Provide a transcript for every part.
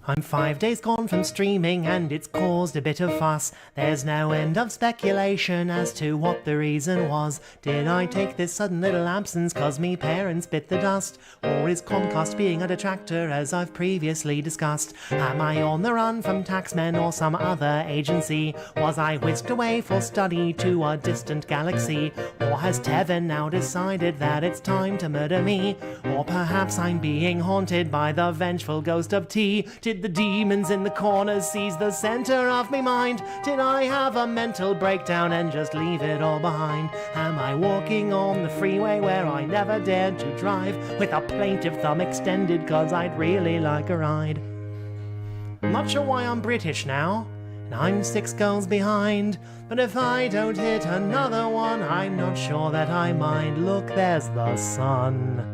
I'm 5 days gone from streaming and it's caused a bit of fuss. There's no end of speculation as to what the reason was. Did I take this sudden little absence cause me parents bit the dust? Or is Comcast being a detractor as I've previously discussed? Am I on the run from taxmen or some other agency? Was I whisked away for study to a distant galaxy? Or has Tevin now decided that it's time to murder me? Or perhaps I'm being haunted by the vengeful ghost of tea? Did the demons in the corners seize the center of me mind? Did I have a mental breakdown and just leave it all behind? Am I walking on the freeway where I never dared to drive, with a plaintive thumb extended cause I'd really like a ride? I'm not sure why I'm British now, and I'm 6 girls behind, but if I don't hit another one, I'm not sure that I mind. Look, there's the sun.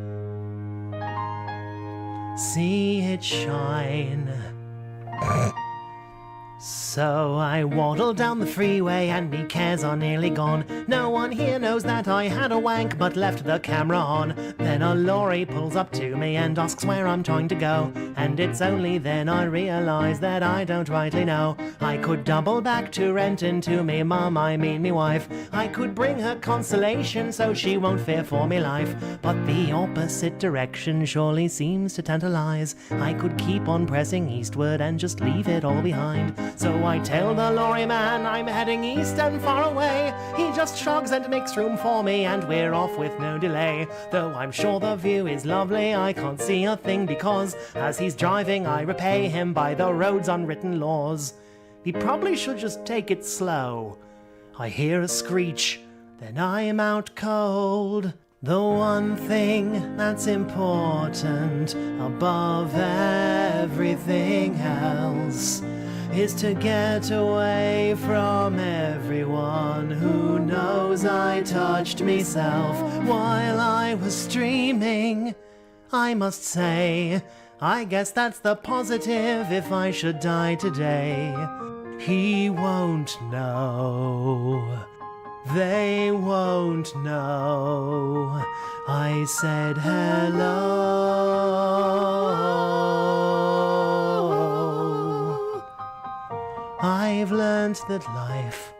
See it shine. So I waddle down the freeway and me cares are nearly gone. No one here knows that I had a wank but left the camera on. Then a lorry pulls up to me and asks where I'm trying to go, and it's only then I realise that I don't rightly know. I could double back to Renton to me mum, I mean me wife. I could bring her consolation so she won't fear for me life, but the opposite direction surely seems to tantalise. I could keep on pressing eastward and just leave it all behind. So I tell the lorry man I'm heading east and far away. He just shrugs and makes room for me and we're off with no delay. Though I'm sure the view is lovely, I can't see a thing because as he's driving I repay him by the road's unwritten laws. He probably should just take it slow. I hear a screech, then I'm out cold. The one thing that's important above everything else is to get away from everyone who knows I touched myself while I was streaming. I must say, I guess that's the positive if I should die today. He won't know. They won't know. I said hello. I've learnt that life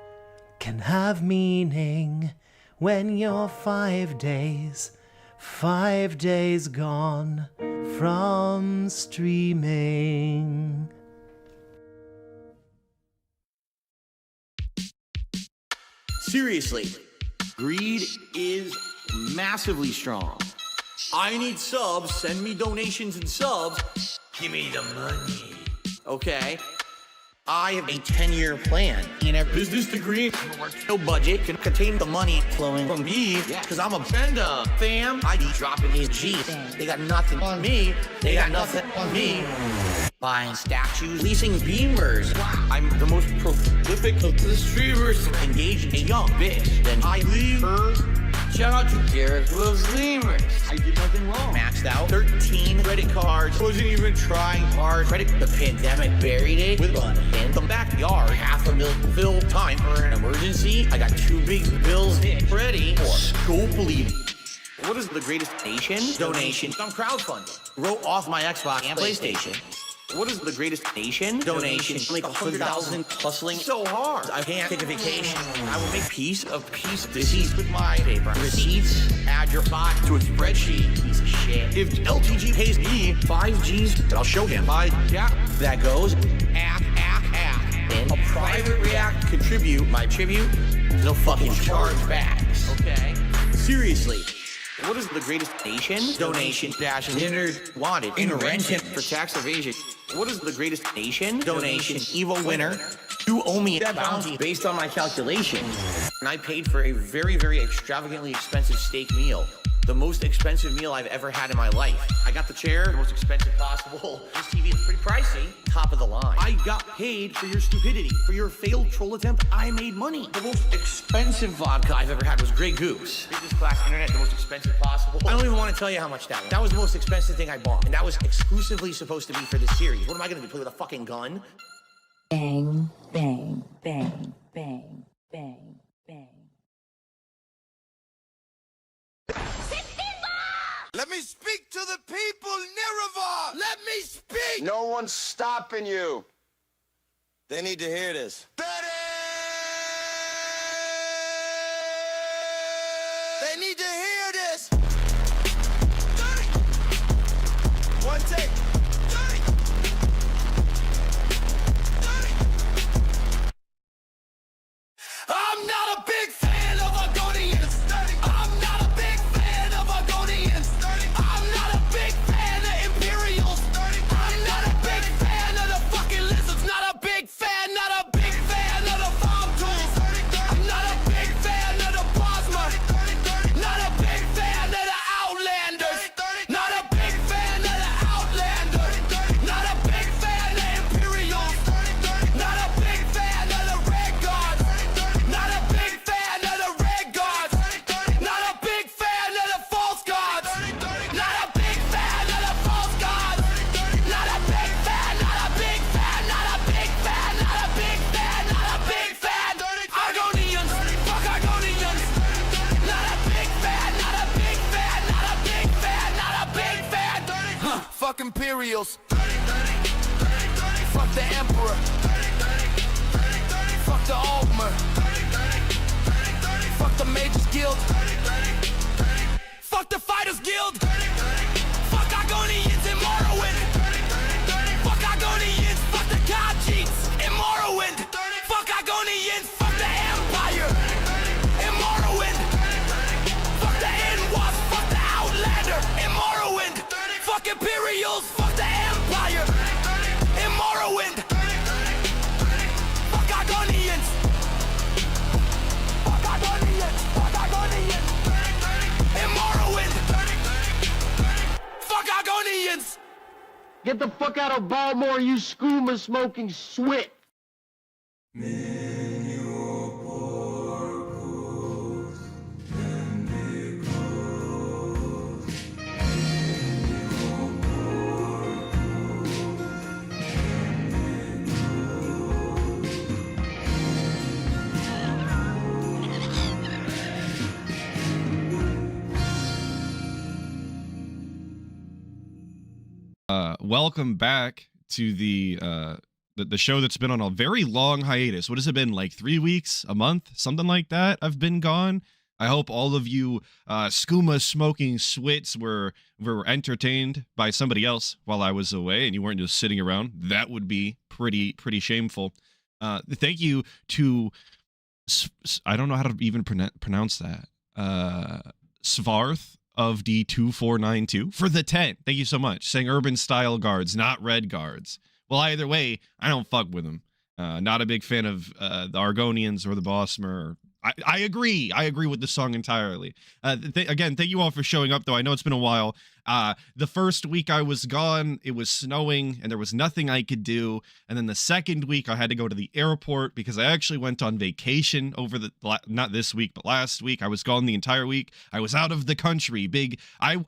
can have meaning when you're 5 days gone from streaming. Seriously, greed is massively strong. I need subs, send me donations and subs. Give me the money. Okay? I have a 10-year plan in a business degree. No budget can contain the money flowing from me because I'm a bender, fam. I be dropping these G's. They got nothing on me. They got nothing on me. Buying statues, leasing beamers. I'm the most prolific of the streamers. Engaging a young bitch. Then I leave her. Shout out to Garrett who loves lemurs. I did nothing wrong. Maxed out 13 credit cards. Wasn't even trying hard. The pandemic buried it with money in the backyard. $500,000 fill time for an emergency. I got 2 big bills ready for scope leaving. What is the greatest donation? I'm crowdfunding. Wrote off my Xbox and PlayStation. What is the greatest donation? Like 100,000 hustling so hard. I can't take a vacation. I will make piece of receipts with my paper. Receipts, add your bot to a spreadsheet. Piece of shit. If LTG pays me 5 G's, then I'll show him. That goes, act. And a private react contribute my tribute. No fucking chargebacks. Okay? Seriously. What is the greatest donation? Wanted. Intervention for tax evasion. What is the greatest donation? Evil winner. You owe me that bounty based on my calculation. And I paid for a very, very extravagantly expensive steak meal. The most expensive meal I've ever had in my life. I got the chair, the most expensive possible. This TV is pretty pricey. Top of the line. I got paid for your stupidity. For your failed troll attempt, I made money. The most expensive vodka I've ever had was Grey Goose. Business class internet, the most expensive possible. I don't even want to tell you how much that was. That was the most expensive thing I bought. And that was exclusively supposed to be for this series. What am I going to do, play with a fucking gun? Bang, bang, bang, bang, bang, bang. Let me speak to the people, Nineveh! Let me speak! No one's stopping you. They need to hear this. They need to hear this! One take. I'm not a big fan of Argonians. I'm not a big fan of Argonians. I'm not a big fan of Imperials. I'm not a big fan of the fucking lizards. Not a big fan, not a big fan of the farm tools. I'm not a big fan of the plasma. Not a big fan of the Outlanders. Not a big fan of the Outlanders. Not a big fan of Imperials. Not a big fan of the Red Guards. Not a big fan of the Red Guards. Not a big fan of the False Guards. Not a big fan of the False Guards. Not a big fan, not a big fan, not a big fan, not a big fan, not a big fan. Argonians, fuck Argonians. Not a big fan, not a big fan, not a big fan, not a big fan. Fuck Imperials. Fuck the Emperor. Fuck the Altmer. Fuck the Mages Guild. Fuck the Fighters Guild. Fuck Argonians in Morrowind. Fuck Argonians. Fuck the God Cheats in Morrowind. Fuck Argonians. Fuck the Empire in Morrowind. Fuck the N-Wasp. Fuck the Outlander in Morrowind. Fuck Imperials. Fuck the Empire in Morrowind. Fuck Argonians. Fuck Argonians. Fuck Argonians. In Morrowind. Fuck Argonians. Get the fuck out of Baltimore, you skooma smoking swit. Welcome back to the show that's been on a very long hiatus. What has it been, like 3 weeks, a month, something like that? I've been gone. I hope all of you skooma smoking swits were entertained by somebody else while I was away, and you weren't just sitting around. That would be pretty shameful. Thank you to I don't know how to even pronounce that. Svarth of D2492 for the 10. Thank you so much. Saying urban style guards, not red guards. Well, either way, I don't fuck with them. Not a big fan of the Argonians or the Bossmer. I agree. I agree with the song entirely. Again, thank you all for showing up, though. I know it's been a while. The first week I was gone, it was snowing, and there was nothing I could do. And then the second week, I had to go to the airport because I actually went on vacation over not this week, but last week. I was gone the entire week. I was out of the country.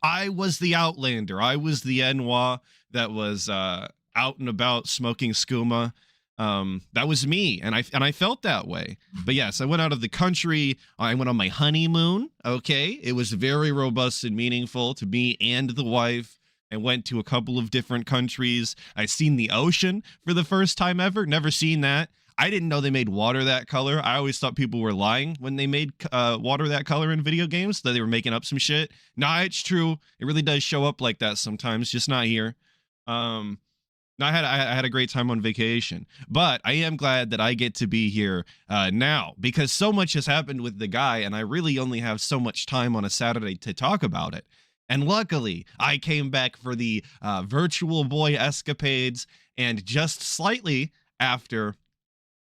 I was the Outlander. I was the Enwa that was out and about smoking skooma. That was me, and I felt that way. But yes, I went out of the country. I went on my honeymoon. Okay, it was very robust and meaningful to me and the wife. I went to a couple of different countries. I seen the ocean for the first time ever. Never seen that. I didn't know they made water that color. I always thought people were lying when they made water that color in video games, that they were making up some shit. Nah, it's true. It really does show up like that sometimes, just not here. I had a great time on vacation, but I am glad that I get to be here now because so much has happened with the guy, and I really only have so much time on a Saturday to talk about it. And luckily, I came back for the Virtual Boy escapades, and just slightly after,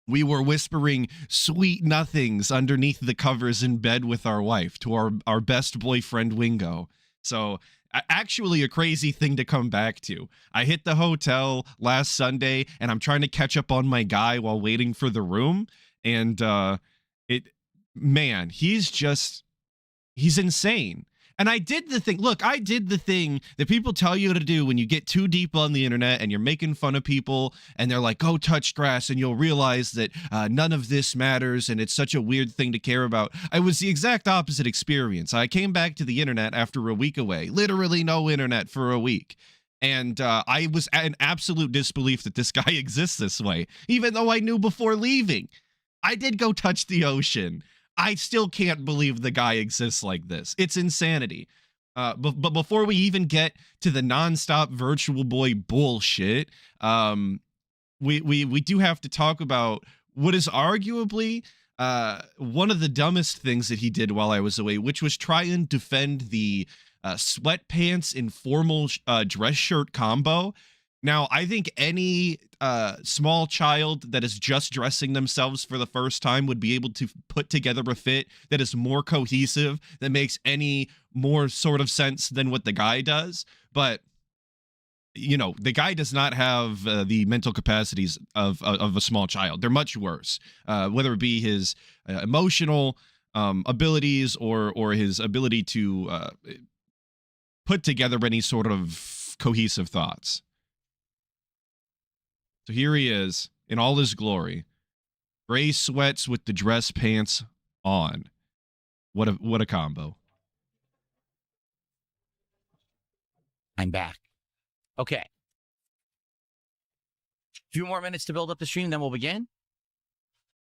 we were whispering sweet nothings underneath the covers in bed with our wife to our best boyfriend, Wingo. So actually a crazy thing to come back to. I hit the hotel last Sunday, and I'm trying to catch up on my guy while waiting for the room. And he's insane. And I did the thing. Look, I did the thing that people tell you to do when you get too deep on the internet and you're making fun of people and they're like, go touch grass and you'll realize that none of this matters and it's such a weird thing to care about. I was the exact opposite experience. I came back to the internet after a week away, literally no internet for a week. And I was in absolute disbelief that this guy exists this way, even though I knew before leaving. I did go touch the ocean. I still can't believe the guy exists like this. It's insanity. But before we even get to the nonstop Virtual Boy bullshit, we do have to talk about what is arguably one of the dumbest things that he did while I was away, which was try and defend the sweatpants and formal dress shirt combo. Now, I think any small child that is just dressing themselves for the first time would be able to put together a fit that is more cohesive, that makes any more sort of sense than what the guy does. But, you know, the guy does not have the mental capacities of a small child. They're much worse, whether it be his emotional abilities or his ability to put together any sort of cohesive thoughts. So here he is in all his glory. Gray sweats with the dress pants on. What a combo. I'm back. Okay. A few more minutes to build up the stream, then we'll begin.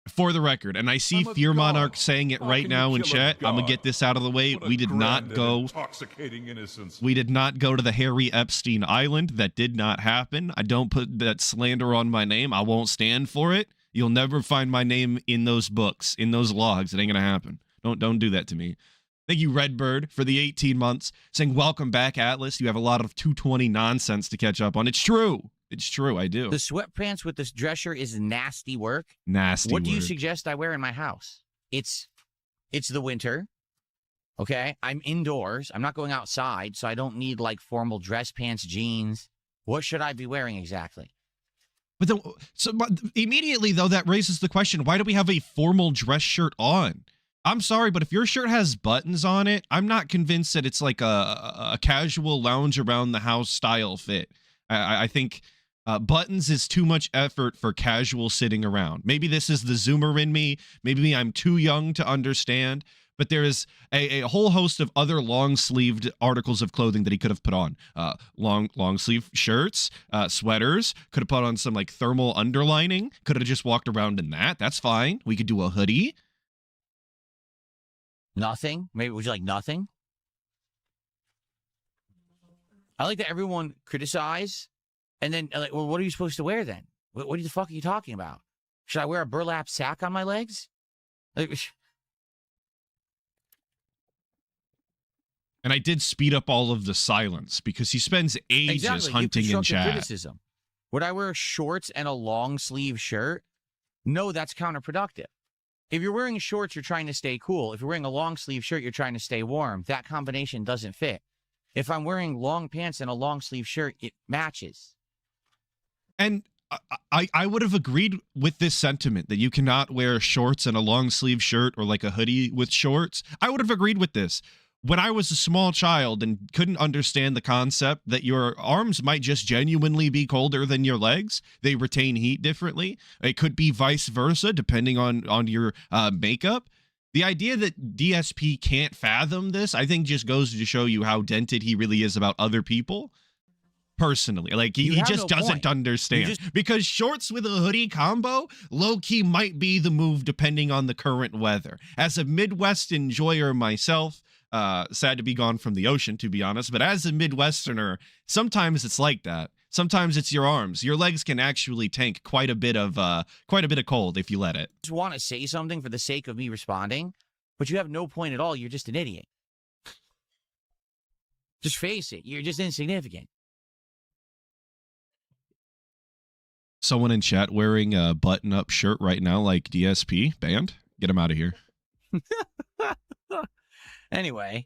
For the record, and I see Fear Monarch saying it right now in chat. I'm gonna get this out of the way. We did not go. We did not go to the Harry Epstein Island. That did not happen. I don't put that slander on my name. I won't stand for it. You'll never find my name in those books, in those logs. It ain't gonna happen. Don't do that to me. Thank you, Redbird, for the 18 months, saying welcome back, Atlas. You have a lot of 220 nonsense to catch up on. It's true. It's true, I do. The sweatpants with this dress shirt is nasty work. Nasty What do you work. suggest I wear in my house? It's the winter. Okay? I'm indoors. I'm not going outside, so I don't need like formal dress pants, jeans. What should I be wearing exactly? But immediately, though, that raises the question, why do we have a formal dress shirt on? I'm sorry, but if your shirt has buttons on it, I'm not convinced that it's like a casual lounge around the house style fit. I think buttons is too much effort for casual sitting around. Maybe this is the Zoomer in me. Maybe I'm too young to understand. But there is a whole host of other long-sleeved articles of clothing that he could have put on. Long-sleeve shirts, sweaters. Could have put on some like thermal underlining. Could have just walked around in that. That's fine. We could do a hoodie. Nothing? Maybe would you like nothing? I like that everyone criticize, and then like, well, what are you supposed to wear then? What the fuck are you talking about? Should I wear a burlap sack on my legs? Like, and I did speed up all of the silence because he spends ages hunting in chat. Criticism. Would I wear shorts and a long sleeve shirt? No, that's counterproductive. If you're wearing shorts, you're trying to stay cool. If you're wearing a long sleeve shirt, you're trying to stay warm. That combination doesn't fit. If I'm wearing long pants and a long sleeve shirt, it matches. And I would have agreed with this sentiment that you cannot wear shorts and a long sleeve shirt or like a hoodie with shorts. I would have agreed with this. When I was a small child and couldn't understand the concept that your arms might just genuinely be colder than your legs, they retain heat differently. It could be vice versa, depending on your makeup. The idea that DSP can't fathom this, I think, just goes to show you how dented he really is about other people. Personally, like he just doesn't understand. Because shorts with a hoodie combo, low-key might be the move depending on the current weather. As a Midwest enjoyer myself, sad to be gone from the ocean, to be honest, but as a Midwesterner, sometimes it's like that. Sometimes it's your arms. Your legs can actually tank quite a bit of cold if you let it. Just want to say something for the sake of me responding, but you have no point at all. You're just an idiot. Just face it. You're just insignificant. Someone in chat wearing a button-up shirt right now like DSP. Banned? Get him out of here. Anyway.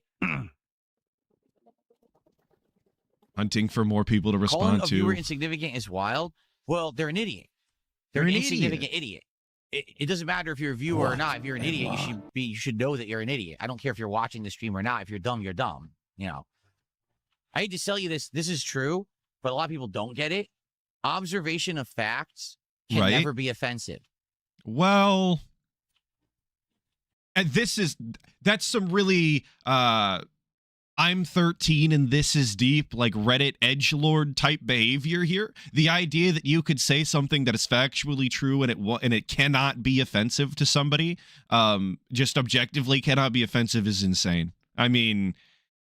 Hunting for more people to respond Calling a to. viewer insignificant is wild. Well, they're an idiot. They're an insignificant idiot. it doesn't matter if you're a viewer or not. If you're an idiot, you should know that you're an idiot. I don't care if you're watching the stream or not. If you're dumb, you're dumb. You know. I hate to tell you this. This is true, but a lot of people don't get it. Observation of facts can Right. never be offensive. Well, and that's some really I'm 13 and this is deep, like Reddit edgelord type behavior here. The idea that you could say something that is factually true and it cannot be offensive to somebody, just objectively cannot be offensive, is insane. I mean,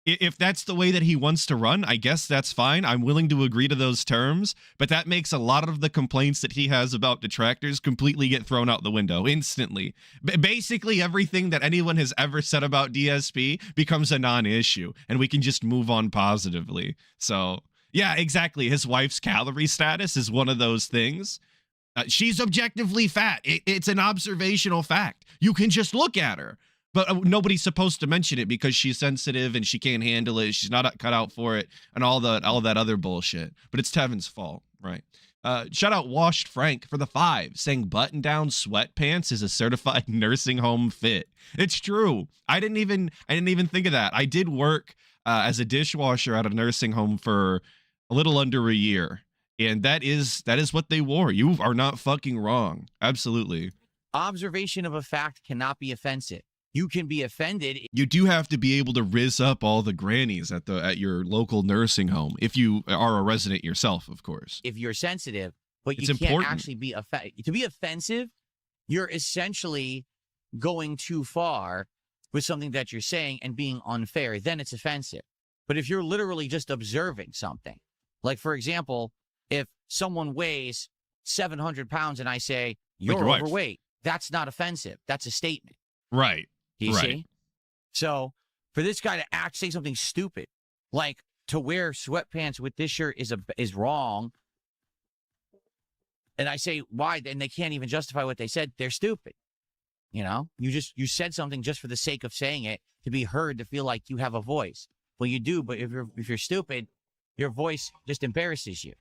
if that's the way that he wants to run, I guess that's fine. I'm willing to agree to those terms, but that makes a lot of the complaints that he has about detractors completely get thrown out the window instantly. Basically, everything that anyone has ever said about DSP becomes a non-issue, and we can just move on positively. So, yeah, exactly. His wife's calorie status is one of those things. She's objectively fat. It's an observational fact. You can just look at her. But nobody's supposed to mention it because she's sensitive and she can't handle it. She's not cut out for it and all that other bullshit. But it's Tevin's fault, right? Shout out Washed Frank for the 5, saying button-down sweatpants is a certified nursing home fit. It's true. I didn't even think of that. I did work as a dishwasher at a nursing home for a little under a year, and that is what they wore. You are not fucking wrong. Absolutely. Observation of a fact cannot be offensive. You can be offended. You do have to be able to rizz up all the grannies at your local nursing home if you are a resident yourself, of course. If you're sensitive, but It's you can't important. actually be to be offensive. You're essentially going too far with something that you're saying and being unfair. Then it's offensive. But if you're literally just observing something, like for example, if someone weighs 700 pounds and I say you're your wife. overweight, that's not offensive. That's a statement. Right. Do you Right. see? So for this guy to say something stupid, like to wear sweatpants with this shirt is wrong, and I say why, and they can't even justify what they said, they're stupid. You know, you said something just for the sake of saying it to be heard, to feel like you have a voice. Well, you do, but if you're stupid, your voice just embarrasses you.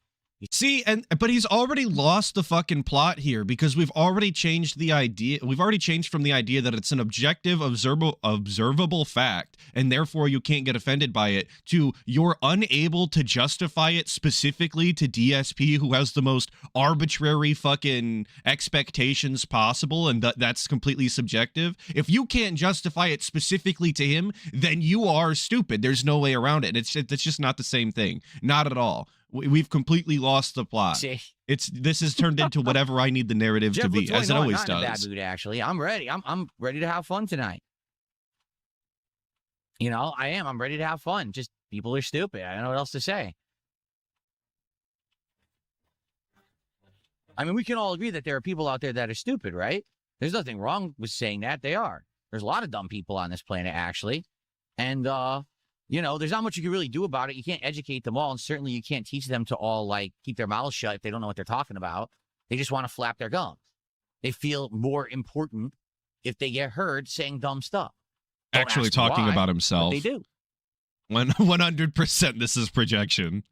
See, but he's already lost the fucking plot here because we've already changed the idea. We've already changed from the idea that it's an objective, observable fact, and therefore you can't get offended by it, to you're unable to justify it specifically to DSP, who has the most arbitrary fucking expectations possible, and that's completely subjective. If you can't justify it specifically to him, then you are stupid. There's no way around it. It's just not the same thing. Not at all. We've completely lost the plot. See? This has turned into whatever I need the narrative Jeff, to be, what's as it going on? always I'm not in a bad does. mood, actually. I'm ready. I'm ready to have fun tonight. You know, I am. I'm ready to have fun. Just people are stupid. I don't know what else to say. I mean, we can all agree that there are people out there that are stupid, right? There's nothing wrong with saying that. They are. There's a lot of dumb people on this planet, actually. And, you know, there's not much you can really do about it. You can't educate them all, and certainly you can't teach them to all, like, keep their mouths shut if they don't know what they're talking about. They just want to flap their gums. They feel more important if they get heard saying dumb stuff. Don't Actually ask talking why, about but himself. they do. 100% this is projection.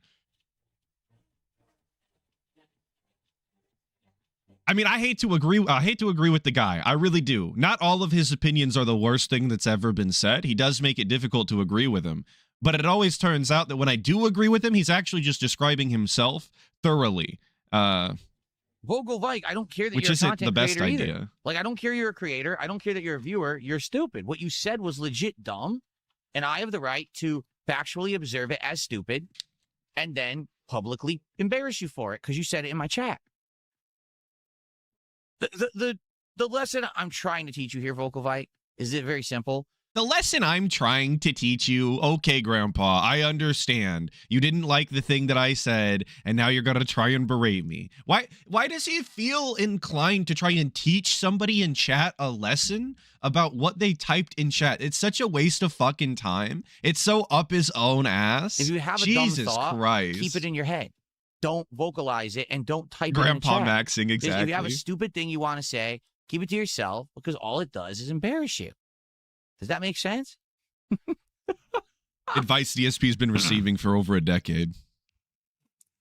I mean, I hate to agree with the guy. I really do. Not all of his opinions are the worst thing that's ever been said. He does make it difficult to agree with him. But it always turns out that when I do agree with him, he's actually just describing himself thoroughly. Vogel Vike, I don't care that Which you're a isn't content the best creator idea. either. Like, I don't care you're a creator. I don't care that you're a viewer. You're stupid. What you said was legit dumb, and I have the right to factually observe it as stupid and then publicly embarrass you for it because you said it in my chat. The lesson I'm trying to teach you here, Vocal Vike, is it very simple. The lesson I'm trying to teach you, okay, Grandpa, I understand. You didn't like the thing that I said, and now you're going to try and berate me. Why does he feel inclined to try and teach somebody in chat a lesson about what they typed in chat? It's such a waste of fucking time. It's so up his own ass. If you have a Jesus dumb thought, Christ. keep it in your head. Don't vocalize it and don't type it in Grandpa the chat. maxing, exactly. If you have a stupid thing you want to say, keep it to yourself because all it does is embarrass you. Does that make sense? Advice DSP's been receiving for over a decade.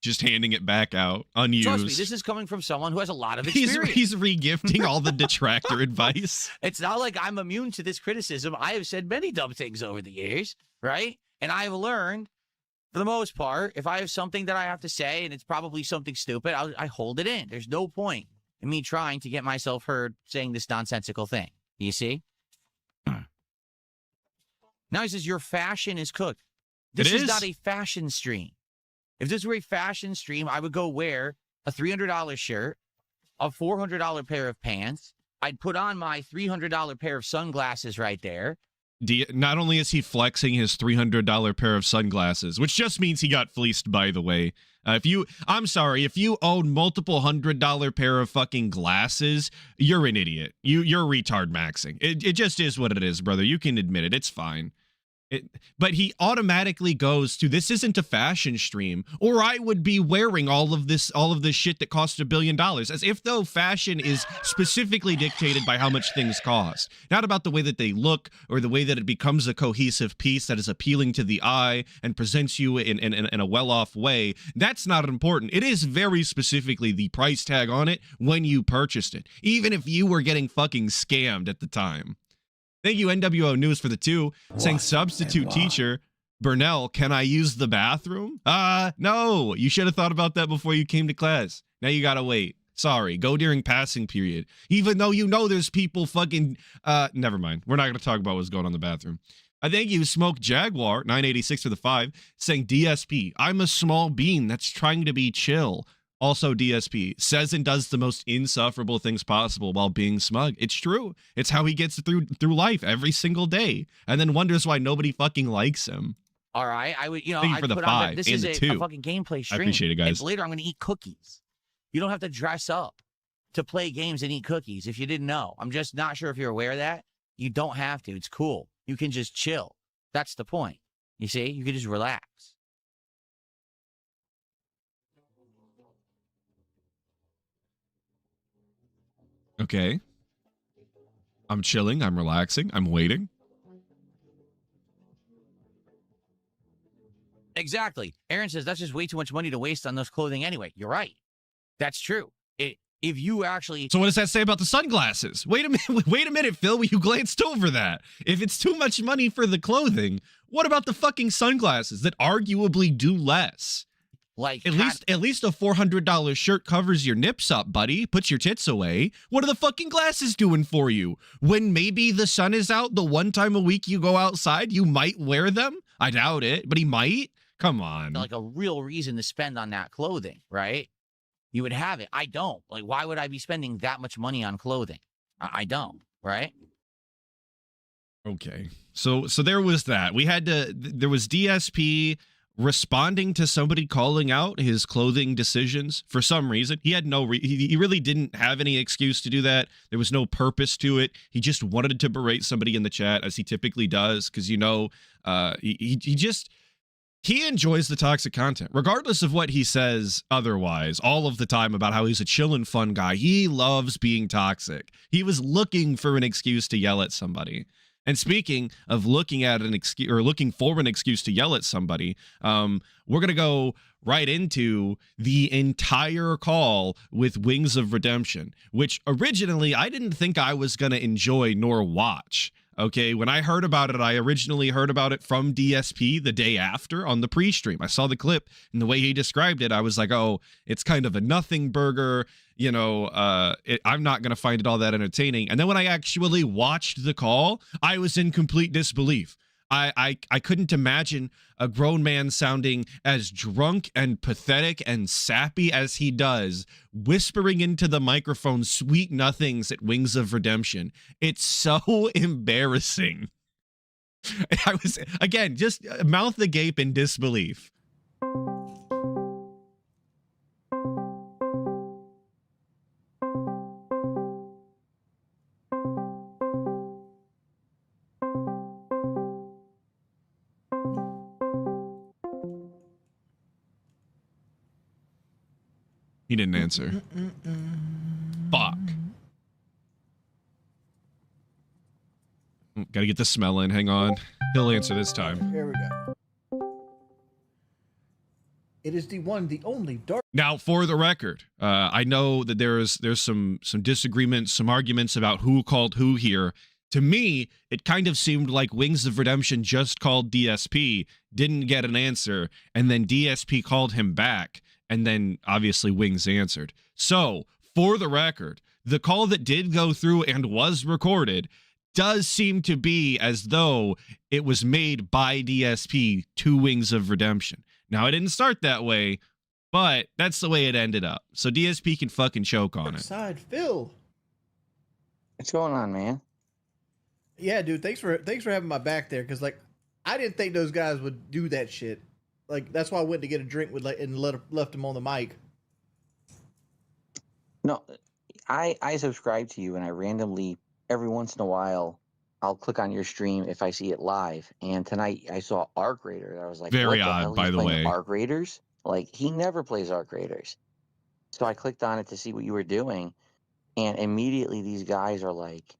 Just handing it back out, unused. Trust me, this is coming from someone who has a lot of experience. He's re-gifting all the detractor advice. It's not like I'm immune to this criticism. I have said many dumb things over the years, right? And I've learned, for the most part, if I have something that I have to say and it's probably something stupid, I hold it in. There's no point in me trying to get myself heard saying this nonsensical thing. You see? Now he says, your fashion is cooked. This is not a fashion stream. If this were a fashion stream, I would go wear a $300 shirt, a $400 pair of pants. I'd put on my $300 pair of sunglasses right there. Not only is he flexing his $300 pair of sunglasses, which just means he got fleeced, by the way. If you own multiple $100 pair of fucking glasses, you're an idiot. You're retard maxing. It just is what it is, brother. You can admit it. It's fine. But he automatically goes to, this isn't a fashion stream, or I would be wearing all of this shit that costs $1 billion, as if though fashion is specifically dictated by how much things cost, not about the way that they look or the way that it becomes a cohesive piece that is appealing to the eye and presents you in a well-off way. That's not important. It is very specifically the price tag on it when you purchased it, even if you were getting fucking scammed at the time. Thank you, NWO News, for the 2, saying substitute teacher, Burnell, can I use the bathroom? No, you should have thought about that before you came to class. Now you gotta wait. Sorry, go during passing period. Even though you know there's people fucking, never mind. We're not gonna talk about what's going on in the bathroom. Thank you, Smoke Jaguar, 986 for the 5, saying DSP, I'm a small bean that's trying to be chill. Also, DSP says and does the most insufferable things possible while being smug. It's true. It's how he gets through life every single day, and then wonders why nobody fucking likes him. All right, I would, Thank you for the 5 this and is the a 2. fucking gameplay stream. I appreciate it, guys. And later, I'm going to eat cookies. You don't have to dress up to play games and eat cookies. If you didn't know, I'm just not sure if you're aware of that. You don't have to. It's cool. You can just chill. That's the point. You see, you can just relax. Okay. I'm chilling. I'm relaxing. I'm waiting. Exactly. Aaron says that's just way too much money to waste on those clothing anyway. You're right. That's true. If you actually... So what does that say about the sunglasses? Wait a minute, Phil. You glanced over that. If it's too much money for the clothing, what about the fucking sunglasses that arguably do less? Like at least a $400 shirt covers your nips up, buddy. Puts your tits away. What are the fucking glasses doing for you? When maybe the sun is out, the one time a week you go outside, you might wear them. I doubt it, but he might. Come on. Like a real reason to spend on that clothing, right? You would have it. I don't. Like, why would I be spending that much money on clothing? I don't, right? Okay. So there was that. There was DSP responding to somebody calling out his clothing decisions for some reason. He had he really didn't have any excuse to do that. There was no purpose to it. He just wanted to berate somebody in the chat, as he typically does, because he enjoys the toxic content, regardless of what he says otherwise, all of the time about how he's a chill and fun guy. He loves being toxic. He was looking for an excuse to yell at somebody. And speaking of looking for an excuse to yell at somebody, we're going to go right into the entire call with Wings of Redemption, which originally I didn't think I was going to enjoy nor watch. Okay, when I heard about it, I originally heard about it from DSP the day after on the pre-stream. I saw the clip, and the way he described it, I was like, oh, it's kind of a nothing burger. I'm not going to find it all that entertaining. And then when I actually watched the call, I was in complete disbelief. I couldn't imagine a grown man sounding as drunk and pathetic and sappy as he does, whispering into the microphone sweet nothings at Wings of Redemption. It's so embarrassing. I was, again, just mouth agape in disbelief. He didn't answer. Fuck. Gotta get the smell in. Hang on. He'll answer this time. Here we go. It is the one, the only dark. Now, for the record, I know that there's some disagreements, some arguments about who called who here. To me, it kind of seemed like Wings of Redemption just called DSP, didn't get an answer, and then DSP called him back, and then obviously Wings answered. So, for the record, the call that did go through and was recorded does seem to be as though it was made by DSP to Wings of Redemption. Now, it didn't start that way, but that's the way it ended up. So DSP can fucking choke on it. Side Phil. What's going on, man? Yeah, dude. Thanks for having my back there, because like I didn't think those guys would do that shit. Like that's why I went to get a drink with and left him on the mic. No, I subscribe to you, and I randomly every once in a while I'll click on your stream if I see it live. And tonight I saw Arc Raider. I was like, Very what the odd, hell? by He's the playing way. Arc Raiders? Like he never plays Arc Raiders. So I clicked on it to see what you were doing, and immediately these guys are like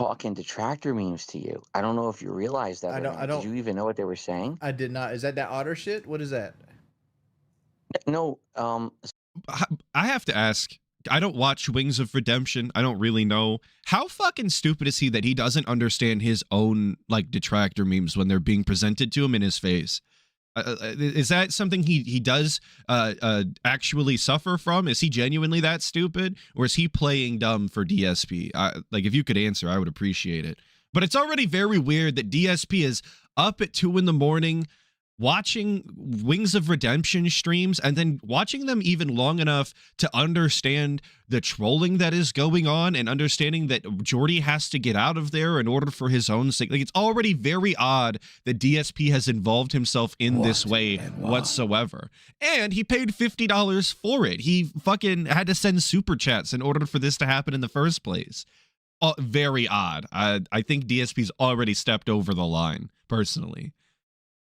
talking detractor memes to you. I don't know if you realize that. I don't. Did you even know what they were saying? I did not. Is that otter shit? What is that? No. I have to ask, I don't watch Wings of Redemption. I don't really know. How fucking stupid is he that he doesn't understand his own like detractor memes when they're being presented to him in his face? Is that something he does actually suffer from? Is he genuinely that stupid, or is he playing dumb for DSP? Like, if you could answer, I would appreciate it. But it's already very weird that DSP is up at 2 a.m. watching Wings of Redemption streams, and then watching them even long enough to understand the trolling that is going on, and understanding that Jordy has to get out of there in order for his own sake. Like, it's already very odd that DSP has involved himself in this way whatsoever. And he paid $50 for it. He fucking had to send super chats in order for this to happen in the first place. Very odd. I think DSP's already stepped over the line, personally.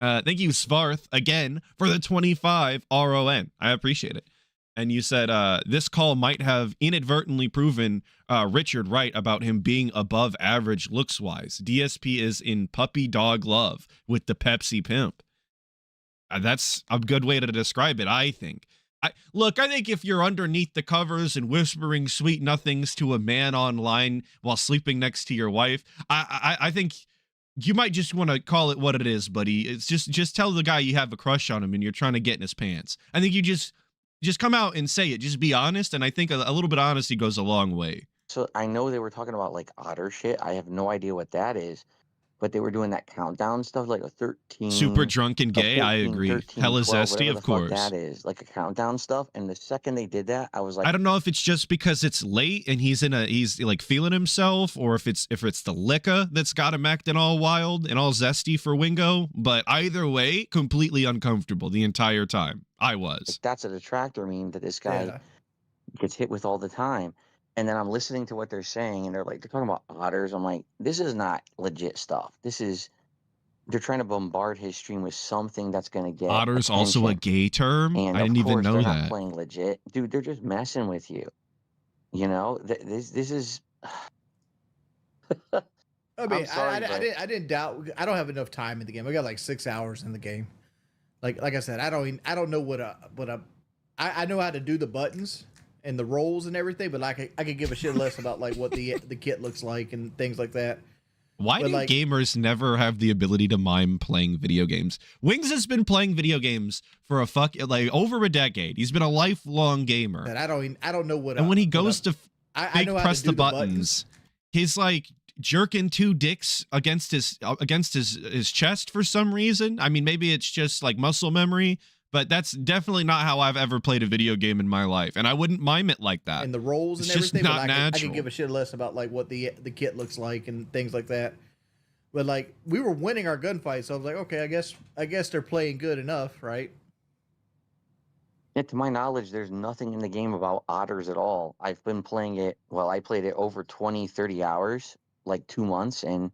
Thank you, Svarth, again, for the 25 RON. I appreciate it. And you said this call might have inadvertently proven Richard right about him being above average looks-wise. DSP is in puppy dog love with the Pepsi pimp. That's a good way to describe it, I think. I think if you're underneath the covers and whispering sweet nothings to a man online while sleeping next to your wife, I think you might just want to call it what it is, buddy. It's just tell the guy you have a crush on him and you're trying to get in his pants. I think you just come out and say it. Just be honest, and I think a little bit of honesty goes a long way. So I know they were talking about like otter shit. I have no idea what that is, but they were doing that countdown stuff, like a 13. Super drunk and gay. 14, I agree. 13, Hella 12, zesty, of course. That is like a countdown stuff. And the second they did that, I was like, I don't know if it's just because it's late and he's like feeling himself, or if it's the liquor that's got him acting all wild and all zesty for Wingo. But either way, completely uncomfortable the entire time. I was. that's a detractor meme that this guy gets hit with all the time. And then I'm listening to what they're saying, and they're talking about otters. I'm like, this is not legit stuff. They're trying to bombard his stream with something that's going to get Otter's attention. also a gay term? And I didn't even know they're that. not playing legit. Dude, they're just messing with you. You know, this is... I mean, I'm sorry, I didn't doubt. I don't have enough time in the game. I got like 6 hours in the game. Like I said, I don't know I know how to do the buttons and the rolls and everything, but like I could give a shit less about like what the kit looks like and things like that. Why But, do like- gamers never have the ability to mime playing video games? Wings has been playing video games for over a decade. He's been a lifelong gamer. That I don't know what. And when he goes to I know how to press do the buttons, he's like jerking 2 dicks against his chest for some reason. I mean, maybe it's just like muscle memory, but that's definitely not how I've ever played a video game in my life, and I wouldn't mime it like that. and the rolls It's and just everything. not but I natural. could give a shit less about like what the kit looks like and things like that. But like we were winning our gunfight, so I was like, okay, I guess they're playing good enough, right? Yeah, to my knowledge, there's nothing in the game about otters at all. I've been playing it, I played it over 20, 30 hours, like 2 months, and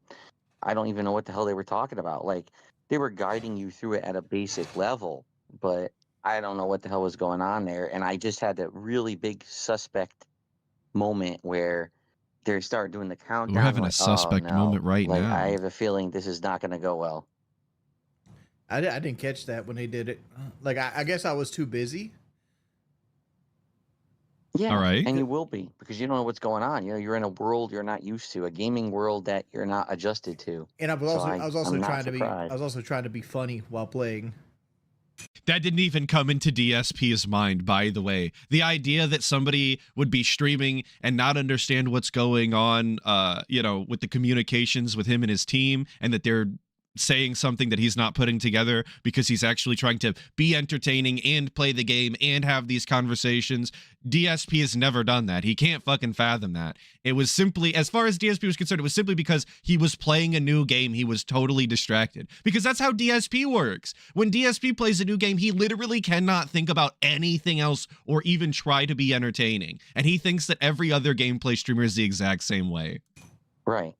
I don't even know what the hell they were talking about. Like, they were guiding you through it at a basic level, but I don't know what the hell was going on there. And I just had a really big suspect moment where they started doing the countdown. We're having a like, suspect oh, no. moment right like, now. I have a feeling this is not going to go well. I didn't catch that when they did it. Like I guess I was too busy. Yeah, All right. and you will be because you don't know what's going on. You know, you're in a world you're not used to, a gaming world that you're not adjusted to. And So I was also I'm not trying to be I surprised. was also trying to be funny while playing. That didn't even come into DSP's mind, by the way. The idea that somebody would be streaming and not understand what's going on, with the communications with him and his team, and that they're saying something that he's not putting together because he's actually trying to be entertaining and play the game and have these conversations. DSP has never done that. He can't fucking fathom that. It was simply, as far as DSP was concerned, it was simply because he was playing a new game. He was totally distracted because that's how DSP works. When DSP plays a new game, he literally cannot think about anything else or even try to be entertaining. And he thinks that every other gameplay streamer is the exact same way. Right.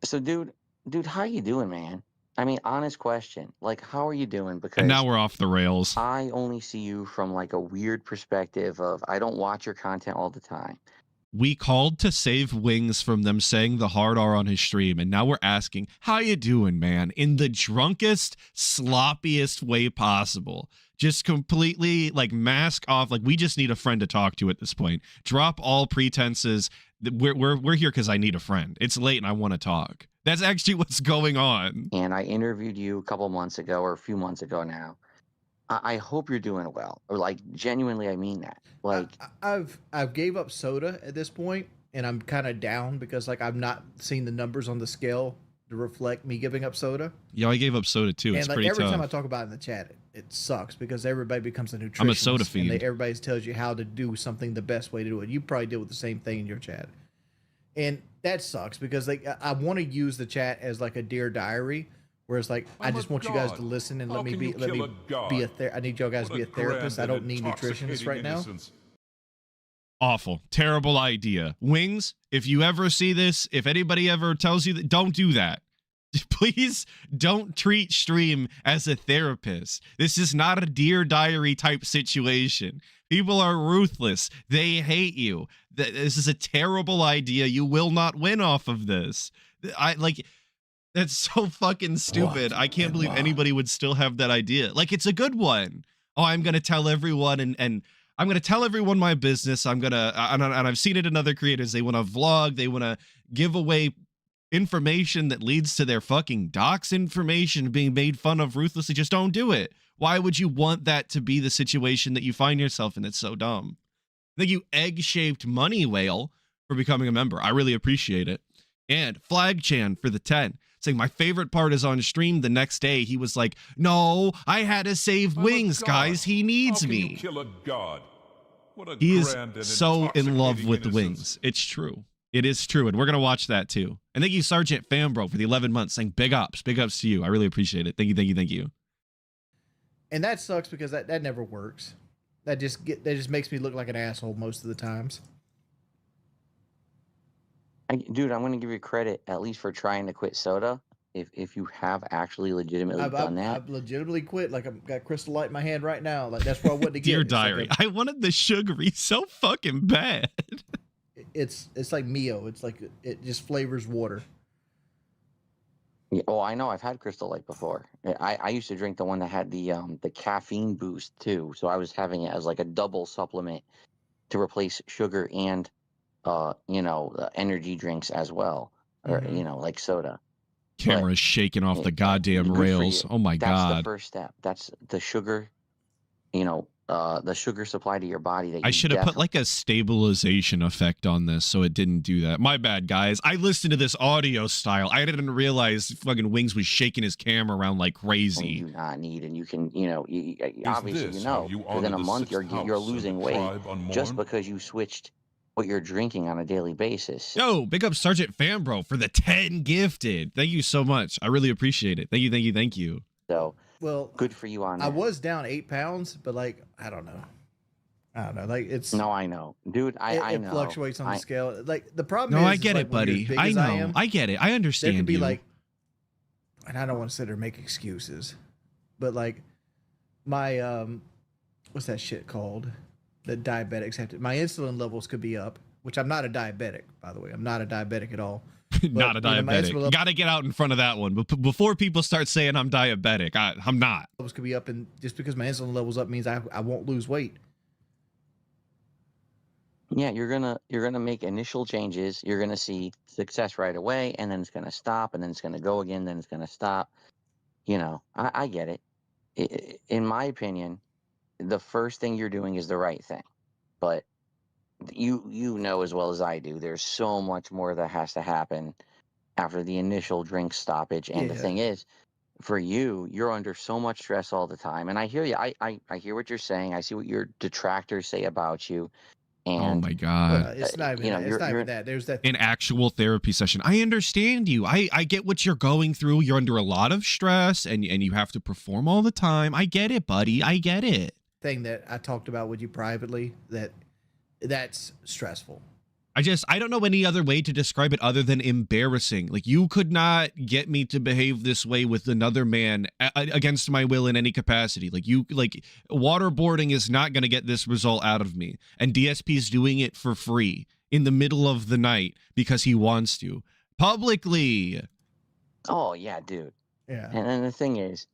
So, dude, how you doing, man? I mean, honest question. Like, how are you doing? Because And now we're off the rails. I only see you from like a weird perspective of I don't watch your content all the time. We called to save Wings from them saying the hard R on his stream, and now we're asking, how you doing, man? In the drunkest, sloppiest way possible. Just completely, like, mask off. Like, we just need a friend to talk to at this point. Drop all pretenses. We're here because I need a friend. It's late and I want to talk. That's actually what's going on. And I interviewed you a couple months ago or a few months ago now. I hope you're doing well. Or like genuinely, I mean that. Like I've gave up soda at this point, and I'm kind of down because like I've not seen the numbers on the scale to reflect me giving up soda. Yeah, I gave up soda too. It's and like pretty every tough. time I talk about it in the chat, it sucks because everybody becomes a nutritionist. I'm a soda fiend. And everybody tells you how to do something the best way to do it. You probably deal with the same thing in your chat, and that sucks because like I want to use the chat as like a dear diary. Whereas, like, I just want you guys to listen and let me be a I need y'all guys to be a therapist. I don't need nutritionists right now. Awful. Terrible idea. Wings, if you ever see this, if anybody ever tells you that, don't do that. Please don't treat stream as a therapist. This is not a Dear Diary type situation. People are ruthless. They hate you. This is a terrible idea. You will not win off of this. That's so fucking stupid. I can't believe anybody would still have that idea. Like, it's a good one. Oh, I'm going to tell everyone and I'm going to tell everyone my business. I'm going to, and I've seen it in other creators. They want to vlog. They want to give away information that leads to their fucking docs information being made fun of ruthlessly. Just don't do it. Why would you want that to be the situation that you find yourself in? It's so dumb. Thank you, egg-shaped money whale, for becoming a member. I really appreciate it. And Flag Chan for the 10. Saying my favorite part is on stream the next day. He was like, no, I had to save Wings, guys. He needs me. Kill a god? He is so in love with Wings. It's true. It is true. And we're going to watch that too. And thank you, Sergeant Fambro, for the 11 months saying big ups. Big ups to you. I really appreciate it. Thank you, thank you, thank you. And that sucks because that never works. That just makes me look like an asshole most of the times. Dude, I'm going to give you credit at least for trying to quit soda. If you have actually legitimately done that. I've legitimately quit. Like I've got Crystal Light in my hand right now. Like that's what I wanted to get. Dear Diary, like I wanted the sugary so fucking bad. It's like Mio. It's like it just flavors water. Yeah, oh, I know. I've had Crystal Light before. I used to drink the one that had the caffeine boost too. So I was having it as like a double supplement to replace sugar and energy drinks as well, or like soda. Camera's shaking off the goddamn rails. Oh my God. That's the first step. That's the sugar, the sugar supply to your body. That I should have put like a stabilization effect on this so it didn't do that. My bad, guys. I listened to this audio style. I didn't realize fucking Wings was shaking his camera around like crazy. You do not need, and you can, obviously, within a month you're losing weight just because you switched what you're drinking on a daily basis. Yo, big up Sergeant Fambro for the 10 gifted. Thank you so much. I really appreciate it. Thank you, thank you, thank you. So, well, good for you on that. I was down 8 pounds, but like, I don't know. Like it's. No, I know, dude. I know. It fluctuates on the scale. Like the problem is. No, I is, get like, it, buddy. I know. I get it. I understand. There could be you. like, and I don't want to sit there and make excuses, but like, my what's that shit called? That diabetics have to. My insulin levels could be up which I'm not a diabetic, by the way. I'm not a diabetic at all. Not a But, you know, my insulin diabetic. level- Got to get out in front of that one. But before people start saying I'm diabetic, I'm not. levels could be up, and just because my insulin levels up means I won't lose weight. Yeah, you're gonna make initial changes. You're gonna see success right away, and then it's gonna stop, and then it's gonna go again, then it's gonna stop. You know, I get it. In my opinion, the first thing you're doing is the right thing, but you know as well as I do, there's so much more that has to happen after the initial drink stoppage. And the Yeah. thing is, for you, you're under so much stress all the time. And I hear you. I hear what you're saying. I see what your detractors say about you. Oh And my God. It's not even you know, that. It's you're- not even you're- that. There's that. An actual therapy session. I understand you. I get what you're going through. You're under a lot of stress and you have to perform all the time. I get it, buddy. I get it. Thing that I talked about with you privately, that's stressful. I don't know any other way to describe it other than embarrassing. Like, you could not get me to behave this way with another man against my will in any capacity. Like, waterboarding is not going to get this result out of me. And DSP's doing it for free in the middle of the night because he wants to. Publicly. Oh yeah, dude. Yeah. And then the thing is,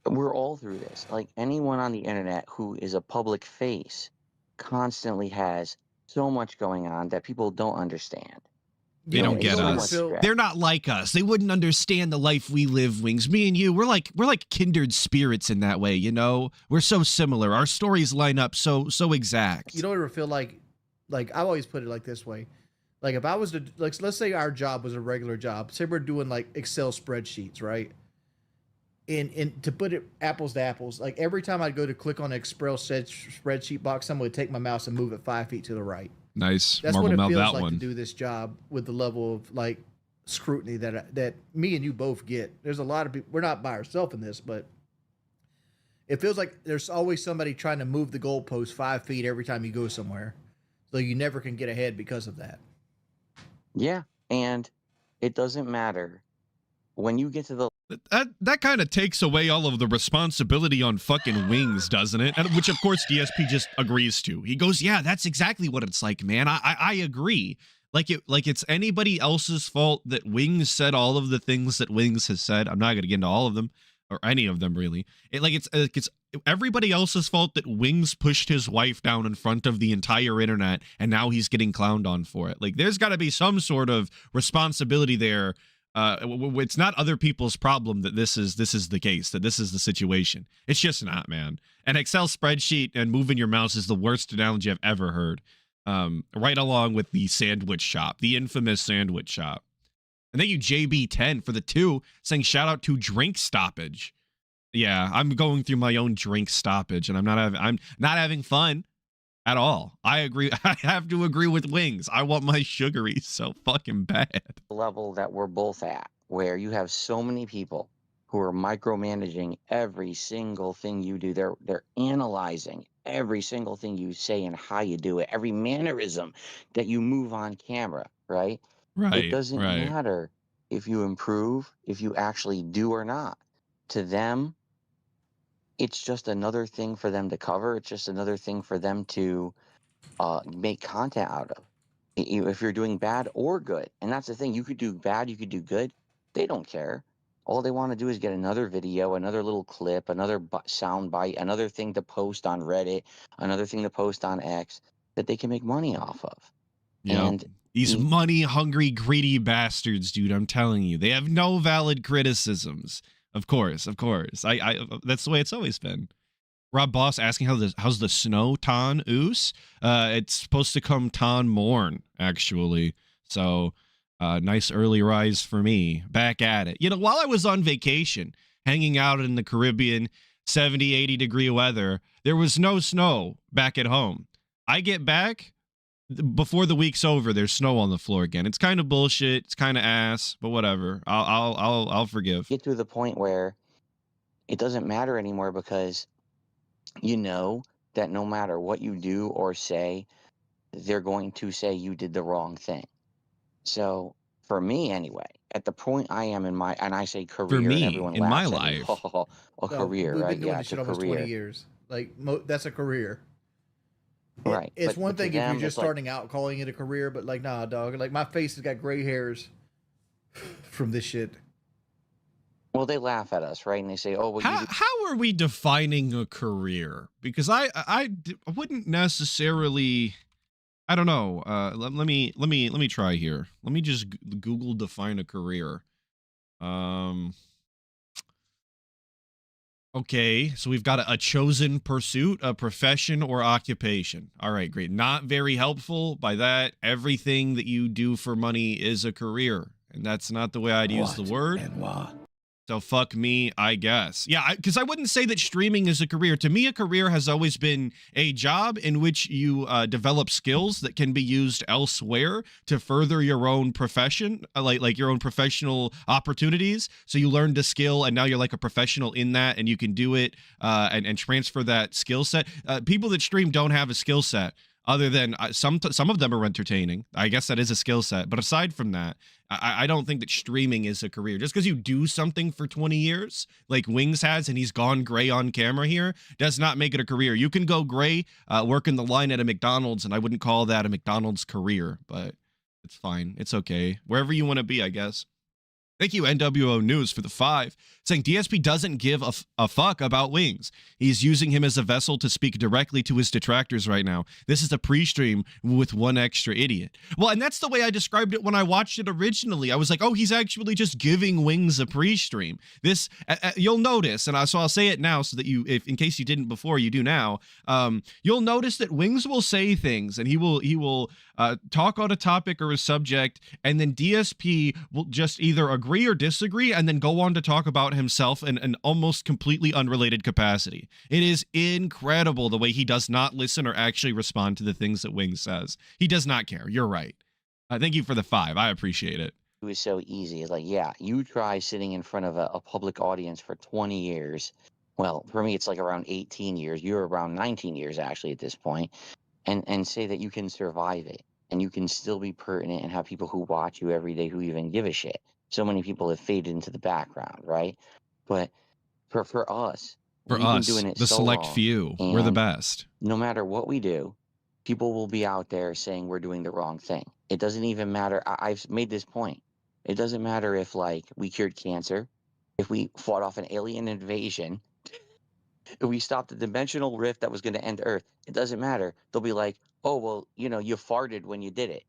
we're all through this. Like, anyone on the internet who is a public face constantly has so much going on that people don't understand. They don't It's get so us. much stress. They're not like us. They wouldn't understand the life we live, Wings. Me and you, we're like kindred spirits in that way, you know? We're so similar. Our stories line up so exact. You don't ever feel like I've always put it like this way. Like, if I was to, like, let's say our job was a regular job. Say we're doing like Excel spreadsheets, right? And to put it apples to apples, like every time I'd go to click on an Excel spreadsheet box, someone would take my mouse and move it 5 feet to the right. Nice. That's Marble what it mouth feels that like one. to do this job with the level of like scrutiny that me and you both get. There's a lot of people. We're not by ourselves in this, but it feels like there's always somebody trying to move the goalpost 5 feet every time you go somewhere, so you never can get ahead because of that. Yeah, and it doesn't matter when you get to the That kind of takes away all of the responsibility on fucking Wings, doesn't it? And which, of course, DSP just agrees to. He goes, yeah, that's exactly what it's like, man. I agree. Like it's anybody else's fault that Wings said all of the things that Wings has said. I'm not going to get into all of them or any of them, really. It's everybody else's fault that Wings pushed his wife down in front of the entire internet, and now he's getting clowned on for it. Like, there's got to be some sort of responsibility there. It's not other people's problem that this is the case, that this is the situation. It's just not, man. An Excel spreadsheet and moving your mouse is the worst analogy I've ever heard. Right along with the sandwich shop, the infamous sandwich shop. And thank you, JB10, for the 2, saying shout out to drink stoppage. Yeah, I'm going through my own drink stoppage, and I'm not having fun at all. I agree. I have to agree with Wings. I want my sugary so fucking bad. level that we're both at, where you have so many people who are micromanaging every single thing you do. They're analyzing every single thing you say and how you do it, every mannerism that you move on camera, right? Right. It doesn't matter if you improve, if you actually do or not. To them, it's just another thing for them to cover. It's just another thing for them to make content out of. If you're doing bad or good, and that's the thing, you could do bad, you could do good. They don't care. All they want to do is get another video, another little clip, another sound bite, another thing to post on Reddit, another thing to post on X that they can make money off of. Yeah. And These money hungry, greedy bastards, dude. I'm telling you, they have no valid criticisms. Of course. I that's the way it's always been. Rob Boss asking how's the snow ton oos? It's supposed to come ton morn, actually. So nice early rise for me. Back at it. You know, while I was on vacation, hanging out in the Caribbean, 70, 80 degree weather, there was no snow back at home. I get back before the week's over, there's snow on the floor again. It's kind of bullshit. It's kind of ass, but whatever. I'll forgive. get to the point where it doesn't matter anymore because you know that no matter what you do or say, they're going to say you did the wrong thing. So for me anyway, at the point I am in my, and I say career, me, and everyone in my laughs at me, life. a career, We've right? been doing Yeah, this it's shit a almost career. 20 years. Like that's a career. Right. It's But one to thing if them, you're just it's like, starting out calling it a career, but like, nah, dog. Like my face has got gray hairs from this shit. well, they laugh at us, right? And they say, "Oh, well, you do." How are we defining a career? Because I wouldn't necessarily. I don't know. Let me try here. Let me just Google define a career. Okay, so we've got a chosen pursuit, a profession, or occupation. All right, great. Not very helpful. By that, everything that you do for money is a career, and that's not the way I'd use the word. So fuck me, I guess. Yeah, because I wouldn't say that streaming is a career. To me, a career has always been a job in which you develop skills that can be used elsewhere to further your own profession, like your own professional opportunities. So you learned a skill, and now you're like a professional in that, and you can do it and transfer that skill set. People that stream don't have a skill set. Other than some of them are entertaining. I guess that is a skill set. But aside from that, I don't think that streaming is a career. Just because you do something for 20 years, like Wings has, and he's gone gray on camera here, does not make it a career. You can go gray, working the line at a McDonald's, and I wouldn't call that a McDonald's career, but it's fine. It's okay. Wherever you want to be, I guess. Thank you, NWO News, for the 5, saying DSP doesn't give a fuck about Wings. He's using him as a vessel to speak directly to his detractors right now. This is a pre-stream with one extra idiot. Well, and that's the way I described it when I watched it originally. I was like, oh, he's actually just giving Wings a pre-stream. This, you'll notice, and so I'll say it now so that you, if in case you didn't before, you do now. You'll notice that Wings will say things, and he will talk on a topic or a subject, and then DSP will just either agree or disagree and then go on to talk about himself in an almost completely unrelated capacity. It is incredible the way he does not listen or actually respond to the things that Wings says. He does not care. You're right. Thank you for the 5. I appreciate it. It was so easy. It's like, yeah, you try sitting in front of a public audience for 20 years. Well, for me, it's like around 18 years. You're around 19 years, actually, at this point. And say that you can survive it. And you can still be pertinent and have people who watch you every day who even give a shit. So many people have faded into the background, right? But for us, we've been doing it the so select long, few, we're the and best. no matter what we do, people will be out there saying we're doing the wrong thing. It doesn't even matter. I've made this point. It doesn't matter if like we cured cancer, if we fought off an alien invasion, if we stopped a dimensional rift that was going to end Earth. It doesn't matter. They'll be like, oh, well, you farted when you did it.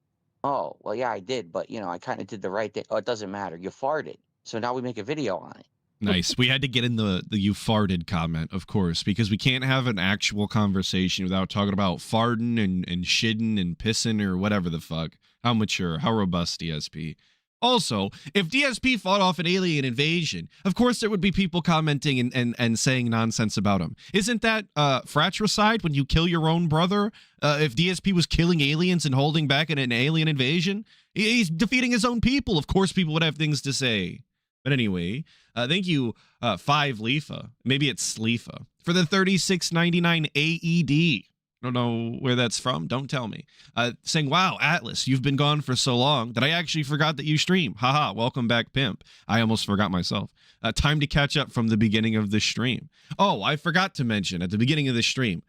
Oh, well, yeah, I did, but, I kind of did the right thing. Oh, it doesn't matter. You farted. So now we make a video on it. Nice. We had to get in the you farted comment, of course, because we can't have an actual conversation without talking about farting and shitting and pissing or whatever the fuck. How mature, how robust, DSP. Also, if DSP fought off an alien invasion, of course there would be people commenting and saying nonsense about him. Isn't that fratricide when you kill your own brother? If DSP was killing aliens and holding back an alien invasion, he's defeating his own people. Of course people would have things to say. But anyway, thank you, 5 Leafa. Maybe it's Sleefa. For the $36.99 AED. I don't know where that's from. Don't tell me. Saying, wow, Atlas, you've been gone for so long that I actually forgot that you stream. Haha, welcome back, pimp. I almost forgot myself. Time to catch up from the beginning of the stream. Oh, I forgot to mention at the beginning of the stream,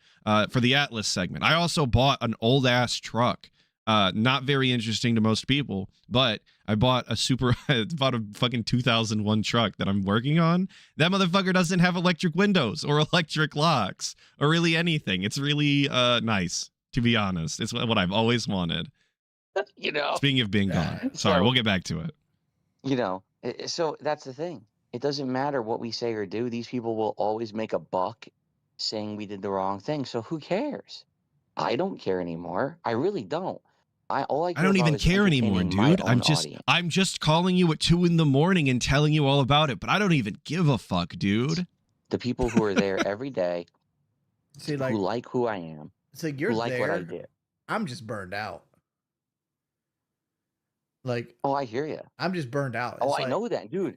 for the Atlas segment, I also bought an old-ass truck. Not very interesting to most people, but I bought a fucking 2001 truck that I'm working on. That motherfucker doesn't have electric windows or electric locks or really anything. It's really nice, to be honest. It's what I've always wanted. Speaking of being gone, sorry, we'll get back to it. So that's the thing. It doesn't matter what we say or do. These people will always make a buck saying we did the wrong thing. So who cares? I don't care anymore. I really don't. I don't even care anymore, dude. I'm just calling you at 2 a.m. and telling you all about it, but I don't even give a fuck, dude. The people who are there every day, See, who like who I am, it's like you're who like there. what I did. I'm just burned out. Like, oh, I hear you. I'm just burned out. Oh, I know that, dude.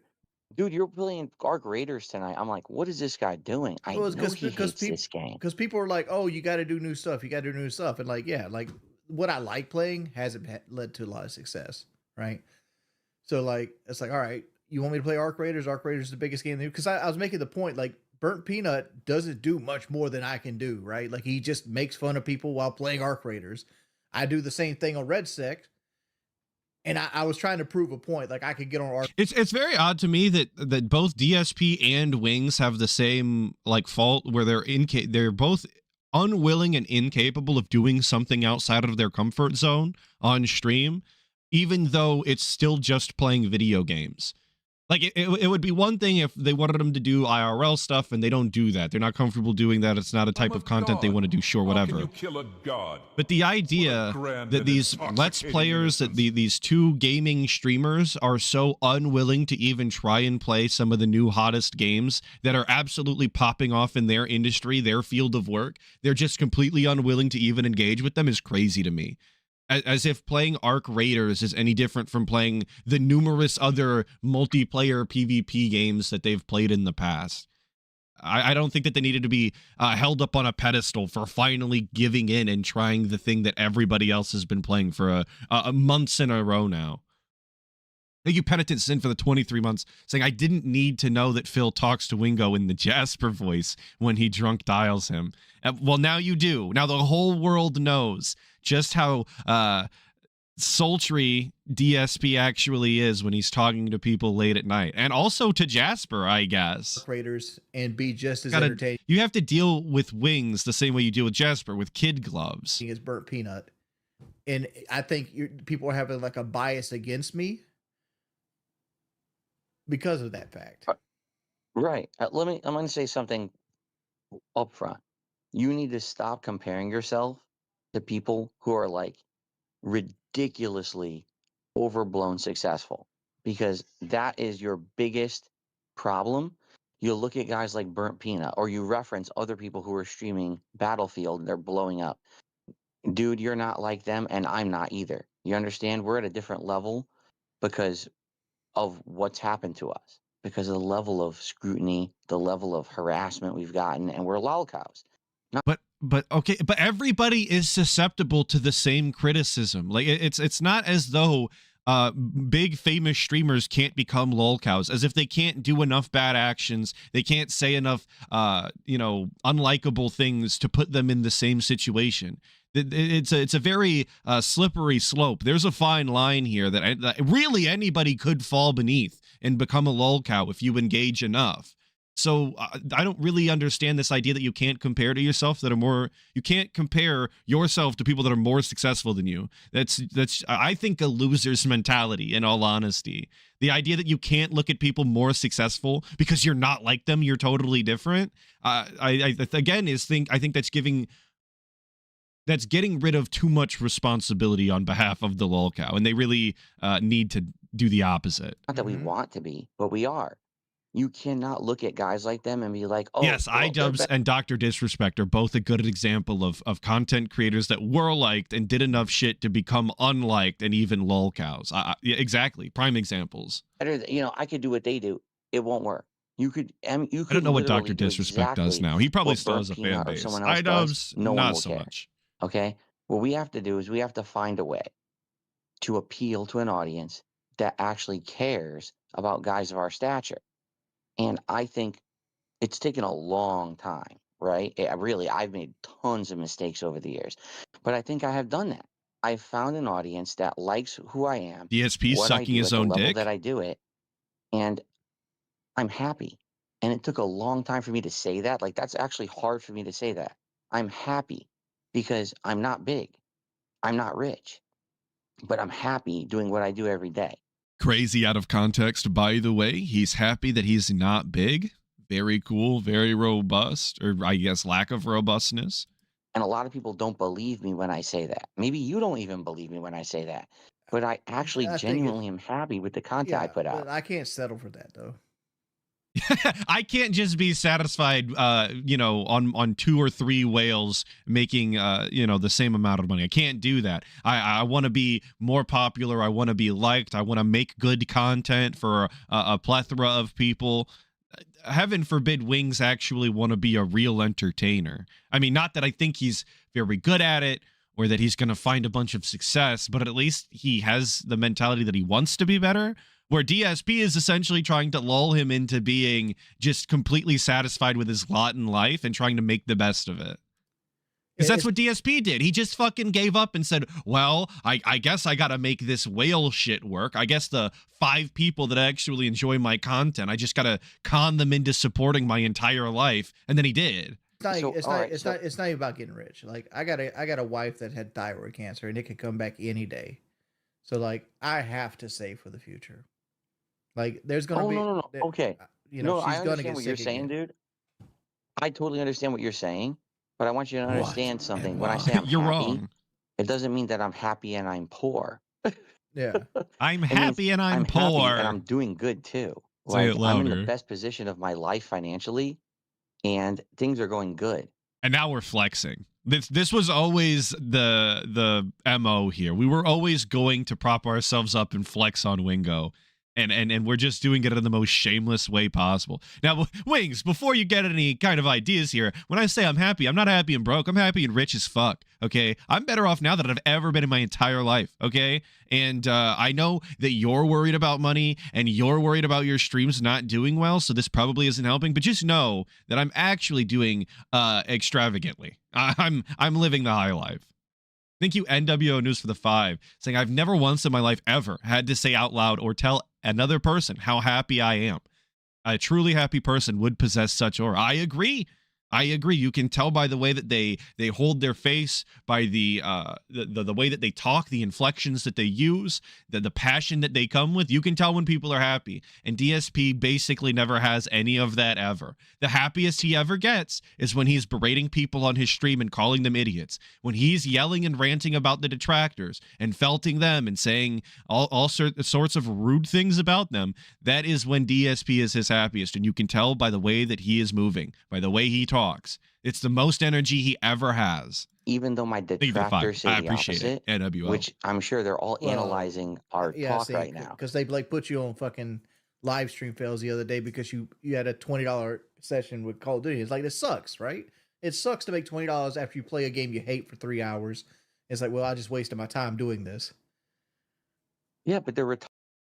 Dude, you're playing Arc Raiders tonight. I'm like, what is this guy doing? I know he hates this game. Because people are like, oh, you got to do new stuff. You got to do new stuff. And like, yeah, like what I like playing hasn't led to a lot of success, right? So like, it's like, all right, you want me to play Arc Raiders? Arc Raiders is the biggest game. Because I was making the point, like Burnt Peanut doesn't do much more than I can do, right? Like he just makes fun of people while playing Arc Raiders. I do the same thing on Red Sect, and I was trying to prove a point. Like I could get on Arc. It's very odd to me that both DSP and Wings have the same like fault where they're both unwilling and incapable of doing something outside of their comfort zone on stream, even though it's still just playing video games. Like it would be one thing if they wanted them to do IRL stuff and they don't do that. They're not comfortable doing that. It's not a type of content they want to do. Sure, whatever. But the idea that these Let's Players, that these two gaming streamers are so unwilling to even try and play some of the new hottest games that are absolutely popping off in their industry, their field of work, they're just completely unwilling to even engage with them is crazy to me. As if playing Arc Raiders is any different from playing the numerous other multiplayer PvP games that they've played in the past. I don't think that they needed to be held up on a pedestal for finally giving in and trying the thing that everybody else has been playing for a months in a row now. Thank you, Penitent Sin, for the 23 months, saying, I didn't need to know that Phil talks to Wingo in the Jasper voice when he drunk dials him. Well, now you do. Now the whole world knows just how sultry DSP actually is when he's talking to people late at night. And also to Jasper, I guess. Raiders and be just as entertaining. You have to deal with Wings the same way you deal with Jasper, with kid gloves. As Burnt Peanut. And I think people are having like a bias against me because of that fact. Right. I'm going to say something up front. You need to stop comparing yourself to people who are like ridiculously overblown successful, because that is your biggest problem. You look at guys like Burnt Peanut, or you reference other people who are streaming Battlefield and they're blowing up. Dude, you're not like them, and I'm not either. You understand? We're at a different level because of what's happened to us, because of the level of scrutiny, the level of harassment we've gotten, and we're lolcows. But okay, but everybody is susceptible to the same criticism. Like it's not as though big famous streamers can't become lolcows, as if they can't do enough bad actions, they can't say enough unlikable things to put them in the same situation. It's a very slippery slope. There's a fine line here that really anybody could fall beneath and become a lolcow if you engage enough. So I don't really understand this idea that you can't compare to yourself, you can't compare yourself to people that are more successful than you. That's I think a loser's mentality, in all honesty. The idea that you can't look at people more successful because you're not like them, you're totally different. I think that's getting rid of too much responsibility on behalf of the lolcow, and they really need to do the opposite. Not that we want to be, but we are. You cannot look at guys like them and be like, oh, yes, well, iDubbbz and Dr. Disrespect are both a good example of content creators that were liked and did enough shit to become unliked and even lolcows. Yeah, exactly. Prime examples. I could do what they do. It won't work. You could. I don't know what Dr. Disrespect does now. He probably still has a fan base. iDubbbz, not so much. Okay? What we have to do is we have to find a way to appeal to an audience that actually cares about guys of our stature. And I think it's taken a long time, right? I've made tons of mistakes over the years, but I think I have done that. I've found an audience that likes who I am. DSP sucking his own dick. That I do it, and I'm happy. And it took a long time for me to say that. Like, that's actually hard for me to say that. I'm happy because I'm not big. I'm not rich, but I'm happy doing what I do every day. Crazy out of context, by the way. He's happy that he's not big. Very cool, very robust, or I guess lack of robustness. And a lot of people don't believe me when I say that. Maybe you don't even believe me when I say that. But I actually genuinely am happy with the content I put out. But I can't settle for that, though. I can't just be satisfied, on 2 or 3 whales making, the same amount of money. I can't do that. I want to be more popular. I want to be liked. I want to make good content for a plethora of people. Heaven forbid Wings actually want to be a real entertainer. I mean, not that I think he's very good at it or that he's going to find a bunch of success, but at least he has the mentality that he wants to be better. where DSP is essentially trying to lull him into being just completely satisfied with his lot in life and trying to make the best of it. Because that's what DSP did. He just fucking gave up and said, well, I guess I got to make this whale shit work. I guess the 5 people that actually enjoy my content, I just got to con them into supporting my entire life. And then he did. It's not even about getting rich. Like I got a wife that had thyroid cancer and it could come back any day. So like I have to save for the future. Like there's going to be no. Okay. You know, I she's going to understand get what sick you're saying, again. dude. I totally understand what you're saying, but I want you to understand something. When I say I'm You're happy, wrong. it doesn't mean that I'm happy and I'm poor. Yeah. I'm It means happy and I'm happy poor. and I'm doing good too. Say Like it I'm in the louder. best position of my life financially, and things are going good. And now we're flexing. This was always the MO here. We were always going to prop ourselves up and flex on Wingo. And we're just doing it in the most shameless way possible. Now, Wings, before you get any kind of ideas here, when I say I'm happy, I'm not happy and broke. I'm happy and rich as fuck, okay? I'm better off now than I've ever been in my entire life, okay? And I know that you're worried about money and you're worried about your streams not doing well, so this probably isn't helping. But just know that I'm actually doing extravagantly. I'm living the high life. Thank you, NWO News, for the 5, saying I've never once in my life ever had to say out loud or tell another person how happy I am. A truly happy person would possess such aura. I agree. You can tell by the way that they hold their face, by the way that they talk, the inflections that they use, the passion that they come with. You can tell when people are happy. And DSP basically never has any of that ever. The happiest he ever gets is when he's berating people on his stream and calling them idiots. When he's yelling and ranting about the detractors and felting them and saying all sorts of rude things about them, that is when DSP is his happiest. And you can tell by the way that he is moving, by the way he talks. It's the most energy he ever has. Even though my detractors say the opposite, NWO. which I'm sure they're all analyzing our talk right now. Because they like put you on fucking live stream fails the other day because you had a $20 session with Call of Duty. It's like, this sucks, right? It sucks to make $20 after you play a game you hate for 3 hours. It's like, well, I just wasted my time doing this. Yeah, but they're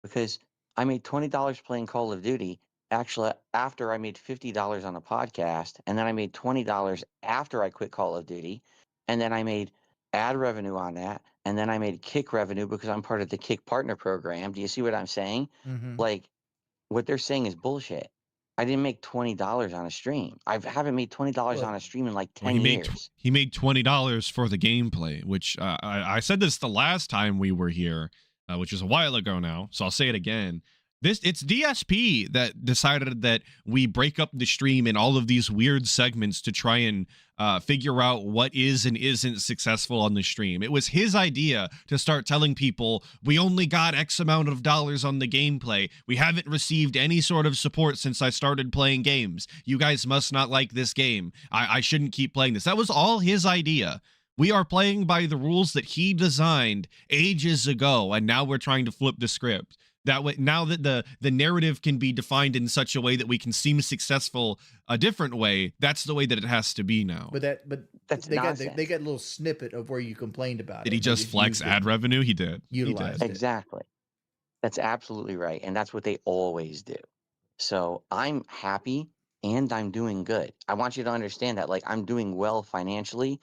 because I made $20 playing Call of Duty. Actually, after I made $50 on a podcast, and then I made $20 after I quit Call of Duty, and then I made ad revenue on that, and then I made Kick revenue because I'm part of the Kick Partner Program. Do you see what I'm saying? Mm-hmm. Like, what they're saying is bullshit. I didn't make $20 on a stream. I haven't made $20 on a stream in like 10 years. He made $20 for the gameplay, which I said this the last time we were here, which was a while ago now, so I'll say it again. It's DSP that decided that we break up the stream in all of these weird segments to try and figure out what is and isn't successful on the stream. It was his idea to start telling people, we only got X amount of dollars on the gameplay. We haven't received any sort of support since I started playing games. You guys must not like this game. I shouldn't keep playing this. That was all his idea. We are playing by the rules that he designed ages ago, and now we're trying to flip the script. That way, now that the narrative can be defined in such a way that we can seem successful a different way, that's the way that it has to be now. But that's they got a little snippet of where you complained about Did it. he just flex ad revenue? He did. Utilized it. Exactly. That's absolutely right. And that's what they always do. So I'm happy and I'm doing good. I want you to understand that. Like, I'm doing well financially.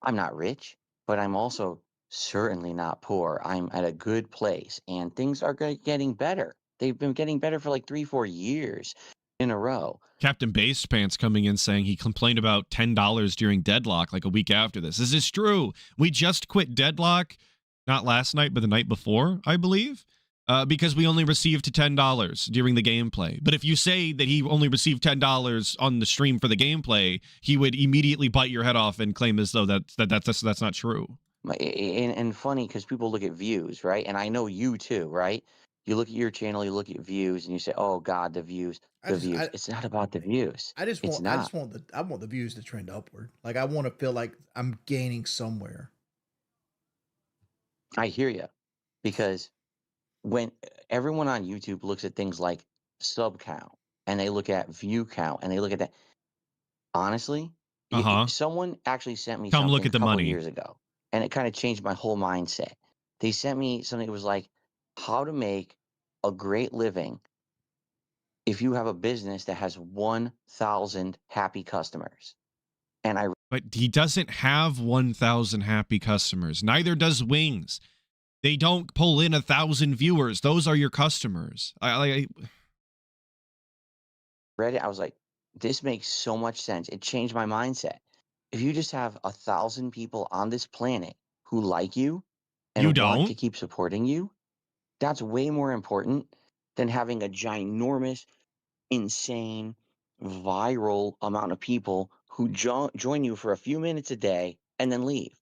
I'm not rich, but I'm also certainly not poor. I'm at a good place and things are getting better. They've been getting better for like 3-4 years in a row. Captain Base Pants coming in saying he complained about $10 during Deadlock like a week after this. This is true. We just quit Deadlock, not last night, but the night before, I believe, because we only received $10 during the gameplay. But if you say that he only received $10 on the stream for the gameplay, he would immediately bite your head off and claim as though that's not true. And funny because people look at views, right? And I know you too, right? You look at your channel, you look at views, and you say, "Oh God, the views, views." It's not about the views. I want the views to trend upward. Like, I want to feel like I'm gaining somewhere. I hear you, because when everyone on YouTube looks at things like sub count and they look at view count and they look at that, honestly, someone actually sent me something look at the a couple money years ago, and it kind of changed my whole mindset. They sent me something that was like how to make a great living if you have a business that has 1,000 happy customers. And I But he doesn't have 1,000 happy customers. Neither does Wings. They don't pull in 1,000 viewers. Those are your customers. read it, I was like, this makes so much sense. It changed my mindset. If you just have 1,000 people on this planet who like you You and want to don't? keep supporting you, that's way more important than having a ginormous, insane, viral amount of people who join you for a few minutes a day and then leave.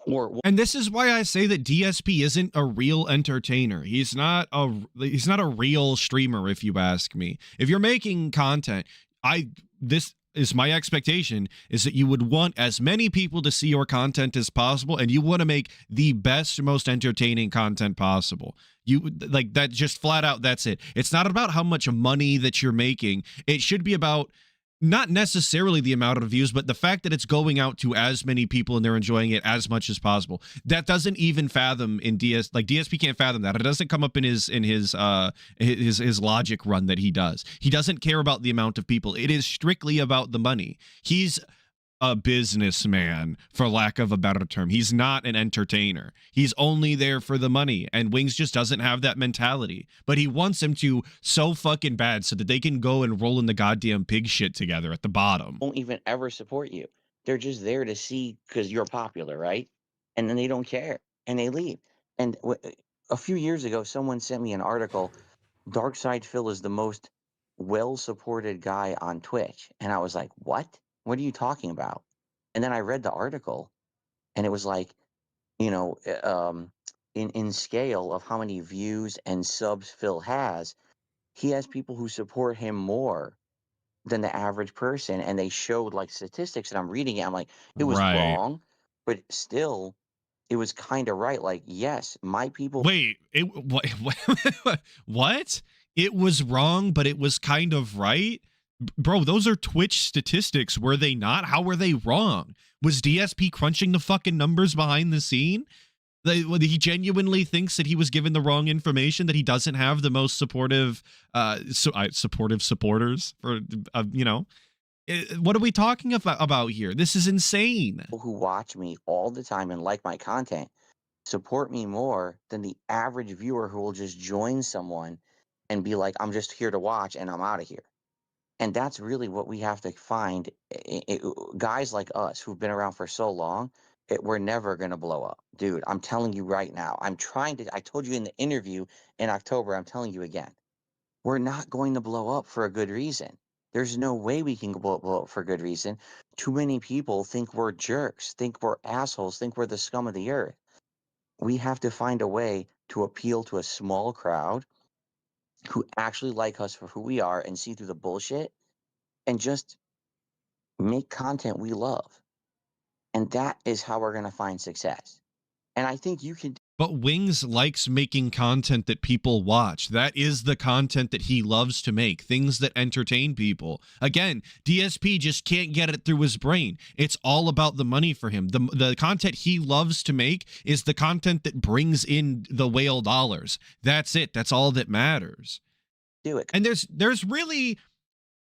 Or And this is why I say that DSP isn't a real entertainer. He's not a real streamer, if you ask me. If you're making content, this is my expectation, is that you would want as many people to see your content as possible, and you want to make the best, most entertaining content possible. You like that, just flat out, that's it. It's not about how much money that you're making. It should be about not necessarily the amount of views, but the fact that it's going out to as many people and they're enjoying it as much as possible. That doesn't even fathom in DSP can't fathom that. It doesn't come up in his logic run that he does. He doesn't care about the amount of people. It is strictly about the money. He's a businessman, for lack of a better term. He's not an entertainer. He's only there for the money, and Wings just doesn't have that mentality. But he wants him to so fucking bad so that they can go and roll in the goddamn pig shit together at the bottom. won't even ever support you. They're just there to see because you're popular, right? And then they don't care and they leave. And a few years ago, someone sent me an article. Dark Side Phil is the most well supported guy on Twitch. And I was like, what? What are you talking about? And then I read the article and it was like, you know, in scale of how many views and subs Phil has, he has people who support him more than the average person. And they showed like statistics, and I'm reading it. I'm like, it was Right. wrong, but still, it was kind of right. Like, yes, my people. Wait, what? It was wrong, but it was kind of right? Bro, those are Twitch statistics, were they not? How were they wrong? Was DSP crunching the fucking numbers behind the scene? He genuinely thinks that he was given the wrong information, that he doesn't have the most supportive supporters for what are we talking about here? This is insane. People who watch me all the time and like my content support me more than the average viewer who will just join someone and be like, I'm just here to watch and I'm out of here. And that's really what we have to find. Guys like us who've been around for so long, we're never going to blow up. Dude, I'm telling you right now. I told you in the interview in October, I'm telling you again, we're not going to blow up for a good reason. There's no way we can blow up for a good reason. Too many people think we're jerks, think we're assholes, think we're the scum of the earth. We have to find a way to appeal to a small crowd who actually like us for who we are and see through the bullshit and just make content we love. And that is how we're going to find success. And I think you can. But Wings likes making content that people watch. That is the content that he loves to make, things that entertain people. Again, DSP just can't get it through his brain. It's all about the money for him. The content he loves to make is the content that brings in the whale dollars. That's it. That's all that matters. Do it. And there's really,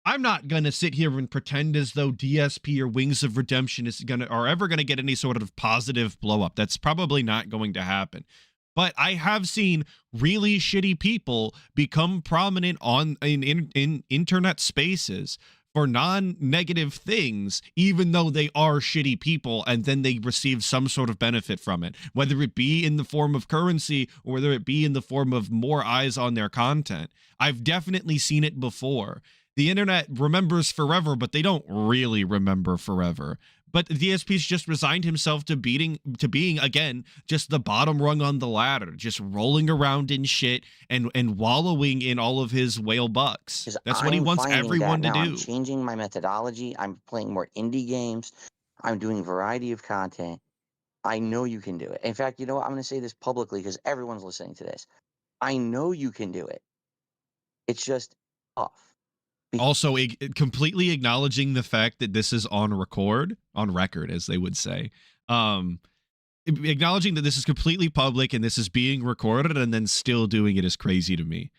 I'm not going to sit here and pretend as though DSP or Wings of Redemption are ever going to get any sort of positive blow up. That's probably not going to happen. But I have seen really shitty people become prominent in internet spaces for non-negative things, even though they are shitty people, and then they receive some sort of benefit from it, whether it be in the form of currency or whether it be in the form of more eyes on their content. I've definitely seen it before. The internet remembers forever, but they don't really remember forever. But DSP's just resigned himself to being, again, just the bottom rung on the ladder, just rolling around in shit and wallowing in all of his whale bucks. That's what he wants everyone to do. I'm changing my methodology. I'm playing more indie games. I'm doing a variety of content. I know you can do it. In fact, you know what? I'm going to say this publicly because everyone's listening to this. I know you can do it. It's just tough. Also, completely acknowledging the fact that this is on record, as they would say. acknowledging that this is completely public and this is being recorded and then still doing it is crazy to me.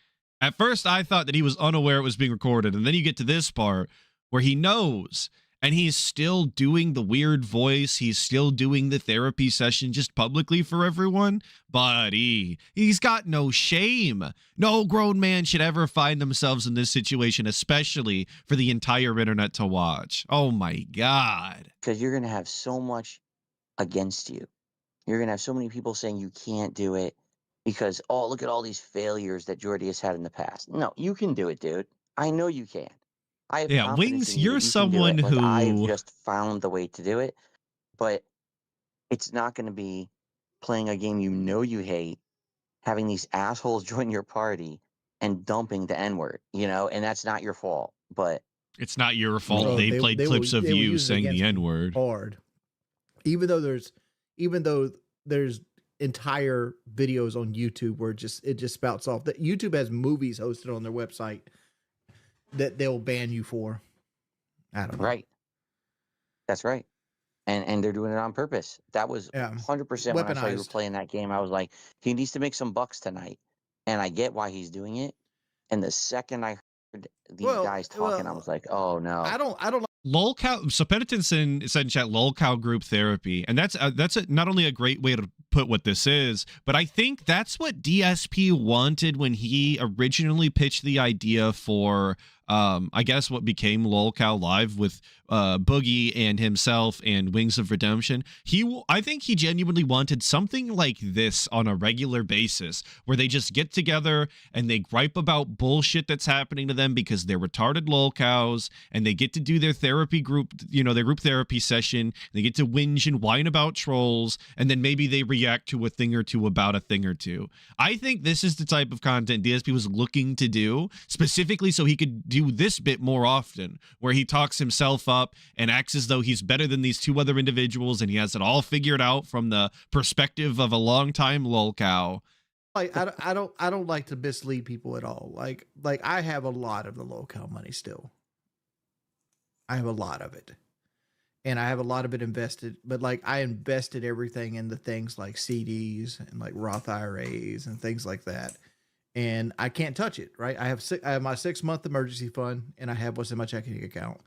At first, I thought that he was unaware it was being recorded. And then you get to this part where he knows and he's still doing the weird voice. He's still doing the therapy session just publicly for everyone. Buddy, he's got no shame. No grown man should ever find themselves in this situation, especially for the entire internet to watch. Oh my God. Because you're going to have so much against you. You're going to have so many people saying you can't do it because, oh, look at all these failures that Jordy has had in the past. No, you can do it, dude. I know you can. I have Yeah, confidence Wings, in you you're that you can do someone it. Like, I've who just found the way to do it, but it's not going to be playing a game you know you hate, having these assholes join your party, and dumping the N-word, you know, and that's not your fault. But it's not your fault. Bro, They played clips of they will you use it saying the against me N-word. hard. Even though there's entire videos on YouTube where it just spouts off that YouTube has movies hosted on their website that they'll ban you for. I don't know. right, that's right. And they're doing it on purpose. That was Yeah. 100% when I saw you were Weaponized. playing that game. I was like, he needs to make some bucks tonight. And I get why he's doing it. And the second I heard these guys talking, I was like, oh no. I don't Lolcow. So Penitent said in chat, Lolcow group therapy, and that's not only a great way to put what this is, but I think that's what DSP wanted when he originally pitched the idea for, I guess what became Lolcow Live with Boogie and himself and Wings of Redemption. I think he genuinely wanted something like this on a regular basis, where they just get together and they gripe about bullshit that's happening to them because they're retarded Lolcows, and they get to do their therapy group, their group therapy session. They get to whinge and whine about trolls, and then maybe they react to a thing or two about a thing or two. I think this is the type of content DSP was looking to do, specifically so he could do this bit more often, where he talks himself up and acts as though he's better than these two other individuals and he has it all figured out from the perspective of a longtime lolcow. like I don't like to mislead people at all. Like I have a lot of the lolcow money still. I have a lot of it. And I have a lot of it invested, but like I invested everything in the things like CDs and like Roth IRAs and things like that. And I can't touch it, right? I have my 6-month emergency fund, and I have what's in my checking account.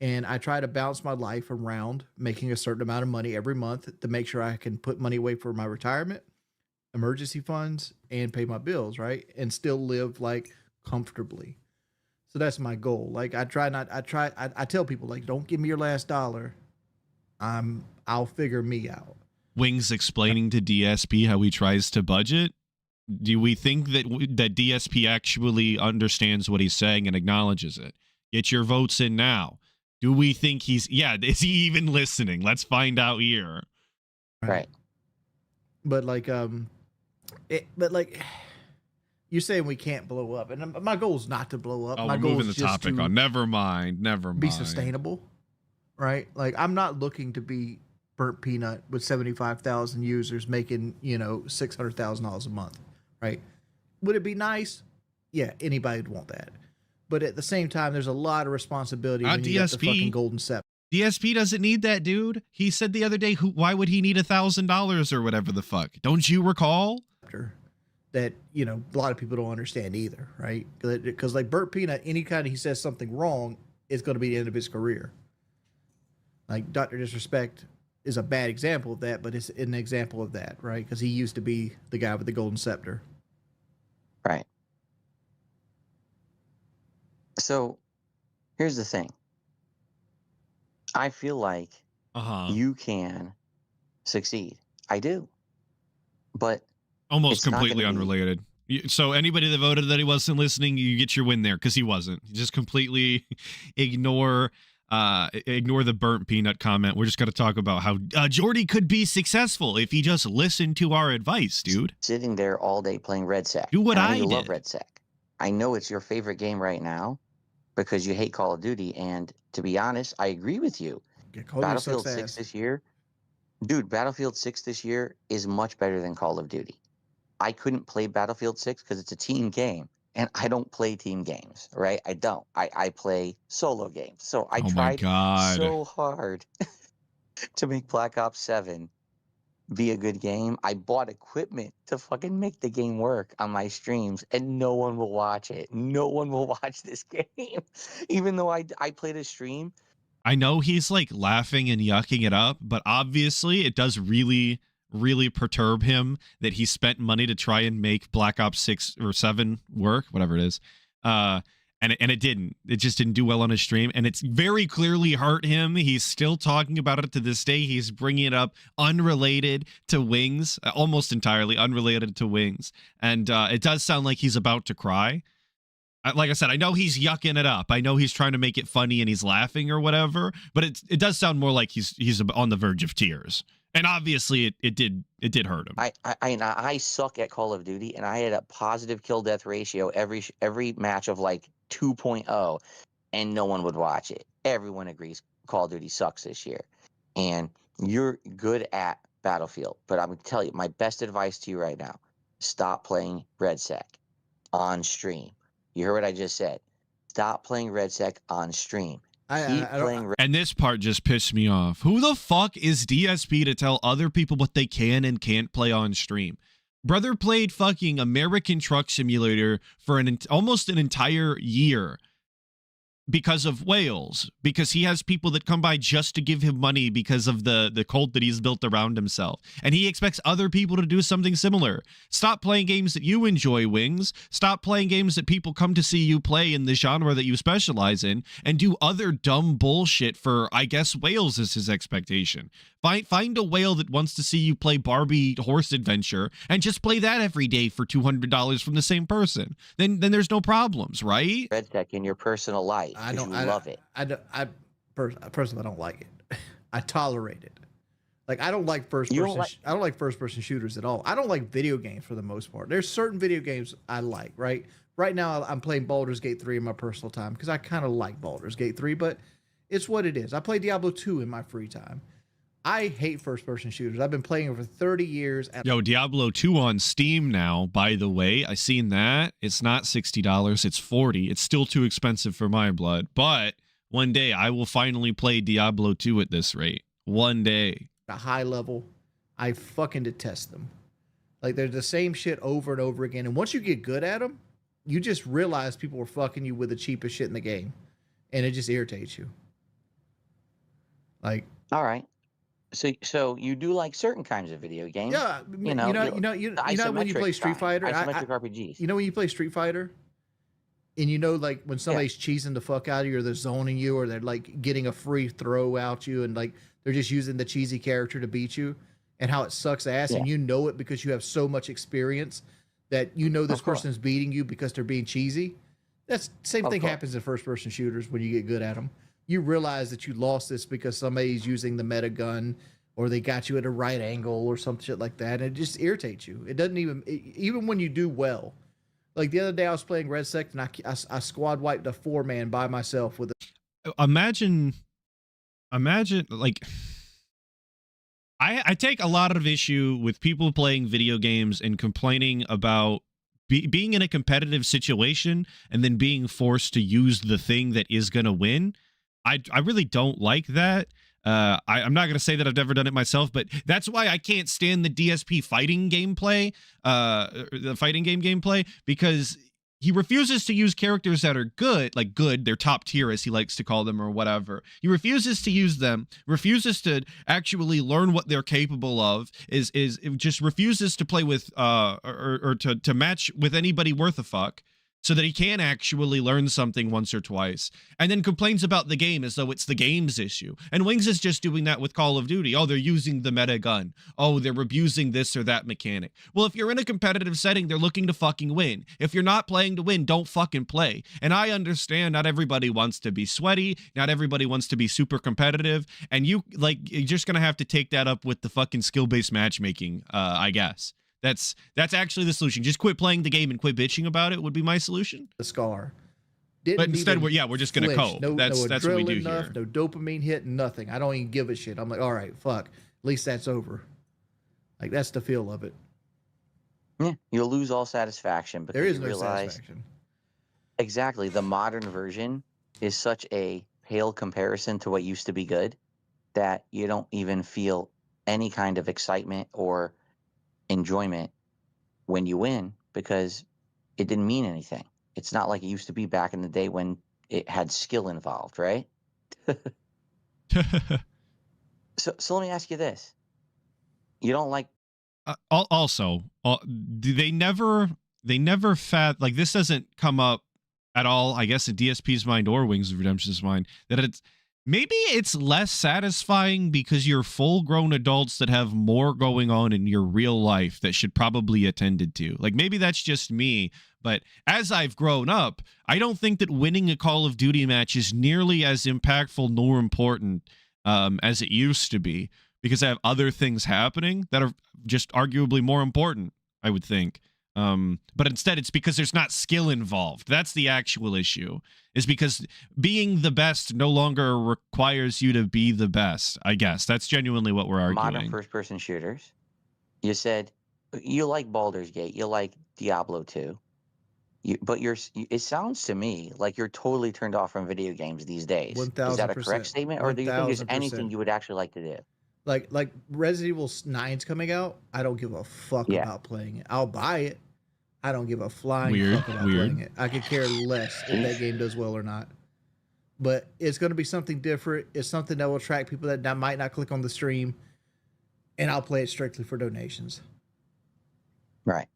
And I try to balance my life around making a certain amount of money every month to make sure I can put money away for my retirement, emergency funds, and pay my bills, right? And still live like comfortably. So that's my goal. Like I tell people, like, don't give me your last dollar. I'll figure me out. Wings explaining to DSP how he tries to budget. Do we think that DSP actually understands what he's saying and acknowledges it? Get your votes in now. Do we think is he even listening? Let's find out here. Right. But like, you're saying we can't blow up, and my goal is not to blow up. Oh, My we're goal moving is the just topic to on. Never mind. be sustainable, right? Like I'm not looking to be Burnt Peanut with 75,000 users making $600,000 a month, right? Would it be nice? Yeah, anybody would want that. But at the same time, there's a lot of responsibility when you got the fucking golden scepter. DSP doesn't need that, dude. He said the other day, why would he need $1,000 or whatever the fuck? Don't you recall? That, a lot of people don't understand either, right? Because like Burnt Peanut, anytime he says something wrong, it's going to be the end of his career. Like Dr. Disrespect is a bad example of that, but it's an example of that, right? Because he used to be the guy with the golden scepter. Right. So here's the thing. I feel like you can succeed. I do. But almost completely unrelated. So anybody that voted that he wasn't listening, you get your win there because he wasn't. Just completely ignore the Burnt Peanut comment. We're just going to talk about how Jordy could be successful if he just listened to our advice, dude. Sitting there all day playing Red Sack. Do what I did. Love Red Sack. I know it's your favorite game right now because you hate Call of Duty. And to be honest, I agree with you. Battlefield 6 this year, dude, Battlefield 6 this year is much better than Call of Duty. I couldn't play Battlefield 6 because it's a team game. And I don't play team games, right? I don't. I play solo games. So I tried so hard to make Black Ops 7 be a good game. I bought equipment to fucking make the game work on my streams, and no one will watch it. No one will watch this game, even though I played a stream. I know he's like laughing and yucking it up, but obviously it does really, really perturb him that he spent money to try and make Black Ops 6 or 7 work, whatever it is. And it didn't. It just didn't do well on his stream, and it's very clearly hurt him. He's still talking about it to this day. He's bringing it up unrelated to Wings, almost entirely unrelated to Wings, and it does sound like he's about to cry. Like I said, I know he's yucking it up. I know he's trying to make it funny and he's laughing or whatever, but it does sound more like he's on the verge of tears. And obviously, it did hurt him. I suck at Call of Duty, and I had a positive kill death ratio every match of like 2.0, and no one would watch it. Everyone agrees Call of Duty sucks this year, and you're good at Battlefield. But I'm gonna tell you, my best advice to you right now: stop playing RedSec on stream. You heard what I just said. Stop playing RedSec on stream. Keep playing. And this part just pissed me off. Who the fuck is DSP to tell other people what they can and can't play on stream? Brother played fucking American Truck Simulator for almost an entire year because of whales, because he has people that come by just to give him money because of the cult that he's built around himself. And he expects other people to do something similar. Stop playing games that you enjoy, Wings. Stop playing games that people come to see you play in the genre that you specialize in, and do other dumb bullshit for, I guess, whales is his expectation. Find a whale that wants to see you play Barbie Horse Adventure and just play that every day for $200 from the same person. Then there's no problems, right? RedSec in your personal life. I love it. Personally, I don't like it. I tolerate it. Like, I don't like first person. I don't like first person shooters at all. I don't like video games for the most part. There's certain video games I like. Right now, I'm playing Baldur's Gate 3 in my personal time because I kind of like Baldur's Gate 3, but it's what it is. I play Diablo 2 in my free time. I hate first-person shooters. I've been playing over 30 years. Yo, Diablo 2 on Steam now, by the way. I seen that. It's not $60. It's $40. It's still too expensive for my blood. But one day, I will finally play Diablo 2 at this rate. One day. A high level, I fucking detest them. Like, they're the same shit over and over again. And once you get good at them, you just realize people were fucking you with the cheapest shit in the game. And it just irritates you. Like... All right. So you do like certain kinds of video games? Yeah, you know when you play Street Fighter, isometric RPGs. You know when you play Street Fighter, and you know like when somebody's cheesing the fuck out of you, or they're zoning you, or they're like getting a free throw out you, and like they're just using the cheesy character to beat you, and how it sucks ass, and you know it because you have so much experience that you know this person's beating you because they're being cheesy. That's same thing happens in first person shooters when you get good at them. You realize that you lost this because somebody's using the meta gun, or they got you at a right angle or some shit like that. And it just irritates you. It doesn't even when you do well. Like the other day I was playing RedSec and I squad wiped a 4-man by myself with a... Imagine like, I take a lot of issue with people playing video games and complaining about being in a competitive situation and then being forced to use the thing that is going to win. I really don't like that. I'm not going to say that I've never done it myself, but that's why I can't stand the DSP fighting gameplay, the fighting game gameplay, because he refuses to use characters that are good, they're top tier as he likes to call them or whatever. He refuses to use them, refuses to actually learn what they're capable of, just refuses to play with or to match with anybody worth a fuck, so that he can actually learn something once or twice, and then complains about the game as though it's the game's issue. And Wings is just doing that with Call of Duty. Oh, they're using the meta gun. Oh, they're abusing this or that mechanic. Well, if you're in a competitive setting, they're looking to fucking win. If you're not playing to win, don't fucking play. And I understand not everybody wants to be sweaty, not everybody wants to be super competitive, and you're just gonna have to take that up with the fucking skill-based matchmaking, I guess. That's actually the solution. Just quit playing the game and quit bitching about it would be my solution. The scar. But instead, we're just going to cope. That's what we do here. No dopamine hit, nothing. I don't even give a shit. I'm like, all right, fuck. At least that's over. Like, that's the feel of it. Yeah, you'll lose all satisfaction. Because there is no satisfaction. Exactly. The modern version is such a pale comparison to what used to be good that you don't even feel any kind of excitement or enjoyment when you win because it didn't mean anything. It's not like it used to be back in the day when it had skill involved, right? So let me ask you this. You don't like Also, they never like this doesn't come up at all, I guess, in DSP's mind or Wings of Redemption's mind, that maybe it's less satisfying because you're full-grown adults that have more going on in your real life that should probably attended to. Like, maybe that's just me, but as I've grown up, I don't think that winning a Call of Duty match is nearly as impactful nor important as it used to be, because I have other things happening that are just arguably more important, I would think. But instead, it's because there's not skill involved. That's the actual issue, is because being the best no longer requires you to be the best, I guess. That's genuinely what we're arguing. modern first-person shooters. You said you like Baldur's Gate, you like Diablo 2. But it sounds to me like you're totally turned off from video games these days. 1000%. Is that a correct statement, or do you think there's 1000%. anything you would actually like to do? Like Resident Evil 9's coming out. I don't give a fuck about playing it. I'll buy it. I don't give a flying fuck about playing it. I could care less if that game does well or not. But it's going to be something different. It's something that will attract people that might not click on the stream, and I'll play it strictly for donations. Right.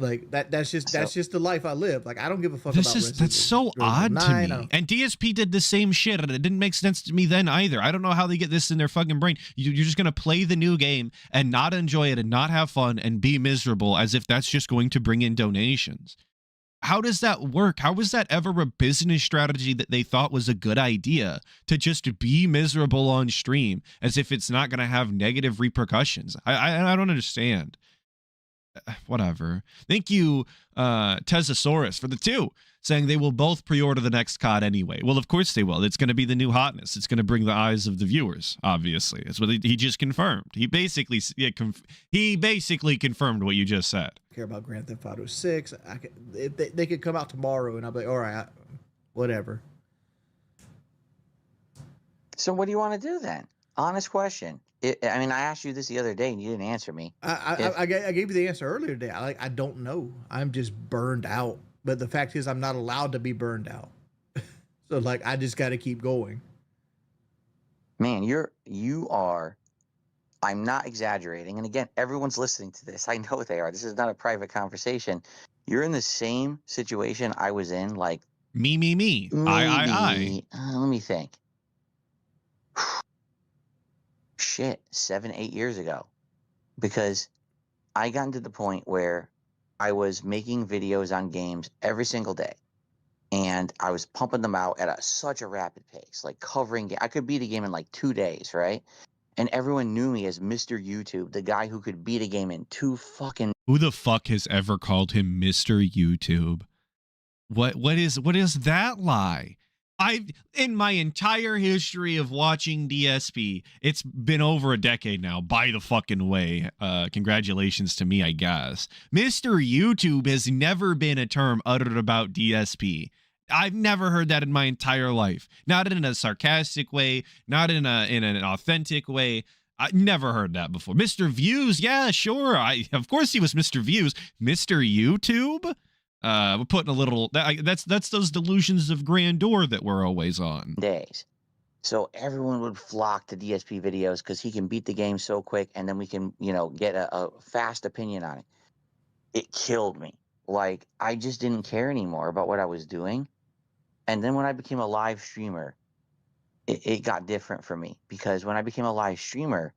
Like that's just the life I live. Like, I don't give a fuck about Resident That's so Evil odd 9, to me. And DSP did the same shit, and it didn't make sense to me then either. I don't know how they get this in their fucking brain. You're just gonna play the new game and not enjoy it and not have fun and be miserable as if that's just going to bring in donations. How does that work? How was that ever a business strategy that they thought was a good idea, to just be miserable on stream as if it's not going to have negative repercussions? I don't understand. Whatever. Thank you, Tesasaurus, for the 2, saying they will both pre-order the next COD anyway. Well, of course they will. It's going to be the new hotness. It's going to bring the eyes of the viewers, obviously. That's what he just confirmed. He basically confirmed what you just said. I care about Grand Theft Auto 6. They could come out tomorrow, and I'll be like, all right, whatever. So what do you want to do then? Honest question. I mean, I asked you this the other day and you didn't answer me. I gave you the answer earlier today. I don't know. I'm just burned out. But the fact is, I'm not allowed to be burned out. So like, I just got to keep going. Man, you are. I'm not exaggerating. And again, everyone's listening to this. I know they are. This is not a private conversation. You're in the same situation I was in. Like me. I. Let me think. Shit, 7-8 years ago, because I got to the point where I was making videos on games every single day, and I was pumping them out at such a rapid pace, like covering. I could beat a game in like 2 days, right? And everyone knew me as Mr. YouTube, the guy who could beat a game in 2 fucking. Who the fuck has ever called him Mr. YouTube? What is that lie? In my entire history of watching DSP, it's been over a decade now, by the fucking way. Congratulations to me, I guess. Mr. YouTube has never been a term uttered about DSP. I've never heard that in my entire life. Not in a sarcastic way, not in an authentic way. I never heard that before. Mr. Views, yeah, sure. Of course he was Mr. Views. Mr. YouTube? We're putting a little. That's those delusions of grandeur that we're always on. Days. So everyone would flock to DSP videos because he can beat the game so quick, and then we can, get a fast opinion on it. It killed me. Like, I just didn't care anymore about what I was doing. And then when I became a live streamer, it got different for me, because when I became a live streamer,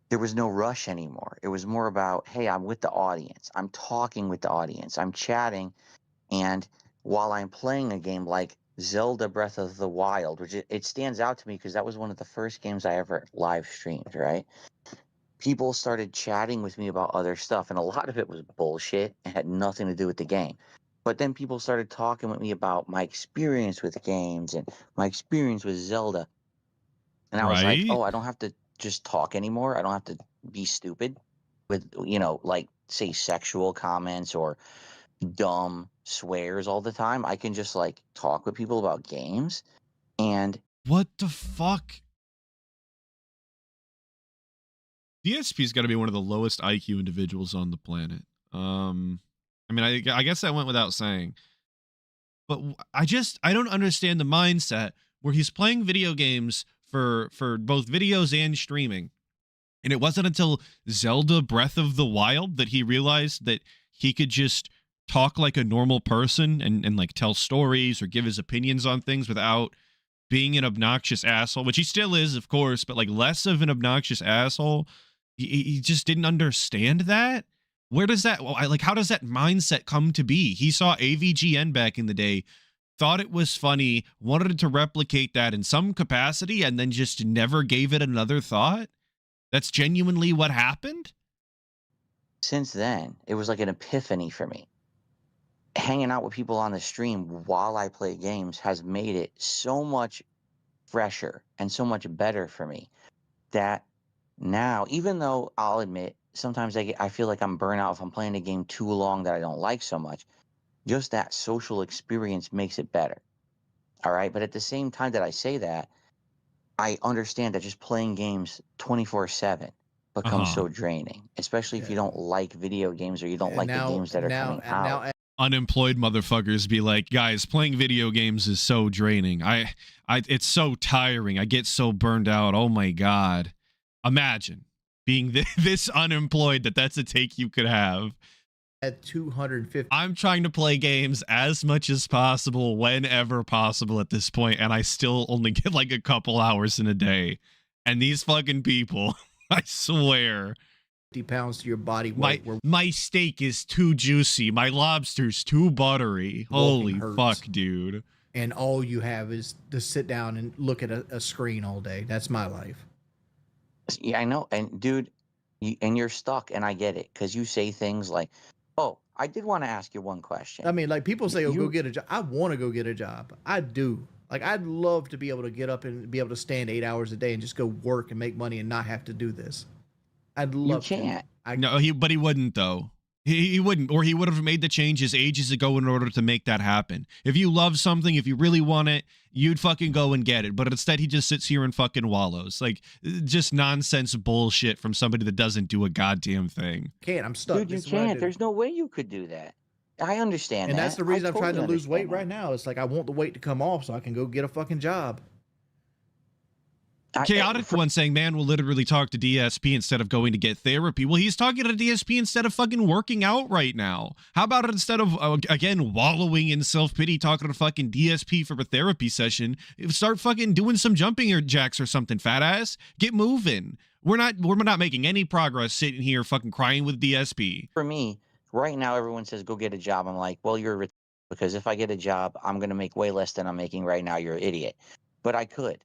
there was no rush anymore. It was more about, hey, I'm with the audience. I'm talking with the audience. I'm chatting. And while I'm playing a game like Zelda Breath of the Wild, which it stands out to me because that was one of the first games I ever live streamed, right? People started chatting with me about other stuff, and a lot of it was bullshit and had nothing to do with the game. But then people started talking with me about my experience with games and my experience with Zelda. And I was like, oh, I don't have to just talk anymore. I don't have to be stupid with, like, say, sexual comments or dumb swears all the time. I can just, like, talk with people about games. And what the fuck? DSP's got to be one of the lowest IQ individuals on the planet. I mean, I guess that went without saying, but I don't understand the mindset where he's playing video games for both videos and streaming. And it wasn't until Zelda Breath of the Wild that he realized that he could just talk like a normal person and like tell stories or give his opinions on things without being an obnoxious asshole, which he still is, of course, but like less of an obnoxious asshole. He just didn't understand that. Where does that, like, how does that mindset come to be? He saw AVGN back in the day, thought it was funny, wanted to replicate that in some capacity, and then just never gave it another thought. That's genuinely what happened. Since then, it was like an epiphany for me. Hanging out with people on the stream while I play games has made it so much fresher and so much better for me that now, even though I'll admit, sometimes I feel like I'm burnt out if I'm playing a game too long that I don't like so much, just that social experience makes it better. All right. But at the same time that I say that, I understand that just playing games 24/7 becomes so draining, especially if you don't like video games or you don't like the games that are coming out. Unemployed motherfuckers be like, guys, playing video games is so draining. It's so tiring. I get so burned out. Oh my God. Imagine being this unemployed that's a take you could have. At 250. I'm trying to play games as much as possible whenever possible at this point, and I still only get like a couple hours in a day. And these fucking people, I swear, 50 pounds to your body weight. My steak is too juicy. My lobster's too buttery. Holy fuck, dude. And all you have is to sit down and look at a screen all day. That's my life. Yeah, I know. And dude, you're stuck, and I get it, because you say things like, oh, I did want to ask you one question. I mean, like, people say, oh, go get a job. I want to go get a job. I do. Like, I'd love to be able to get up and be able to stand 8 hours a day and just go work and make money and not have to do this. I'd love to. You can't. No, but he wouldn't, though. He wouldn't, or he would have made the changes ages ago in order to make that happen. If you love something, if you really want it, you'd fucking go and get it. But instead, he just sits here and fucking wallows. Like, just nonsense bullshit from somebody that doesn't do a goddamn thing. Can't. I'm stuck. Dude, you can't. There's no way you could do that. I understand and that. And that's the reason I'm trying to lose weight that. right now. It's like I want the weight to come off so I can go get a fucking job. Chaotic one saying, man will literally talk to DSP instead of going to get therapy. Well, he's talking to DSP instead of fucking working out right now. How about it instead of, again, wallowing in self-pity, talking to fucking DSP for a therapy session, start fucking doing some jumping or jacks or something, fat ass. Get moving. We're not making any progress sitting here fucking crying with DSP. For me, right now, everyone says, go get a job. I'm like, well, you're because if I get a job, I'm going to make way less than I'm making right now. You're an idiot. But I could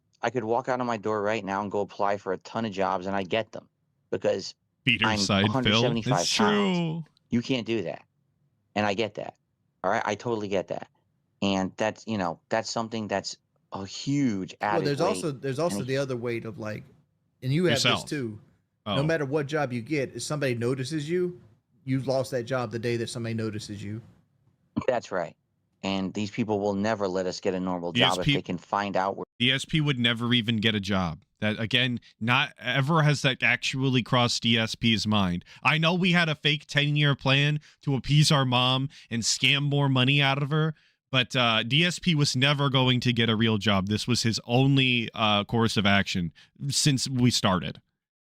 walk out of my door right now and go apply for a ton of jobs, and I get them because I'm 175 pounds. You can't do that. And I get that. All right. I totally get that. And that's, that's something that's a huge added there's also the other weight of like, and you have yourself. this too. No matter what job you get, if somebody notices you, you've lost that job the day that somebody notices you. That's right. And these people will never let us get a normal job if they can find out. DSP would never even get a job. That, again, not ever has that actually crossed DSP's mind. I know we had a fake 10-year plan to appease our mom and scam more money out of her, but DSP was never going to get a real job. This was his only course of action since we started.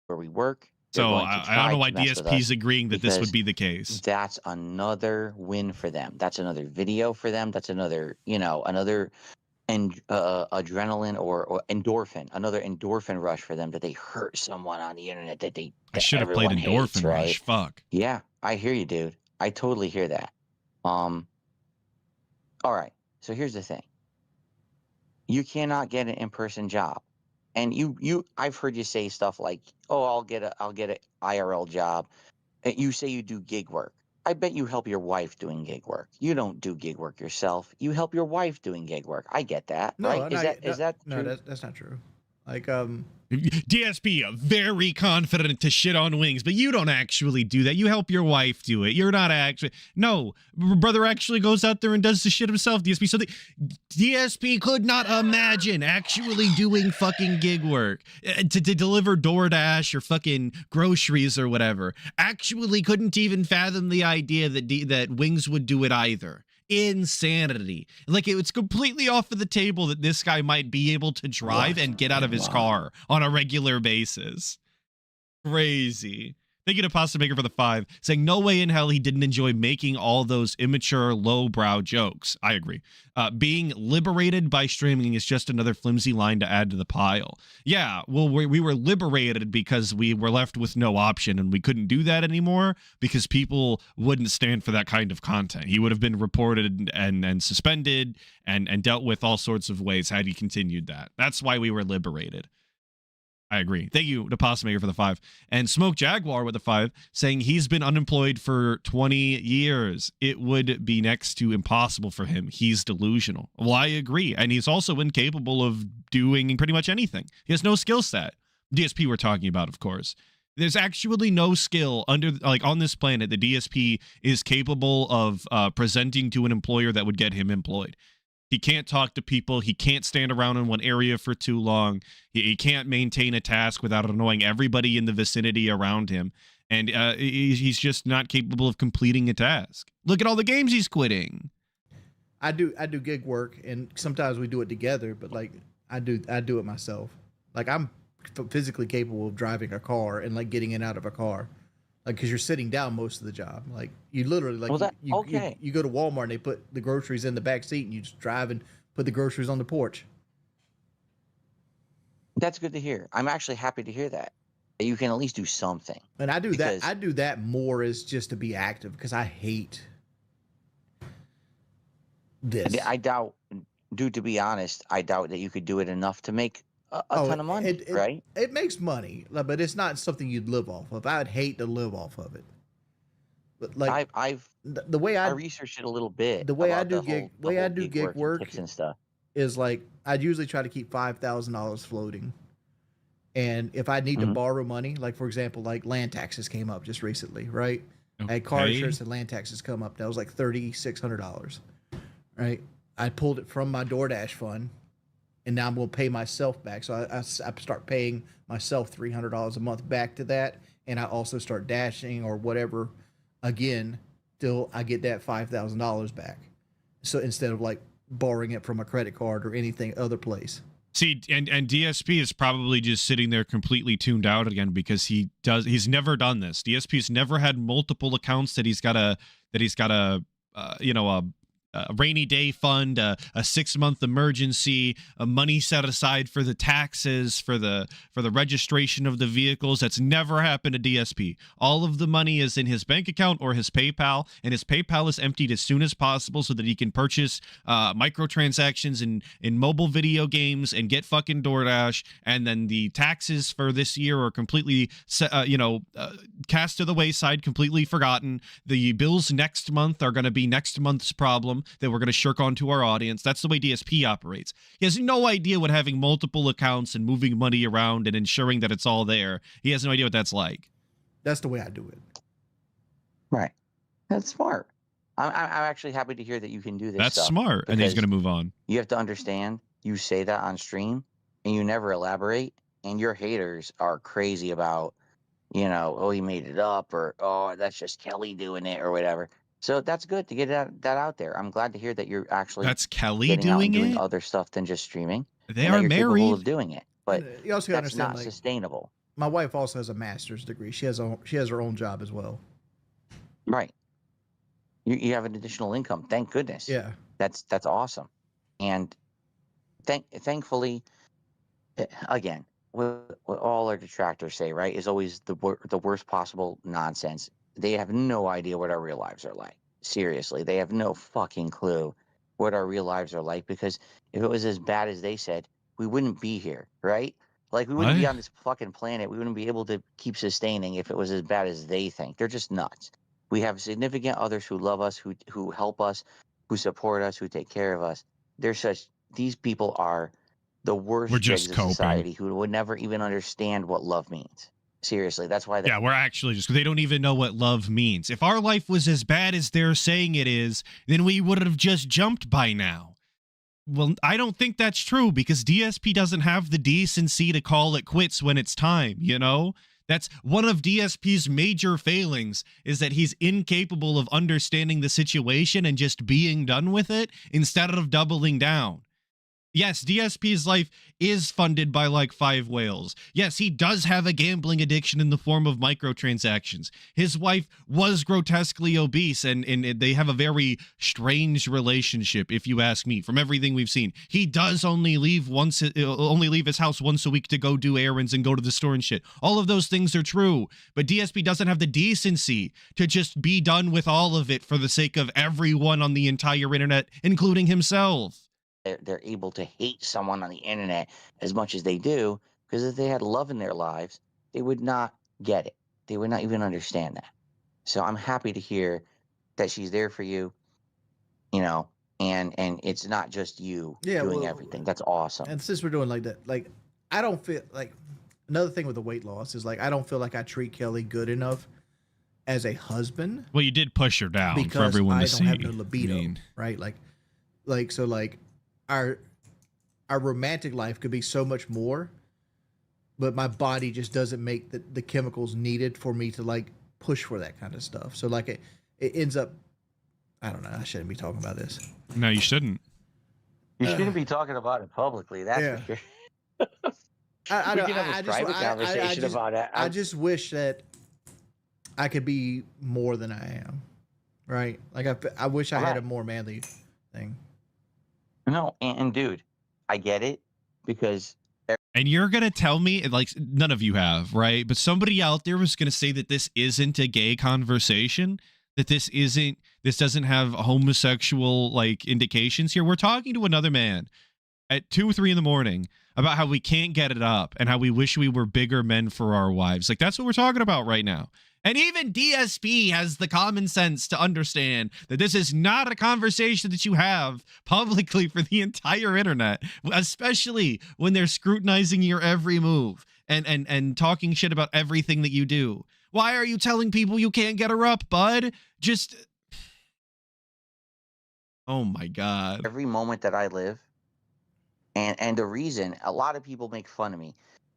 Where we work. So I don't know why DSP's agreeing that this would be the case. That's another win for them. That's another video for them. That's another, another adrenaline or endorphin, another endorphin rush for them that they hurt someone on the internet that I should have played Endorphin hates, Rush. Right? Fuck. Yeah, I hear you, dude. I totally hear that. All right. So here's the thing. You cannot get an in-person job. And I've heard you say stuff like, "Oh, I'll get a IRL job." You say you do gig work. I bet you help your wife doing gig work. You don't do gig work yourself. You help your wife doing gig work. I get that, right? Is that true? That's not true. Like, DSP, very confident to shit on wings, but you don't actually do that. You help your wife do it. You're not actually. No, brother actually goes out there and does the shit himself, DSP. So the DSP could not imagine actually doing fucking gig work to deliver DoorDash or fucking groceries or whatever. Actually couldn't even fathom the idea that wings would do it either. Insanity. Like, it's completely off of the table that this guy might be able to drive and get out of his car on a regular basis. Crazy. Thank you to Pasta Maker for the 5, saying no way in hell he didn't enjoy making all those immature, lowbrow jokes. I agree. Being liberated by streaming is just another flimsy line to add to the pile. Yeah, well, we were liberated because we were left with no option, and we couldn't do that anymore because people wouldn't stand for that kind of content. He would have been reported and suspended and dealt with all sorts of ways had he continued that. That's why we were liberated. I agree. Thank you to Pasta Maker for the 5. And Smoke Jaguar with the 5, saying he's been unemployed for 20 years. It would be next to impossible for him. He's delusional. Well, I agree. And he's also incapable of doing pretty much anything. He has no skill set. DSP we're talking about, of course. There's actually no skill on this planet the DSP is capable of presenting to an employer that would get him employed. He can't talk to people. He can't stand around in one area for too long. He can't maintain a task without annoying everybody in the vicinity around him. And he's just not capable of completing a task. Look at all the games he's quitting. I do gig work, and sometimes we do it together. But like, I do it myself. Like, I'm physically capable of driving a car and like getting in and out of a car. Like, because you're sitting down most of the job. Like, you literally, like, you go to Walmart and they put the groceries in the back seat and you just drive and put the groceries on the porch. That's good to hear. I'm actually happy to hear that. You can at least do something. And I do that. I do that more as just to be active because I hate this. I doubt, dude, to be honest, I doubt that you could do it enough to make a ton of money, right? It makes money, but it's not something you'd live off of. I would hate to live off of it. But like, the way I researched it a little bit. The way I do gig work tips and stuff is like, I'd usually try to keep $5,000 floating. And if I need to borrow money, like for example, like land taxes came up just recently, right? Okay. I had car insurance and land taxes come up. That was like $3,600, right? I pulled it from my DoorDash fund. And now I'm going to pay myself back. So I start paying myself $300 a month back to that. And I also start dashing or whatever again till I get that $5,000 back. So instead of like borrowing it from a credit card or anything other place. See, and DSP is probably just sitting there completely tuned out again because he's never done this. DSP's never had multiple accounts that he's got a rainy day fund, a 6-month emergency, a money set aside for the taxes, for the registration of the vehicles. That's never happened to DSP. All of the money is in his bank account or his PayPal, and his PayPal is emptied as soon as possible so that he can purchase microtransactions in mobile video games and get fucking DoorDash. And then the taxes for this year are completely, cast to the wayside, completely forgotten. The bills next month are going to be next month's problem that we're going to shirk onto our audience. That's the way DSP operates. He has no idea what having multiple accounts and moving money around and ensuring that it's all there. He has no idea what that's like. That's the way I do it. Right. That's smart. I'm actually happy to hear that you can do this. That's smart. And he's going to move on. You have to understand, you say that on stream and you never elaborate, and your haters are crazy about, oh, he made it up, or, oh, that's just Kelly doing it, or whatever. So that's good to get that out there. I'm glad to hear that you're actually that's Kelly doing other stuff than just streaming. They are married. Capable of doing it, but you also that's understand, not sustainable. My wife also has a master's degree. She has her own job as well. Right. You have an additional income. Thank goodness. Yeah. That's awesome. And thankfully, again, what all our detractors say, right, is always the worst possible nonsense. They have no idea what our real lives are like. Seriously, they have no fucking clue what our real lives are like, because if it was as bad as they said, we wouldn't be here, right? Like, we wouldn't be on this fucking planet. We wouldn't be able to keep sustaining if it was as bad as they think. They're just nuts. We have significant others who love us, who help us, who support us, who take care of us. These people are the worst We're just dregs of coping. society who would never even understand what love means. Seriously, that's why. Yeah, we're actually just, they don't even know what love means. If our life was as bad as they're saying it is, then we would have just jumped by now. Well, I don't think that's true because DSP doesn't have the decency to call it quits when it's time, you know? That's one of DSP's major failings, is that he's incapable of understanding the situation and just being done with it instead of doubling down. Yes, DSP's life is funded by like 5 whales. Yes, he does have a gambling addiction in the form of microtransactions. His wife was grotesquely obese, and they have a very strange relationship, if you ask me, from everything we've seen. He does only leave his house once a week to go do errands and go to the store and shit. All of those things are true, but DSP doesn't have the decency to just be done with all of it for the sake of everyone on the entire internet, including himself. They're able to hate someone on the internet as much as they do, because if they had love in their lives, they would not get it. They would not even understand that. So I'm happy to hear that she's there for you, you know, and it's not just you doing everything. That's awesome. And since we're doing like that, like, I don't feel like, another thing with the weight loss is like, I don't feel like I treat Kelly good enough as a husband. Well, you did push her down because for everyone to see. I don't have no libido, right? Like so like our romantic life could be so much more, but my body just doesn't make the chemicals needed for me to like push for that kind of stuff. So like it ends up, I don't know, I shouldn't be talking about this. No, you shouldn't. You shouldn't be talking about it publicly. That's for sure. I We can have a private conversation about it. I just wish that I could be more than I am, right? Like I wish I had a more manly thing. No, and dude, I get it, because and you're going to tell me, like, none of you have, right? But somebody out there was going to say that this isn't a gay conversation, that this doesn't have homosexual, like, indications here. We're talking to another man at 2 or 3 in the morning about how we can't get it up and how we wish we were bigger men for our wives. Like, that's what we're talking about right now. And even DSP has the common sense to understand that this is not a conversation that you have publicly for the entire internet, especially when they're scrutinizing your every move and talking shit about everything that you do. Why are you telling people you can't get her up, bud? Just, oh my God. Every moment that I live, and the reason a lot of people make fun of me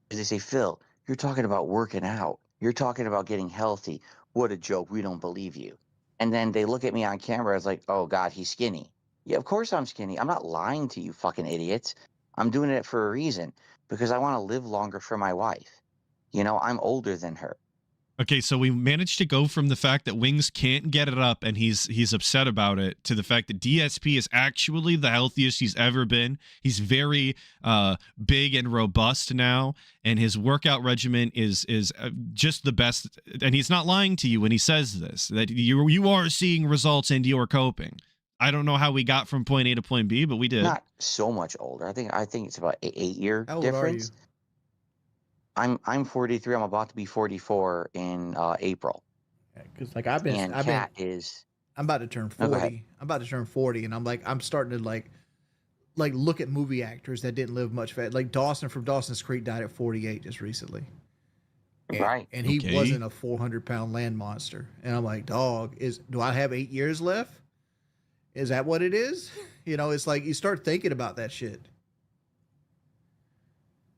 is they say, Phil, you're talking about working out. You're talking about getting healthy. What a joke. We don't believe you. And then they look at me on camera as like, oh, God, he's skinny. Yeah, of course I'm skinny. I'm not lying to you fucking idiots. I'm doing it for a reason, because I want to live longer for my wife. You know, I'm older than her. Okay, so we managed to go from the fact that Wings can't get it up and he's upset about it, to the fact that DSP is actually the healthiest he's ever been. He's very big and robust now, and his workout regimen is just the best. And he's not lying to you when he says this, that you are seeing results and you're coping. I don't know how we got from point A to point B, but we did. Not so much older. I think it's about 8-year How old difference. are you? I'm 43. I'm about to be 44 in April. Because like And Kat is. I'm about to turn Oh, go 40. ahead. I'm about to turn 40, and I'm starting to like look at movie actors that didn't live much fat. Like Dawson from Dawson's Creek died at 48 just recently. Right. And he Okay. wasn't a 400-pound land monster. And I'm like, dog, do I have 8 years left? Is that what it is? You know, it's like you start thinking about that shit.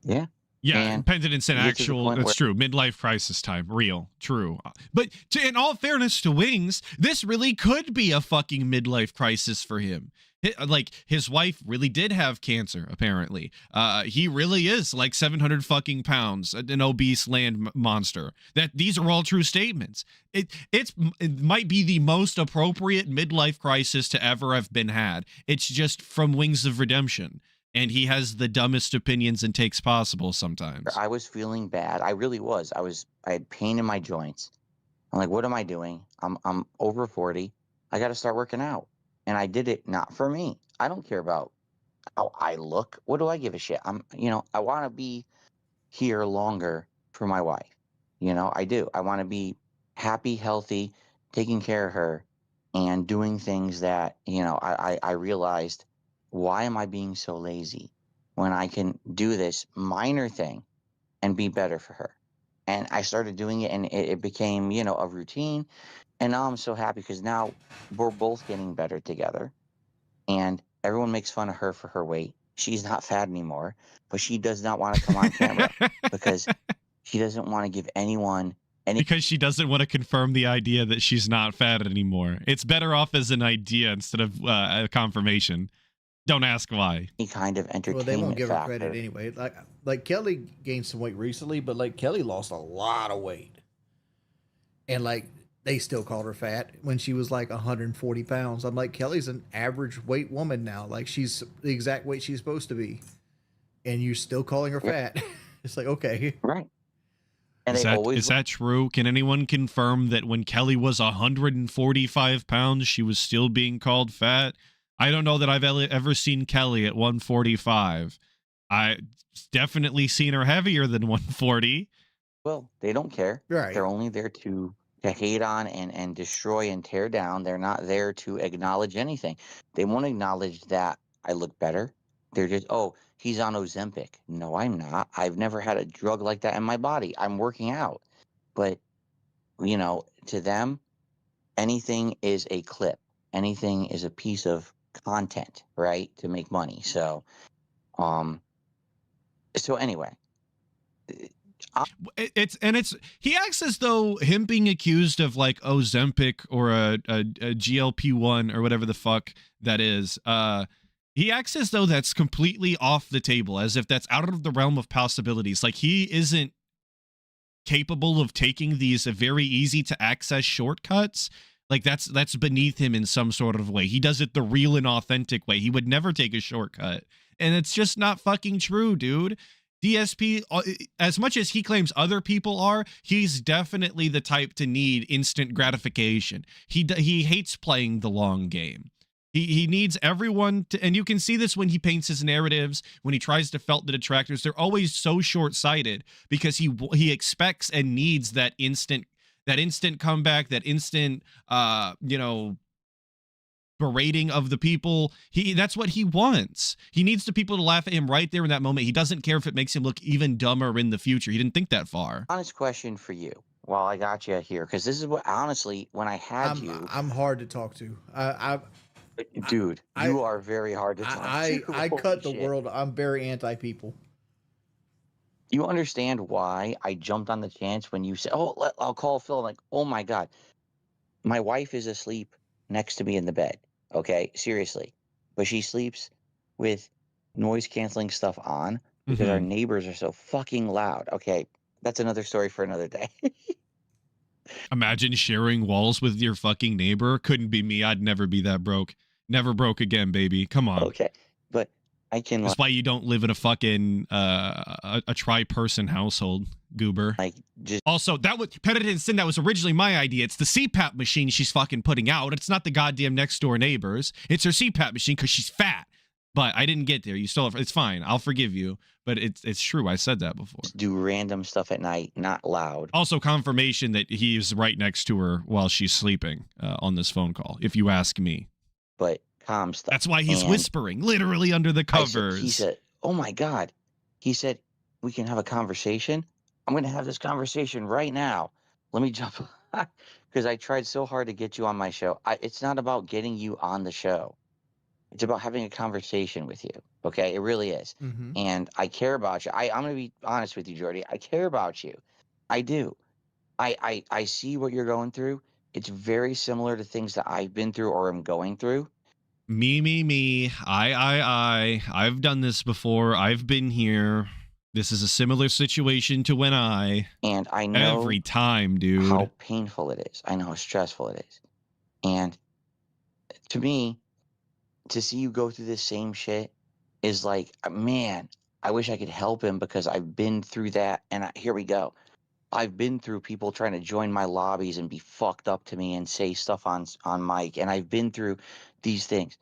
Yeah. Yeah, And Pendants and you get to the actual, point that's true. Midlife crisis time. Real. True. But in all fairness to Wings, this really could be a fucking midlife crisis for him. Like, his wife really did have cancer, apparently. He really is like 700 fucking pounds, an obese land monster. These are all true statements. It might be the most appropriate midlife crisis to ever have been had. It's just from Wings of Redemption. And he has the dumbest opinions and takes possible sometimes. I was feeling bad. I really was. I had pain in my joints. I'm like, what am I doing? I'm over 40. I got to start working out. And I did it not for me. I don't care about how I look. What do I give a shit? I want to be here longer for my wife. You know, I do. I want to be happy, healthy, taking care of her, and doing things that, I realized, why am I being so lazy? when I can do this minor thing and be better for her. And I started doing it, and it became, you know, a routine. And now I'm so happy because now we're both getting better together. And everyone makes fun of her for her weight. She's not fat anymore, but she does not want to come on camera because she doesn't want to give anyone any Because she doesn't want to confirm the idea that she's not fat anymore. It's better off as an idea instead of a confirmation. Don't ask why. kind of entertainment Well, they won't give her factor. credit anyway. Like Kelly gained some weight recently, but like Kelly lost a lot of weight, and like they still called her fat when she was like 140 pounds. I'm like, Kelly's an average weight woman now. Like she's the exact weight she's supposed to be, and you're still calling her fat. It's like, okay, Right. And Is they that, always is that true? Can anyone confirm that when Kelly was 145 pounds, she was still being called fat? I don't know that I've ever seen Kelly at 145. I definitely seen her heavier than 140. well, they don't care. Right. They're only there to hate on and destroy and tear down. They're not there to acknowledge anything. They won't acknowledge that I look better. They're just, oh, he's on Ozempic. No, I'm not. I've never had a drug like that in my body. I'm working out. But, you know, to them, anything is a clip. Anything is a piece of content, right? To make money. So anyway, It's he acts as though him being accused of like Ozempic or a GLP-1 or whatever the fuck that is, he acts as though that's completely off the table, as if that's out of the realm of possibilities. Like he isn't capable of taking these very easy to access shortcuts. Like that's beneath him in some sort of way. He does it the real and authentic way. He would never take a shortcut. And it's just not fucking true, dude. DSP, as much as he claims other people are, he's definitely the type to need instant gratification. He hates playing the long game. He needs everyone to, and you can see this when he paints his narratives, when he tries to felt the detractors. They're always so short-sighted because he expects and needs that instant comeback, that instant berating of the people. That's what he wants. He needs the people to laugh at him right there in that moment. He doesn't care if it makes him look even dumber in the future. He didn't think that far. honest question for you while I got you here, because this is what, honestly, when I had you, I'm hard to talk to. dude, I- you are very hard to talk to. I cut the Holy shit. world. I'm very anti people. You understand why I jumped on the chance when you said, "Oh, I'll call Phil." I'm like, oh my god, my wife is asleep next to me in the bed. Okay, seriously, but she sleeps with noise canceling stuff on because our neighbors are so fucking loud. Okay, that's another story for another day. Imagine sharing walls with your fucking neighbor. Couldn't be me. I'd never be that broke. Never broke again, baby. Come on. Okay, but I can That's why you don't live in a fucking a tri-person household, goober. like just Also, that was Penitent Sin. That was originally my idea. It's the CPAP machine she's fucking putting out. It's not the goddamn next door neighbors. It's her CPAP machine because she's fat. But I didn't get there. You still have, it's fine. I'll forgive you. But it's true. I said that before. do random stuff at night, not loud. Also, confirmation that he's right next to her while she's sleeping on this phone call, if you ask me. But calm stuff. That's why he's And whispering, literally under the covers. he said, "Oh my god," he said, "We can have a conversation." I'm going to have this conversation right now. Let me jump because I tried so hard to get you on my show. It's not about getting you on the show. It's about having a conversation with you. Okay, it really is. Mm-hmm. And I care about you. I'm going to be honest with you, Jordy. I care about you. I do. I see what you're going through. It's very similar to things that I've been through or am going through. Me. I've done this before. I've been here. This is a similar situation to when And I know every time, dude. how painful it is. I know how stressful it is. And to me, to see you go through this same shit is like, man, I wish I could help him because I've been through that. And here we go. I've been through people trying to join my lobbies and be fucked up to me and say stuff on mic. And I've been through these things.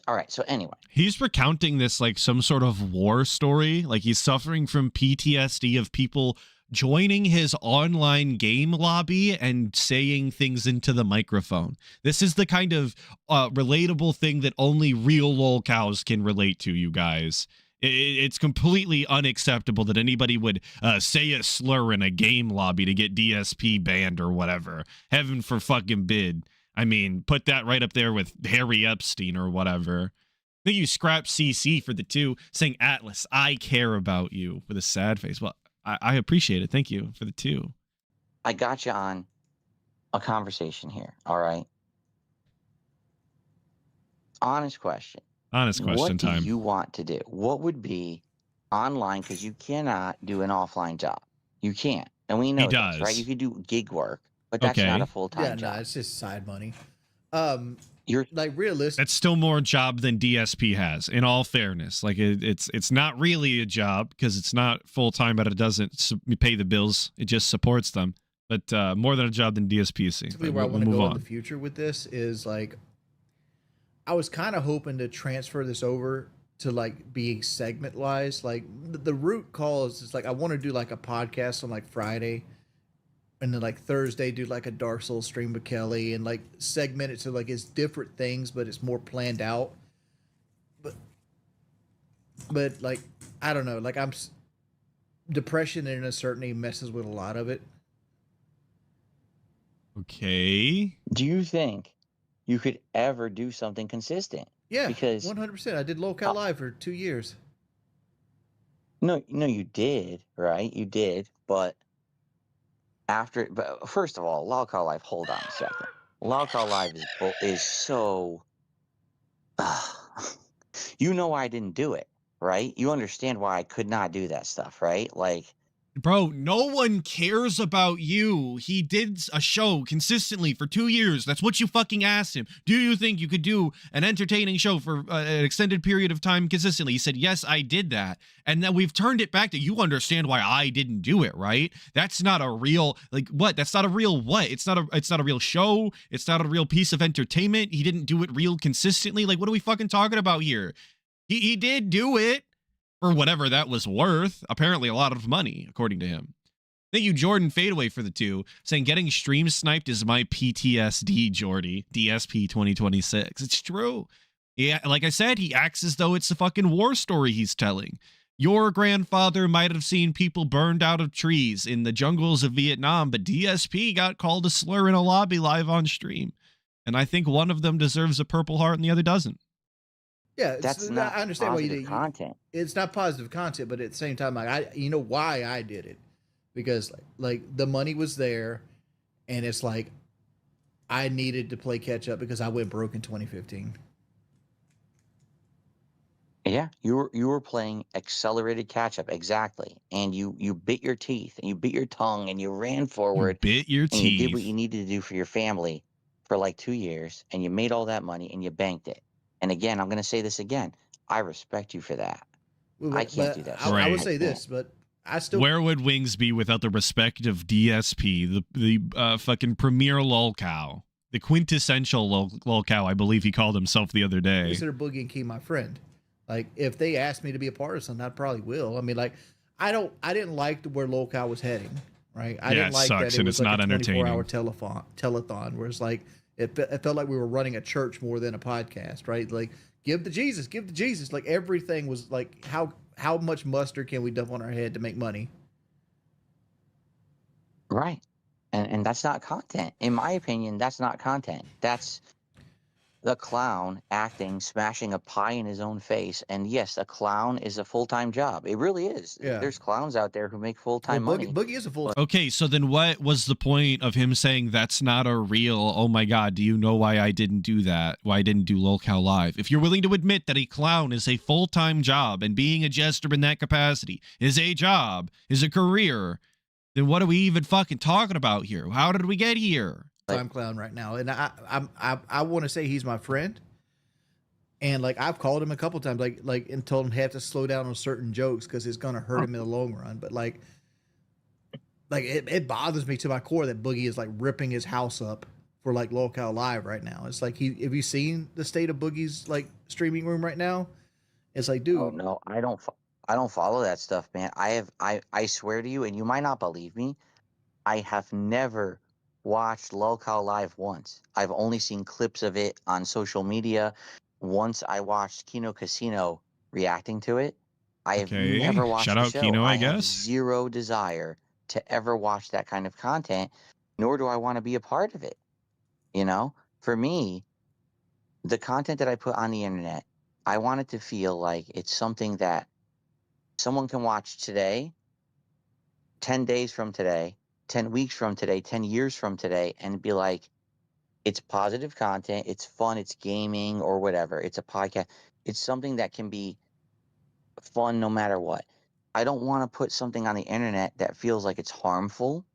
All right. So anyway, He's recounting this like some sort of war story. Like he's suffering from PTSD of people joining his online game lobby and saying things into the microphone. This is the kind of relatable thing that only real lol cows can relate to, you guys. It's completely unacceptable that anybody would say a slur in a game lobby to get DSP banned or whatever. Heaven for fucking bid. I mean, put that right up there with Harry Epstein or whatever. I think you scrap CC for the 2, saying, Atlas, I care about you, with a sad face. Well, I appreciate it. Thank you for the 2. I got you on a conversation here. All right. Honest question. Honest question What time. do you want to do? What would be online? Because you cannot do an offline job. You can't. And we know He this, does. right? You could do gig work, but that's Okay. not a full-time Yeah, job. no, it's just side money. You're Like realistic. That's still more job than DSP has, in all fairness. Like, it's not really a job because it's not full-time, but it doesn't pay the bills. It just supports them. But more than a job than DSP is seeing. Basically, where I want to go in the future with this is like, I was kind of hoping to transfer this over to like being segment wise. Like the root call is like I want to do like a podcast on like Friday, and then like Thursday do like a Dark Souls stream with Kelly, and like segment it to like it's different things, but it's more planned out. But like I don't know, like depression and uncertainty messes with a lot of it. Okay. Do you think you could ever do something consistent? Yeah, Because 100%. I did Local Live for 2 years. no, you did, right? You did, but first of all, Lolcow Live. Hold on a second. Lolcow Live is so. You know why I didn't do it, right? You understand why I could not do that stuff, right? Like, Bro, no one cares about you. He did a show consistently for 2 years. That's what you fucking asked him. Do you think you could do an entertaining show for an extended period of time consistently? He said, yes, I did that. And then we've turned it back to, you understand why I didn't do it, right? That's not a real, like, what? That's not a real what? It's not a real show. It's not a real piece of entertainment. He didn't do it real consistently. Like, what are we fucking talking about here? He did do it. For whatever that was worth, apparently a lot of money, according to him. Thank you, Jordan Fadeaway, for the 2, saying getting stream sniped is my PTSD, Jordy. DSP 2026. It's true. Yeah, like I said, he acts as though it's a fucking war story he's telling. Your grandfather might have seen people burned out of trees in the jungles of Vietnam, but DSP got called a slur in a lobby live on stream. And I think one of them deserves a Purple Heart and the other doesn't. Yeah, that's not I understand why you positive did. content. It's not positive content, but at the same time, like you know why I did it, because like the money was there, and it's like I needed to play catch up because I went broke in 2015. Yeah, you were playing accelerated catch up, exactly, and you bit your teeth and you bit your tongue and you ran forward. You bit your and you did what teeth. you needed to do for your family for like 2 years, and you made all that money and you banked it. And again, I'm going to say this again. I respect you for that. Well, I can't do that. I would Right. say this, but I still. Where would Wings be without the respect of DSP, the fucking premier lolcow, the quintessential lolcow? I believe he called himself the other day. Consider Boogie and Key my friend. Like if they asked me to be a part of something, I probably will. I mean, like I didn't like where Local was heading. Right. I didn't like sucks, that it and was it's like not a 24-hour entertaining. telethon, where it's like it felt like we were running a church more than a podcast. Right. Like give to Jesus. Like everything was like how much mustard can we dump on our head to make money? Right. And that's not content. In my opinion, that's not content. That's the clown acting, smashing a pie in his own face. And yes, a clown is a full-time job. It really is. Yeah. There's clowns out there who make full-time Well, money. Boogie is a full. Okay, so then what was the point of him saying that's not a real, oh my god, do you know why I didn't do that? Why I didn't do lolcow live? If you're willing to admit that a clown is a full-time job and being a jester in that capacity is a job, is a career, then what are we even fucking talking about here? How did we get here? Time clown right now, and I want to say he's my friend, and like I've called him a couple times, like and told him he had to slow down on certain jokes because it's gonna hurt him in the long run. But like it bothers me to my core that Boogie is like ripping his house up for like Lolcow Live right now. It's like have you seen the state of Boogie's like streaming room right now? It's like, dude, Oh no, I don't I don't follow that stuff, man. I swear to you, and you might not believe me, I have never watched Lolcow live once. I've only seen clips of it on social media. Once I watched Kino Casino reacting to it. I have Okay. never watched Shout the out show. Kino, I I have guess. zero desire to ever watch that kind of content, nor do I want to be a part of it. You know, for me, the content that I put on the internet, I want it to feel like it's something that someone can watch today, 10 days from today, 10 weeks from today, 10 years from today, and be like, it's positive content, it's fun, it's gaming or whatever, it's a podcast. It's something that can be fun no matter what. I don't want to put something on the internet that feels like it's harmful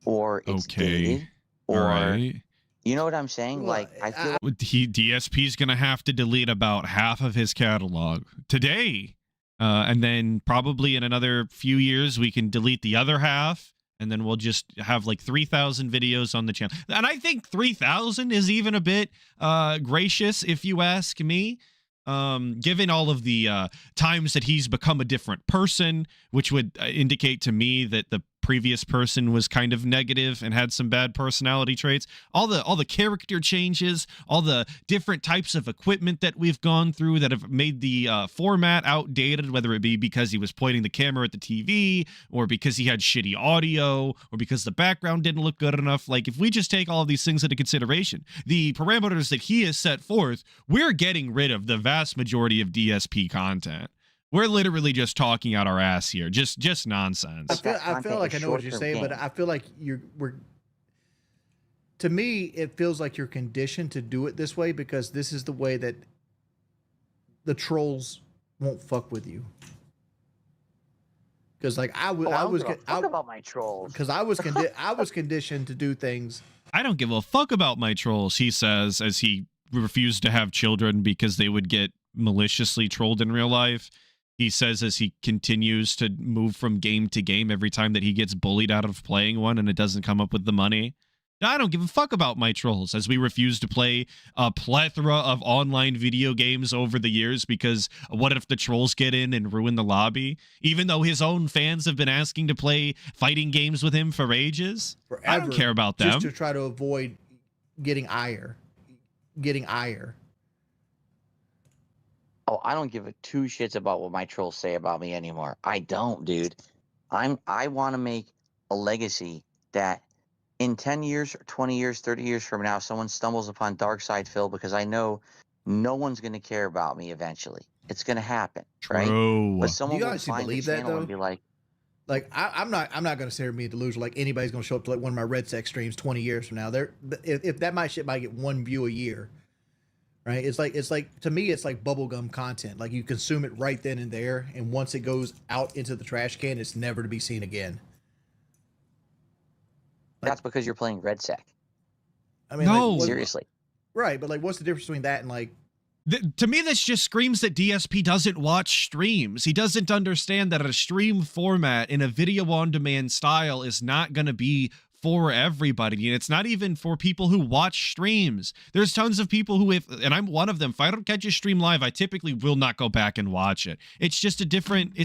or it's Okay. dated All or, right. you know what I'm saying? Well, Like, I feel DSP's gonna have to delete about half of his catalog today, and then probably in another few years we can delete the other half, and then we'll just have like 3,000 videos on the channel. And I think 3,000 is even a bit gracious, if you ask me. Given all of the times that he's become a different person, which would indicate to me that the previous person was kind of negative and had some bad personality traits, all the character changes, all the different types of equipment that we've gone through that have made the format outdated, whether it be because he was pointing the camera at the TV or because he had shitty audio or because the background didn't look good enough. Like, if we just take all of these things into consideration, the parameters that he has set forth, we're getting rid of the vast majority of DSP content. We're literally just talking out our ass here, just nonsense. I feel like I know what you're saying, but I feel like to me, it feels like you're conditioned to do it this way because this is the way that the trolls won't fuck with you. Because like I was talk about my trolls. because I was conditioned to do things. I don't give a fuck about my trolls, he says, as he refused to have children because they would get maliciously trolled in real life. He says as he continues to move from game to game every time that he gets bullied out of playing one and it doesn't come up with the money. I don't give a fuck about my trolls, as we refuse to play a plethora of online video games over the years because what if the trolls get in and ruin the lobby? Even though his own fans have been asking to play fighting games with him for ages. Forever, I don't care about them. Just to try to avoid getting ire. Oh, I don't give a two shits about what my trolls say about me anymore. I don't, dude. I want to make a legacy that in 10 years, 20 years, 30 years from now, someone stumbles upon Dark Side Phil because I know no one's going to care about me eventually. It's going to happen, right? True. But someone Do you will honestly find the believe that, channel though? and be like, I'm not going to say me a delusion like anybody's going to show up to like one of my Red Sex streams 20 years from now. If that shit might get one view a year, right? It's like to me it's like bubblegum content. Like you consume it right then and there, and once it goes out into the trash can, it's never to be seen again. that's because you're playing Red Sec. I mean, No. Seriously. right? But like, what's the difference between that and like? To me, this just screams that DSP doesn't watch streams. He doesn't understand that a stream format in a video on demand style is not going to be for everybody. And it's not even for people who watch streams. There's tons of people who, and I'm one of them, if I don't catch a stream live, I typically will not go back and watch it. It's just a different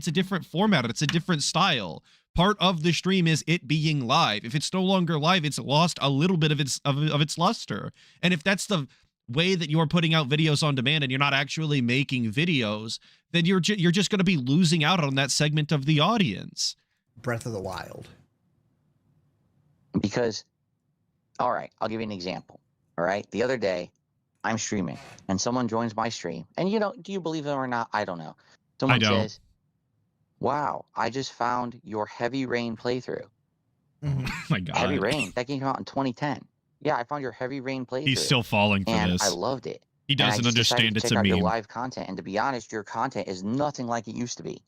format. It's a different style. Part of the stream is it being live. If it's no longer live, it's lost a little bit of its luster. And if that's the way that you're putting out videos on demand and you're not actually making videos, then you're just going to be losing out on that segment of the audience. Breath of the Wild. Because, all right, I'll give you an example. All right. The other day, I'm streaming and someone joins my stream. And do you believe them or not? I don't know. Someone I don't. says, wow, I just found your Heavy Rain playthrough. Mm-hmm. Oh my God. Heavy Rain, that came out in 2010. Yeah, I found your Heavy Rain playthrough. He's still falling for and this. I loved it. He And I doesn't just decided understand to it's check a out your meme. live content. And to be honest, your content is nothing like it used to be.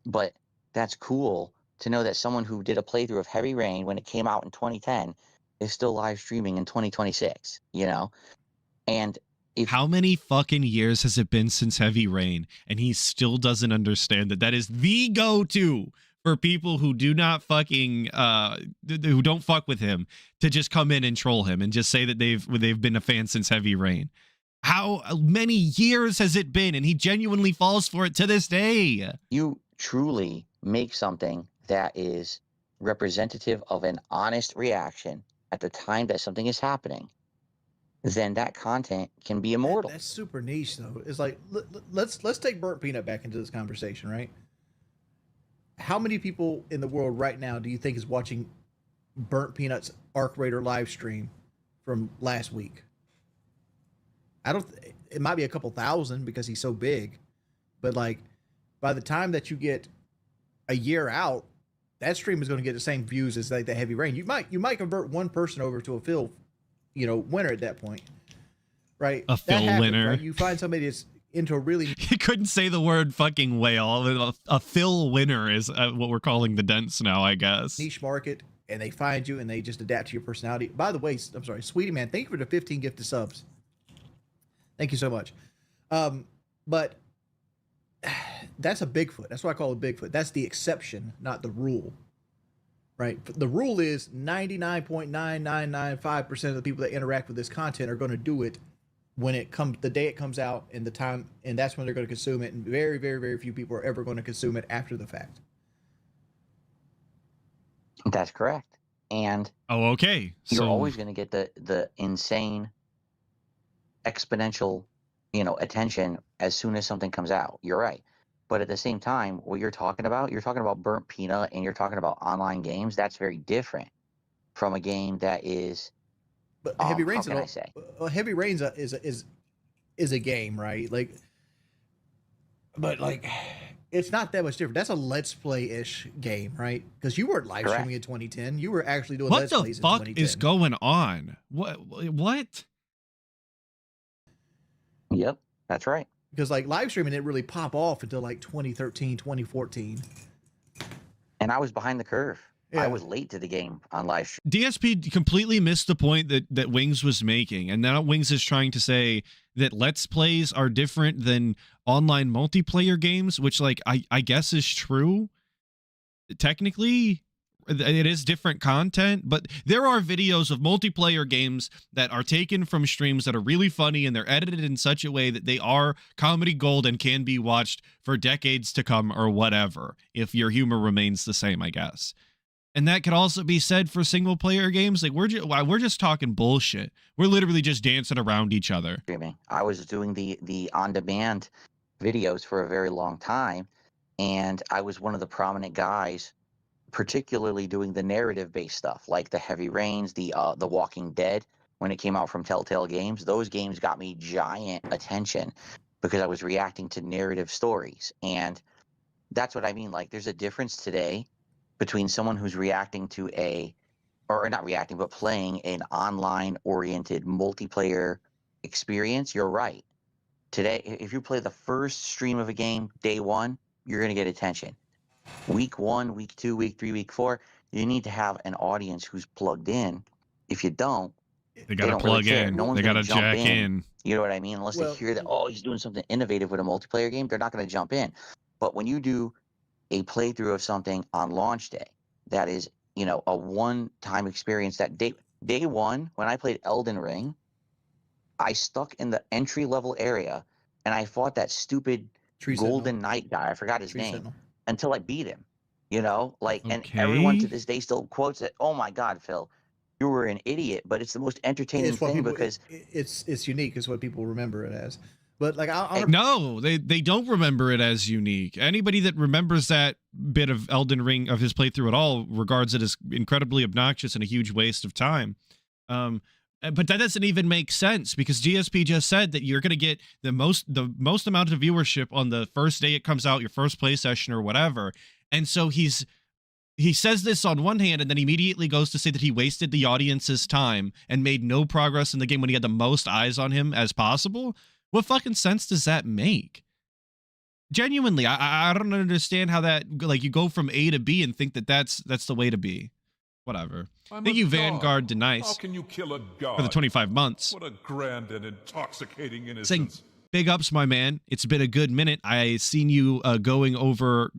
But that's cool to know that someone who did a playthrough of Heavy Rain when it came out in 2010 is still live streaming in 2026, And how many fucking years has it been since Heavy Rain? And he still doesn't understand that is the go-to for people who do not fucking who don't fuck with him, to just come in and troll him and just say that they've been a fan since Heavy Rain. How many years has it been? And he genuinely falls for it to this day. You truly make something that is representative of an honest reaction at the time that something is happening, then that content can be immortal. That's super niche, though. It's like let's take Burnt Peanut back into this conversation, right? How many people in the world right now do you think is watching Burnt Peanut's Arc Raider live stream from last week? I don't. It might be a couple thousand because he's so big, but like by the time that you get a year out, that stream is going to get the same views as like the Heavy Rain. You might convert one person over to a Phil, winner at that point, right? A Phil winner. Right? You find somebody that's into a really. He couldn't say the word fucking whale. A Phil winner is what we're calling the dents now, I guess. Niche market, and they find you and they just adapt to your personality. By the way, I'm sorry, Sweetie Man, thank you for the 15 gifted subs. Thank you so much. But that's a Bigfoot. That's what I call a Bigfoot. That's the exception, not the rule. Right? The rule is 99.9995% of the people that interact with this content are going to do it when it comes, the day it comes out, and the time, and that's when they're going to consume it. And very, very, very few people are ever going to consume it after the fact. That's correct. And okay. You're always going to get the insane exponential, attention as soon as something comes out. You're right. But at the same time, what you're talking about Burnt Peanut and you're talking about online games. That's very different from a game that is. But Heavy Rain's how can I say? Heavy Rain's is a game, right? Like, but like, it's not that much different. That's a Let's Play-ish game, right? Because you weren't live streaming in 2010. You were actually doing Let's Plays in 2010. What the fuck is going on? What? Yep, that's right. Because like live streaming didn't really pop off until like 2013, 2014. And I was behind the curve. Yeah. I was late to the game on live stream. DSP completely missed the point that Wings was making. And now Wings is trying to say that Let's Plays are different than online multiplayer games, which like I guess is true. Technically, it is different content, but there are videos of multiplayer games that are taken from streams that are really funny, and they're edited in such a way that they are comedy gold and can be watched for decades to come or whatever, if your humor remains the same, I guess. And that could also be said for single player games. Like we're just talking bullshit. We're literally just dancing around each other. I was doing the on-demand videos for a very long time, and I was one of the prominent guys, particularly doing the narrative-based stuff, like the Heavy Rains, the Walking Dead, when it came out from Telltale Games. Those games got me giant attention because I was reacting to narrative stories. And that's what I mean. Like, there's a difference today between someone who's reacting to or not reacting, but playing an online-oriented multiplayer experience. You're right. Today, if you play the first stream of a game, day one, you're going to get attention. Week 1, week 2, week 3, week 4, you need to have an audience who's plugged in. If you don't, they got to plug really in. No one's they got to jump jack in. You know what I mean? Unless they hear that, he's doing something innovative with a multiplayer game, they're not going to jump in. But when you do a playthrough of something on launch day, that is, a one-time experience. That day one, when I played Elden Ring, I stuck in the entry-level area, and I fought that stupid Golden Knight guy. I forgot his name. Until I beat him, and everyone to this day still quotes it. Oh my God, Phil, you were an idiot, but it's the most entertaining thing because it's unique. Is what people remember it as. But like, no, they don't remember it as unique. Anybody that remembers that bit of Elden Ring of his playthrough at all regards it as incredibly obnoxious and a huge waste of time. But that doesn't even make sense because GSP just said that you're going to get the most amount of viewership on the first day it comes out, your first play session or whatever. And so he says this on one hand and then immediately goes to say that he wasted the audience's time and made no progress in the game when he had the most eyes on him as possible. What fucking sense does that make? Genuinely, I don't understand how that, like, you go from A to B and think that that's the way to be. Whatever. Thank you, Vanguard Denice. How can you kill a god? For the 25 months. What a grand and intoxicating innocence. Saying big ups, my man. It's been a good minute. I seen you going over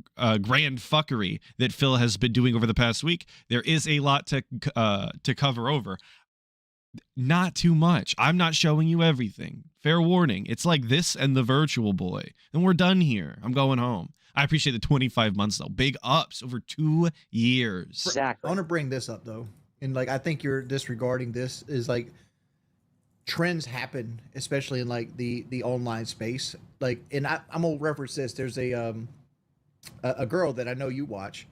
grand fuckery that Phil has been doing over the past week. There is a lot to cover over. Not too much. I'm not showing you everything. Fair warning. It's like this and the Virtual Boy. And we're done here. I'm going home. I appreciate the 25 months, though. Big ups over 2 years. I Exactly. want to bring this up though, and like I think you're disregarding this is like trends happen, especially in like the online space. Like, and I'm gonna reference this. There's a girl that I know you watch.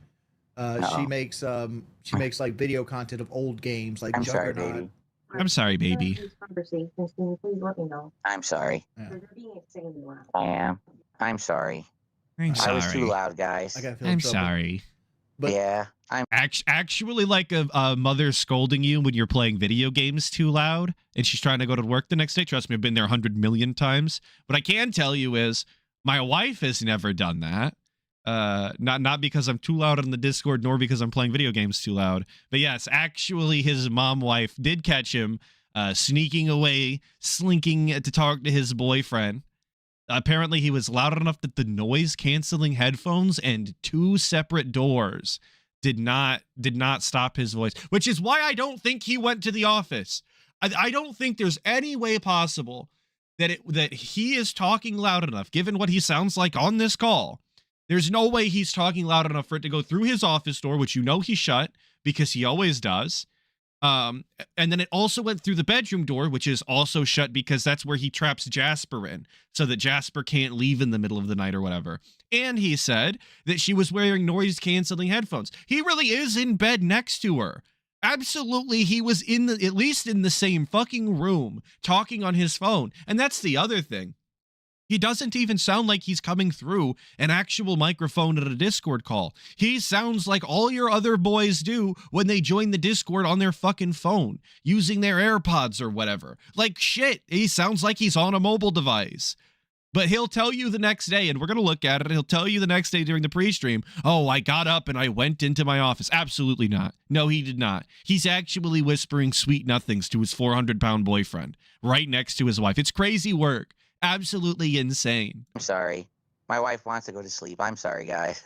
She makes like video content of old games like I'm sorry, Juggernaut. baby. I'm sorry, baby. Conversations, can you please let me know? I'm sorry. Yeah. They're being extremely loud. I am. I'm sorry. I'm I was too sorry. loud, guys. I gotta feel in I'm trouble. sorry. But Yeah, I'm. Actually, like a mother scolding you when you're playing video games too loud and she's trying to go to work the next day. Trust me, I've been there 100 million times. What I can tell you is my wife has never done that. Not because I'm too loud on the Discord, nor because I'm playing video games too loud. But yes, actually, his mom wife did catch him sneaking away, slinking to talk to his boyfriend. Apparently, he was loud enough that the noise-canceling headphones and 2 separate doors did not stop his voice, which is why I don't think he went to the office. I don't think there's any way possible that he is talking loud enough, given what he sounds like on this call. There's no way he's talking loud enough for it to go through his office door, which you know he shut because he always does. And then it also went through the bedroom door, which is also shut because that's where he traps Jasper in, so that Jasper can't leave in the middle of the night or whatever. And he said that she was wearing noise-canceling headphones. He really is in bed next to her. Absolutely, he was at least in the same fucking room talking on his phone. And that's the other thing. He doesn't even sound like he's coming through an actual microphone at a Discord call. He sounds like all your other boys do when they join the Discord on their fucking phone, using their AirPods or whatever. Like shit, he sounds like he's on a mobile device. But he'll tell you the next day, and we're going to look at it, he'll tell you the next day during the pre-stream, oh, I got up and I went into my office. Absolutely not. No, he did not. He's actually whispering sweet nothings to his 400-pound boyfriend right next to his wife. It's crazy work. Absolutely insane. I'm sorry. My wife wants to go to sleep. I'm sorry, guys.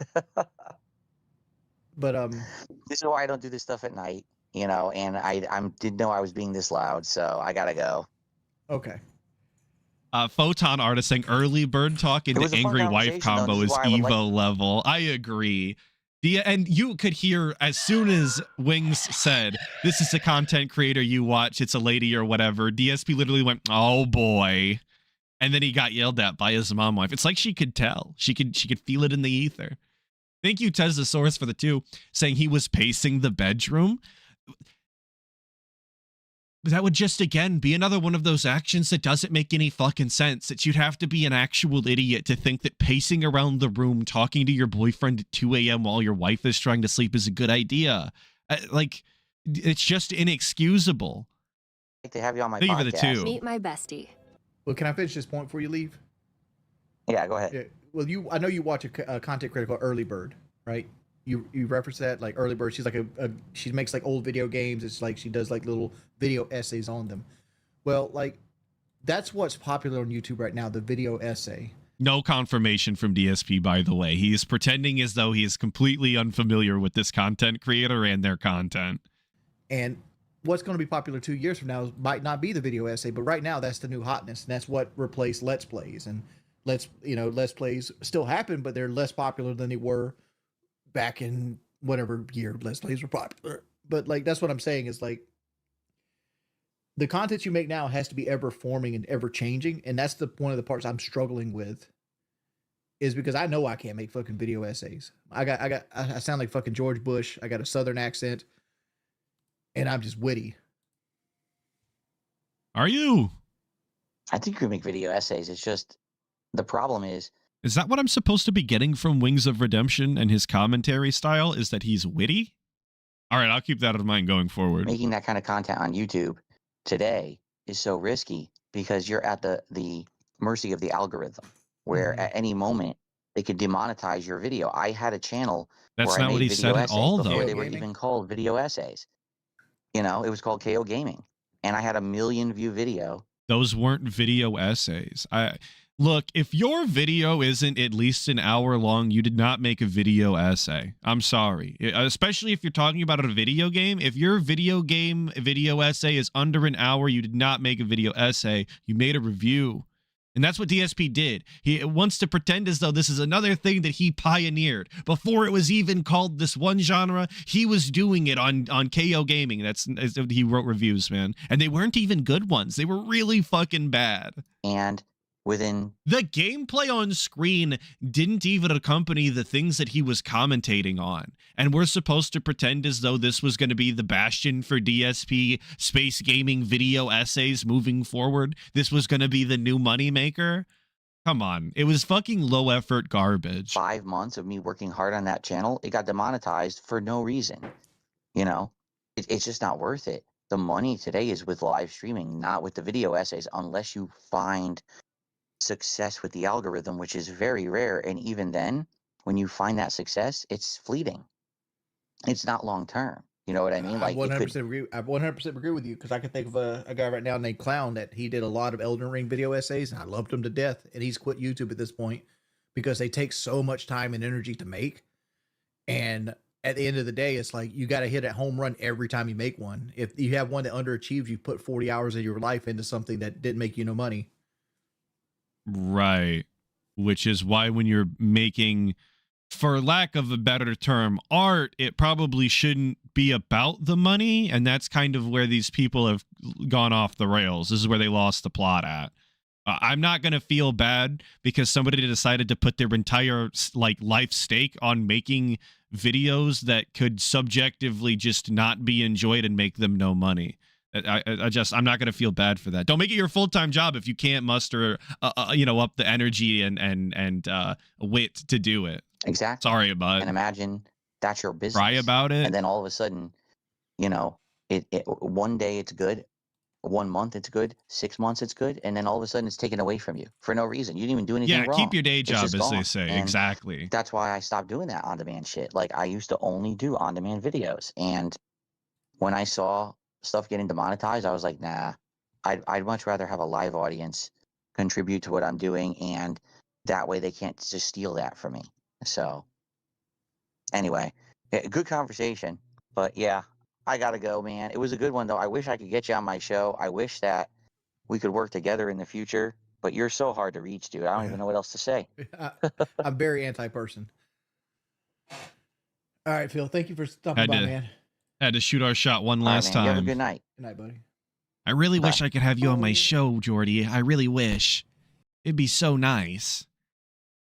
But This is why I don't do this stuff at night, you know. And I didn't know I was being this loud, so I gotta go. okay. Photon artist saying early bird talk into was a fun angry wife conversation, though. combo This is is why I would Evo level. I agree. And you could hear as soon as Wings said, this is a content creator you watch, it's a lady or whatever, DSP literally went, oh boy. And then he got yelled at by his mom wife. It's like she could tell. She could feel it in the ether. Thank you, Tezosaurus, for the 2, saying he was pacing the bedroom. That would just, again, be another one of those actions that doesn't make any fucking sense. That you'd have to be an actual idiot to think that pacing around the room, talking to your boyfriend at 2 a.m. while your wife is trying to sleep is a good idea. Like, it's just inexcusable. I'd like to have you on my Thank you for podcast. the 2. Meet my bestie. Well, can I finish this point before you leave? Yeah, go ahead. Yeah. Well, I know you watch a content creator called Early Bird, right? You reference that, like Early Bird. She's like she makes like old video games. It's like she does like little video essays on them. Well, like that's what's popular on YouTube right now, the video essay. No confirmation from DSP, by the way. He is pretending as though he is completely unfamiliar with this content creator and their content. And what's going to be popular 2 years from now might not be the video essay, but right now that's the new hotness, and that's what replaced Let's Plays. And Let's Plays still happen, but they're less popular than they were back in whatever year Let's Plays were popular. But like that's what I'm saying is like the content you make now has to be ever forming and ever changing, and that's one of the parts I'm struggling with. Is because I know I can't make fucking video essays. I sound like fucking George Bush. I got a Southern accent, and I'm just witty. Are you? I think you can make video essays. It's just the problem is that what I'm supposed to be getting from Wings of Redemption and his commentary style? Is that he's witty? All right, I'll keep that in mind going forward. making that kind of content on YouTube today is so risky because you're at the mercy of the algorithm, where at any moment they could demonetize your video. I had a channel That's where not I what made he video said at essays all, before though. they were even called video essays. You know, it was called KO Gaming, and I had a 1 million view video. Those weren't video essays. Look, if your video isn't at least an hour long, you did not make a video essay. I'm sorry. Especially if you're talking about a video game. If your video game video essay is under an hour, you did not make a video essay. You made a review. And that's what DSP did. He wants to pretend as though this is another thing that he pioneered. Before it was even called this one genre, he was doing it on KO Gaming. He wrote reviews, man. And they weren't even good ones. They were really fucking bad. And within the gameplay on screen didn't even accompany the things that he was commentating on. And we're supposed to pretend as though this was going to be the bastion for DSP space gaming video essays moving forward. This was going to be the new moneymaker. Come on. It was fucking low effort garbage. 5 months of me working hard on that channel, it got demonetized for no reason. You know, it's just not worth it. The money today is with live streaming, not with the video essays, unless you find success with the algorithm, which is very rare. And even then, when you find that success, it's fleeting. It's not long term. You know what I mean? Like, I 100% agree. I 100% agree with you, because I can think of a guy right now named Clown that he did a lot of Elden Ring video essays, and I loved him to death. And he's quit YouTube at this point because they take so much time and energy to make. And at the end of the day, it's like you got to hit a home run every time you make one. If you have one that underachieves, you put 40 hours of your life into something that didn't make you no money. Right. Which is why when you're making, for lack of a better term, art, it probably shouldn't be about the money. And that's kind of where these people have gone off the rails. This is where they lost the plot at. I'm not going to feel bad because somebody decided to put their entire life stake on making videos that could subjectively just not be enjoyed and make them no money. I'm not going to feel bad for that. Don't make it your full-time job if you can't muster, up the energy and wit to do it. Exactly. Sorry about it. And imagine that's your business. Cry about it. And then all of a sudden, it one day it's good, 1 month it's good, 6 months it's good, and then all of a sudden it's taken away from you for no reason. You didn't even do anything wrong. Yeah, keep your day It's job, just as gone. they say. And exactly. That's why I stopped doing that on-demand shit. Like, I used to only do on-demand videos, and when I saw stuff getting demonetized, I was like, nah, I'd much rather have a live audience contribute to what I'm doing, and that way they can't just steal that from me. So anyway, good conversation, but yeah, I gotta go, man. It was a good one, though. I wish I could get you on my show. I wish that we could work together in the future, but you're so hard to reach, dude. I don't even know what else to say. I'm very anti-person. All right, Phil, thank you for stopping by, man. Had to shoot our shot one All right, last man. You have a time. good night. Good night, buddy. I really Bye. wish I could have you on my show, Jordy. I really wish. It'd be so nice.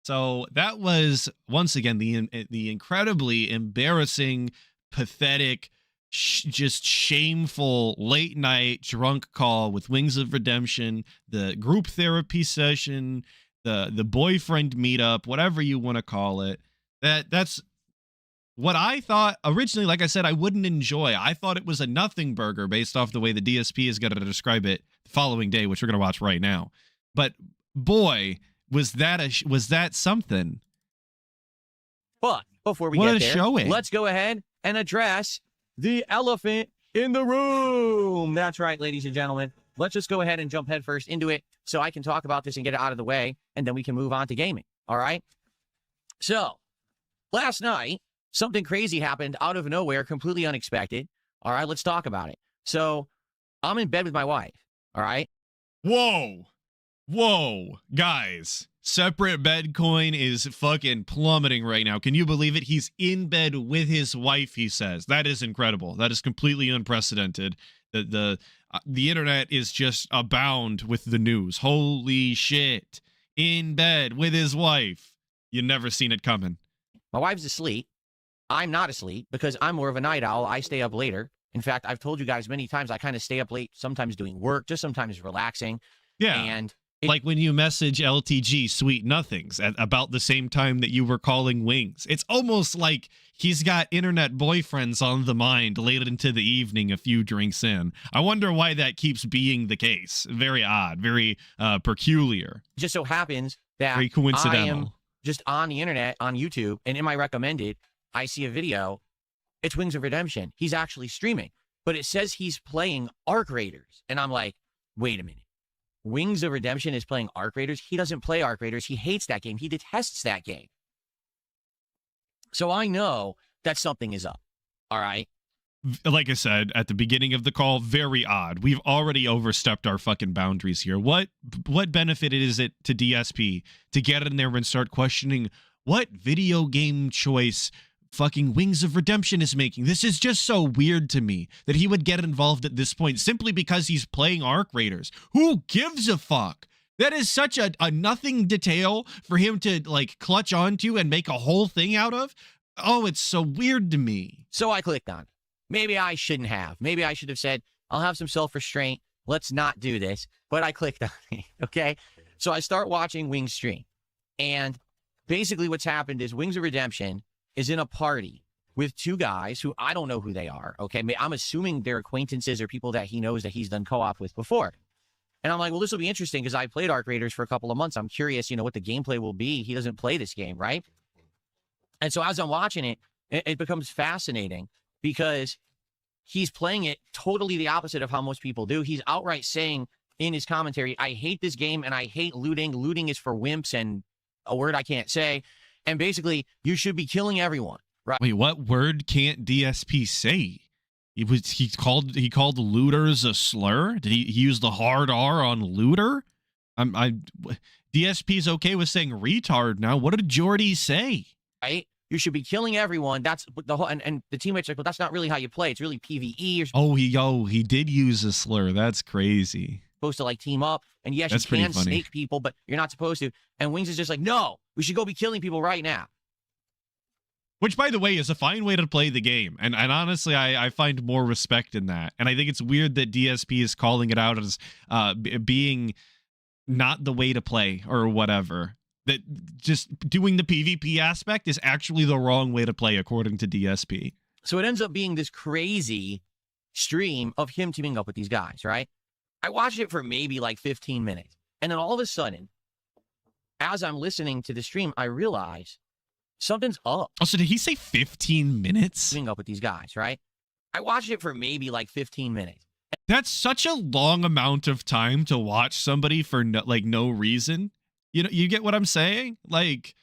So that was, once again, the incredibly embarrassing, pathetic, just shameful late night drunk call with Wings of Redemption, the group therapy session, the boyfriend meetup, whatever you want to call it. That's what I thought originally. Like I said, I wouldn't enjoy. I thought it was a nothing burger based off the way the DSP is going to describe it the following day, which we're going to watch right now. But boy, was that something. But before we What get a there, showing. let's go ahead and address the elephant in the room. That's right, ladies and gentlemen. Let's just go ahead and jump headfirst into it so I can talk about this and get it out of the way, and then we can move on to gaming. All right? So, last night, something crazy happened out of nowhere, completely unexpected. All right, let's talk about it. So, I'm in bed with my wife. All right? Whoa, guys. Separate bed coin is fucking plummeting right now. Can you believe it? He's in bed with his wife, he says. That is incredible. That is completely unprecedented. The internet is just abound with the news. Holy shit. In bed with his wife. You never seen it coming. My wife's asleep. I'm not asleep because I'm more of a night owl. I stay up later. In fact, I've told you guys many times I kind of stay up late, sometimes doing work, just sometimes relaxing. Yeah. And like when you message LTG Sweet Nothings at about the same time that you were calling Wings. It's almost like he's got internet boyfriends on the mind late into the evening, a few drinks in. I wonder why that keeps being the case. Very odd, very peculiar. just so happens that Very coincidental. I am just on the internet, on YouTube, and in my recommended, I see a video. It's Wings of Redemption. He's actually streaming, but it says he's playing Arc Raiders. And I'm like, wait a minute. Wings of Redemption is playing Arc Raiders. He doesn't play Arc Raiders. He hates that game. He detests that game. So I know that something is up. All right. Like I said at the beginning of the call, very odd. We've already overstepped our fucking boundaries here. What benefit is it to DSP to get in there and start questioning what video game choice fucking Wings of Redemption is making? This is just so weird to me that he would get involved at this point simply because he's playing Arc Raiders. Who gives a fuck? That is such a nothing detail for him to like clutch onto and make a whole thing out of. Oh, it's so weird to me. So I clicked on it. Maybe I shouldn't have. Maybe I should have said, I'll have some self-restraint. Let's not do this. But I clicked on it, okay? So I start watching Wings stream. And basically what's happened is Wings of Redemption is in a party with two guys who I don't know who they are, okay? I'm assuming they're acquaintances or people that he knows that he's done co-op with before. And I'm like, well, this will be interesting because I played Arc Raiders for a couple of months. I'm curious, what the gameplay will be. He doesn't play this game, right? And so as I'm watching it, it becomes fascinating because he's playing it totally the opposite of how most people do. He's outright saying in his commentary, I hate this game and I hate looting. Looting is for wimps and a word I can't say. And basically, you should be killing everyone, right? Wait, what word can't DSP say? He called looters a slur? Did he use the hard R on looter? DSP's okay with saying retard now. What did Jordy say? Right? You should be killing everyone. That's the whole, and the teammates are like, well, that's not really how you play. It's really PvE. You're He did use a slur. That's crazy. supposed to like team up. And yes, That's you can pretty funny. snake people, but you're not supposed to. And Wings is just like, no, we should go be killing people right now. Which, by the way, is a fine way to play the game. And honestly, I find more respect in that. And I think it's weird that DSP is calling it out as being not the way to play or whatever. That just doing the PvP aspect is actually the wrong way to play, according to DSP. So it ends up being this crazy stream of him teaming up with these guys, right? I watched it for maybe like 15 minutes. And then all of a sudden, as I'm listening to the stream, I realize something's up. Oh, so did he say 15 minutes? Teaming up with these guys, right? I watched it for maybe like 15 minutes. That's such a long amount of time to watch somebody for no reason. You know, you get what I'm saying? Like,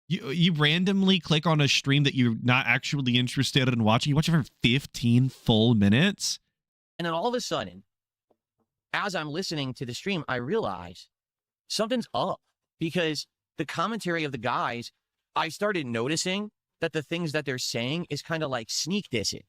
you randomly click on a stream that you're not actually interested in watching. You watch it for 15 full minutes. And then all of a sudden, as I'm listening to the stream, I realize something's up because the commentary of the guys, I started noticing that the things that they're saying is kind of like sneak disses.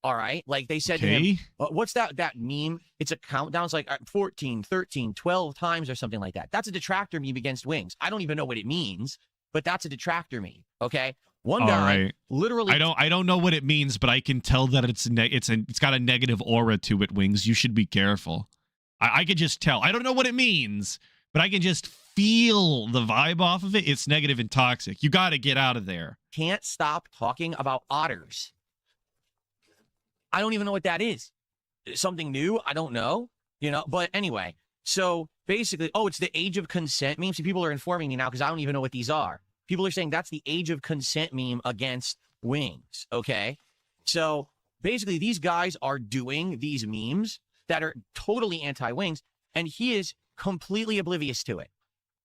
All right. Like they said to him, what's that meme? It's a countdown. It's like 14, 13, 12 times or something like that. That's a detractor meme against Wings. I don't even know what it means, but that's a detractor meme. Okay. One guy literally. I don't know what it means, but I can tell that it's got a negative aura to it, Wings. You should be careful. I could just tell. I don't know what it means, but I can just feel the vibe off of it. It's negative and toxic. You got to get out of there. Can't stop talking about otters. I don't even know what that is. Something new? I don't know. But anyway, so basically, it's the age of consent meme. See, people are informing me now because I don't even know what these are. People are saying that's the age of consent meme against Wings. Okay. So basically, these guys are doing these memes that are totally anti-Wings, and he is completely oblivious to it.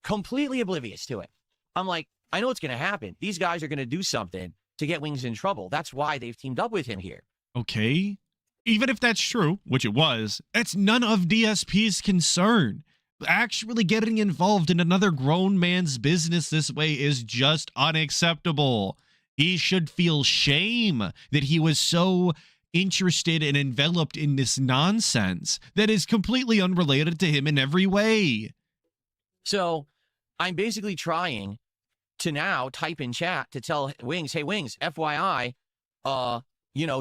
Completely oblivious to it. I'm like, I know what's going to happen. These guys are going to do something to get Wings in trouble. That's why they've teamed up with him here. Okay. Even if that's true, which it was, it's none of DSP's concern. Actually getting involved in another grown man's business this way is just unacceptable. He should feel shame that he was so interested and enveloped in this nonsense that is completely unrelated to him in every way. So I'm basically trying to now type in chat to tell Wings, hey, Wings, FYI,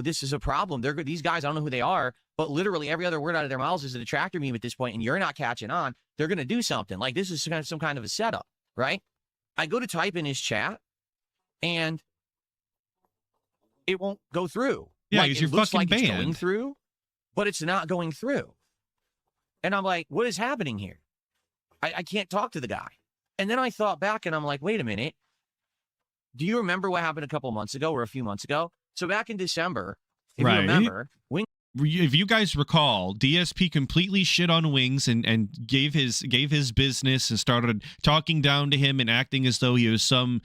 this is a problem. These guys, I don't know who they are, but literally every other word out of their mouths is a detractor meme at this point, and you're not catching on. They're going to do something. Like, this is some kind of a setup, right? I go to type in his chat, and it won't go through. Yeah, like, you're fucking banned. It's going through, but it's not going through. And I'm like, what is happening here? I can't talk to the guy. And then I thought back, and I'm like, wait a minute. Do you remember what happened a couple months ago or a few months ago? So back in December, if you remember, Wings if you guys recall, DSP completely shit on Wings and gave his business and started talking down to him and acting as though he was some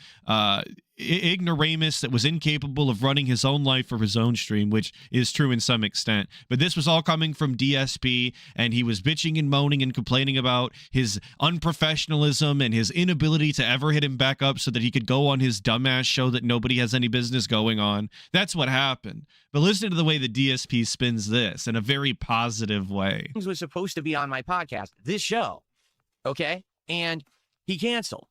ignoramus that was incapable of running his own life or his own stream, which is true in some extent. But this was all coming from DSP, and he was bitching and moaning and complaining about his unprofessionalism and his inability to ever hit him back up so that he could go on his dumbass show that nobody has any business going on. That's what happened. But listen to the way the DSP spins this in a very positive way. Wings was supposed to be on my podcast, this show, okay? And he canceled.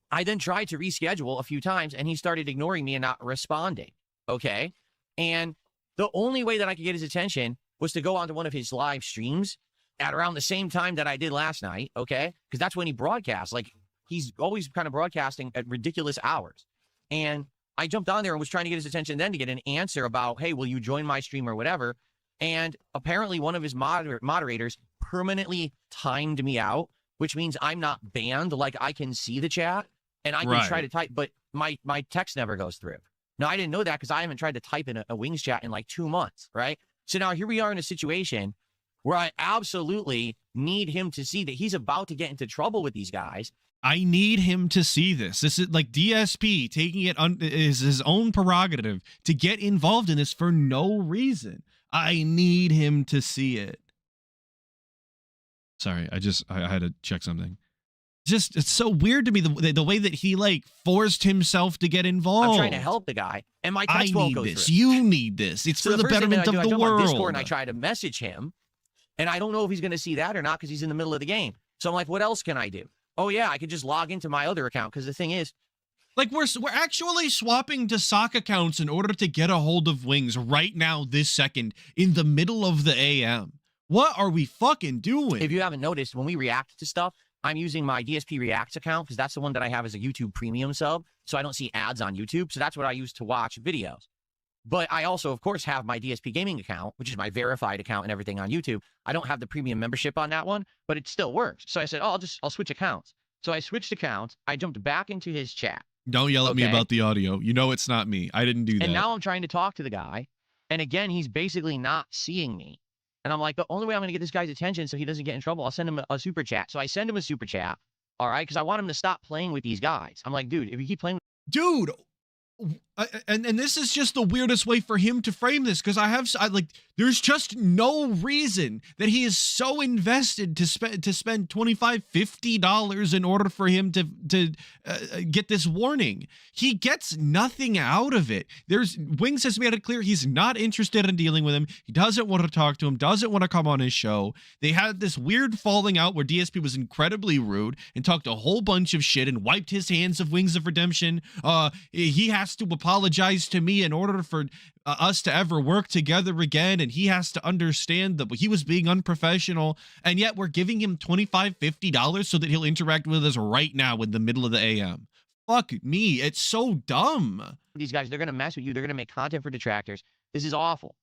I then tried to reschedule a few times, and he started ignoring me and not responding, okay? And the only way that I could get his attention was to go onto one of his live streams at around the same time that I did last night, okay? Because that's when he broadcasts. Like, he's always kind of broadcasting at ridiculous hours. And I jumped on there and was trying to get his attention then to get an answer about, hey, will you join my stream or whatever? And apparently one of his moderators permanently timed me out, which means I'm not banned. Like, I can see the chat. And I can try to type, but my text never goes through. Now, I didn't know that because I haven't tried to type in a Wings chat in like 2 months, right? So now here we are in a situation where I absolutely need him to see that he's about to get into trouble with these guys. I need him to see this. This is like DSP taking it is his own prerogative to get involved in this for no reason. I need him to see it. Sorry, I had to check something. Just, it's so weird to me the way that he like forced himself to get involved. I'm trying to help the guy, and my text won't go this. through. You need this. It's So for the betterment of the I jump on world. Discord and I try to message him, and I don't know if he's going to see that or not because he's in the middle of the game. So I'm like, what else can I do? Oh yeah, I could just log into my other account because the thing is, like we're actually swapping to sock accounts in order to get a hold of Wings right now, this second, in the middle of the AM. What are we fucking doing? if you haven't noticed, when we react to stuff, I'm using my DSP Reacts account because that's the one that I have as a YouTube premium sub, so I don't see ads on YouTube. So that's what I use to watch videos. But I also, of course, have my DSP Gaming account, which is my verified account and everything on YouTube. I don't have the premium membership on that one, but it still works. So I said, oh, I'll switch accounts. So I switched accounts. I jumped back into his chat. Don't yell at me about the audio. You know it's not me. I didn't do that. And now I'm trying to talk to the guy. And again, he's basically not seeing me. And I'm like, the only way I'm going to get this guy's attention so he doesn't get in trouble, I'll send him a super chat. So I send him a super chat, all right, because I want him to stop playing with these guys. I'm like, dude, if you keep playing... Dude, and this is just the weirdest way for him to frame this, because there's just no reason that he is so invested to spend $25, $50 in order for him to get this warning. He gets nothing out of it. Wings has made it clear he's not interested in dealing with him. He doesn't want to talk to him, doesn't want to come on his show. They had this weird falling out where DSP was incredibly rude and talked a whole bunch of shit and wiped his hands of Wings of Redemption. He has to apologize to me in order for us to ever work together again, and he has to understand that he was being unprofessional, and yet we're giving him $25, $50 so that he'll interact with us right now in the middle of the AM. Fuck me, it's so dumb. These guys, they're going to mess with you. They're going to make content for detractors. This is awful.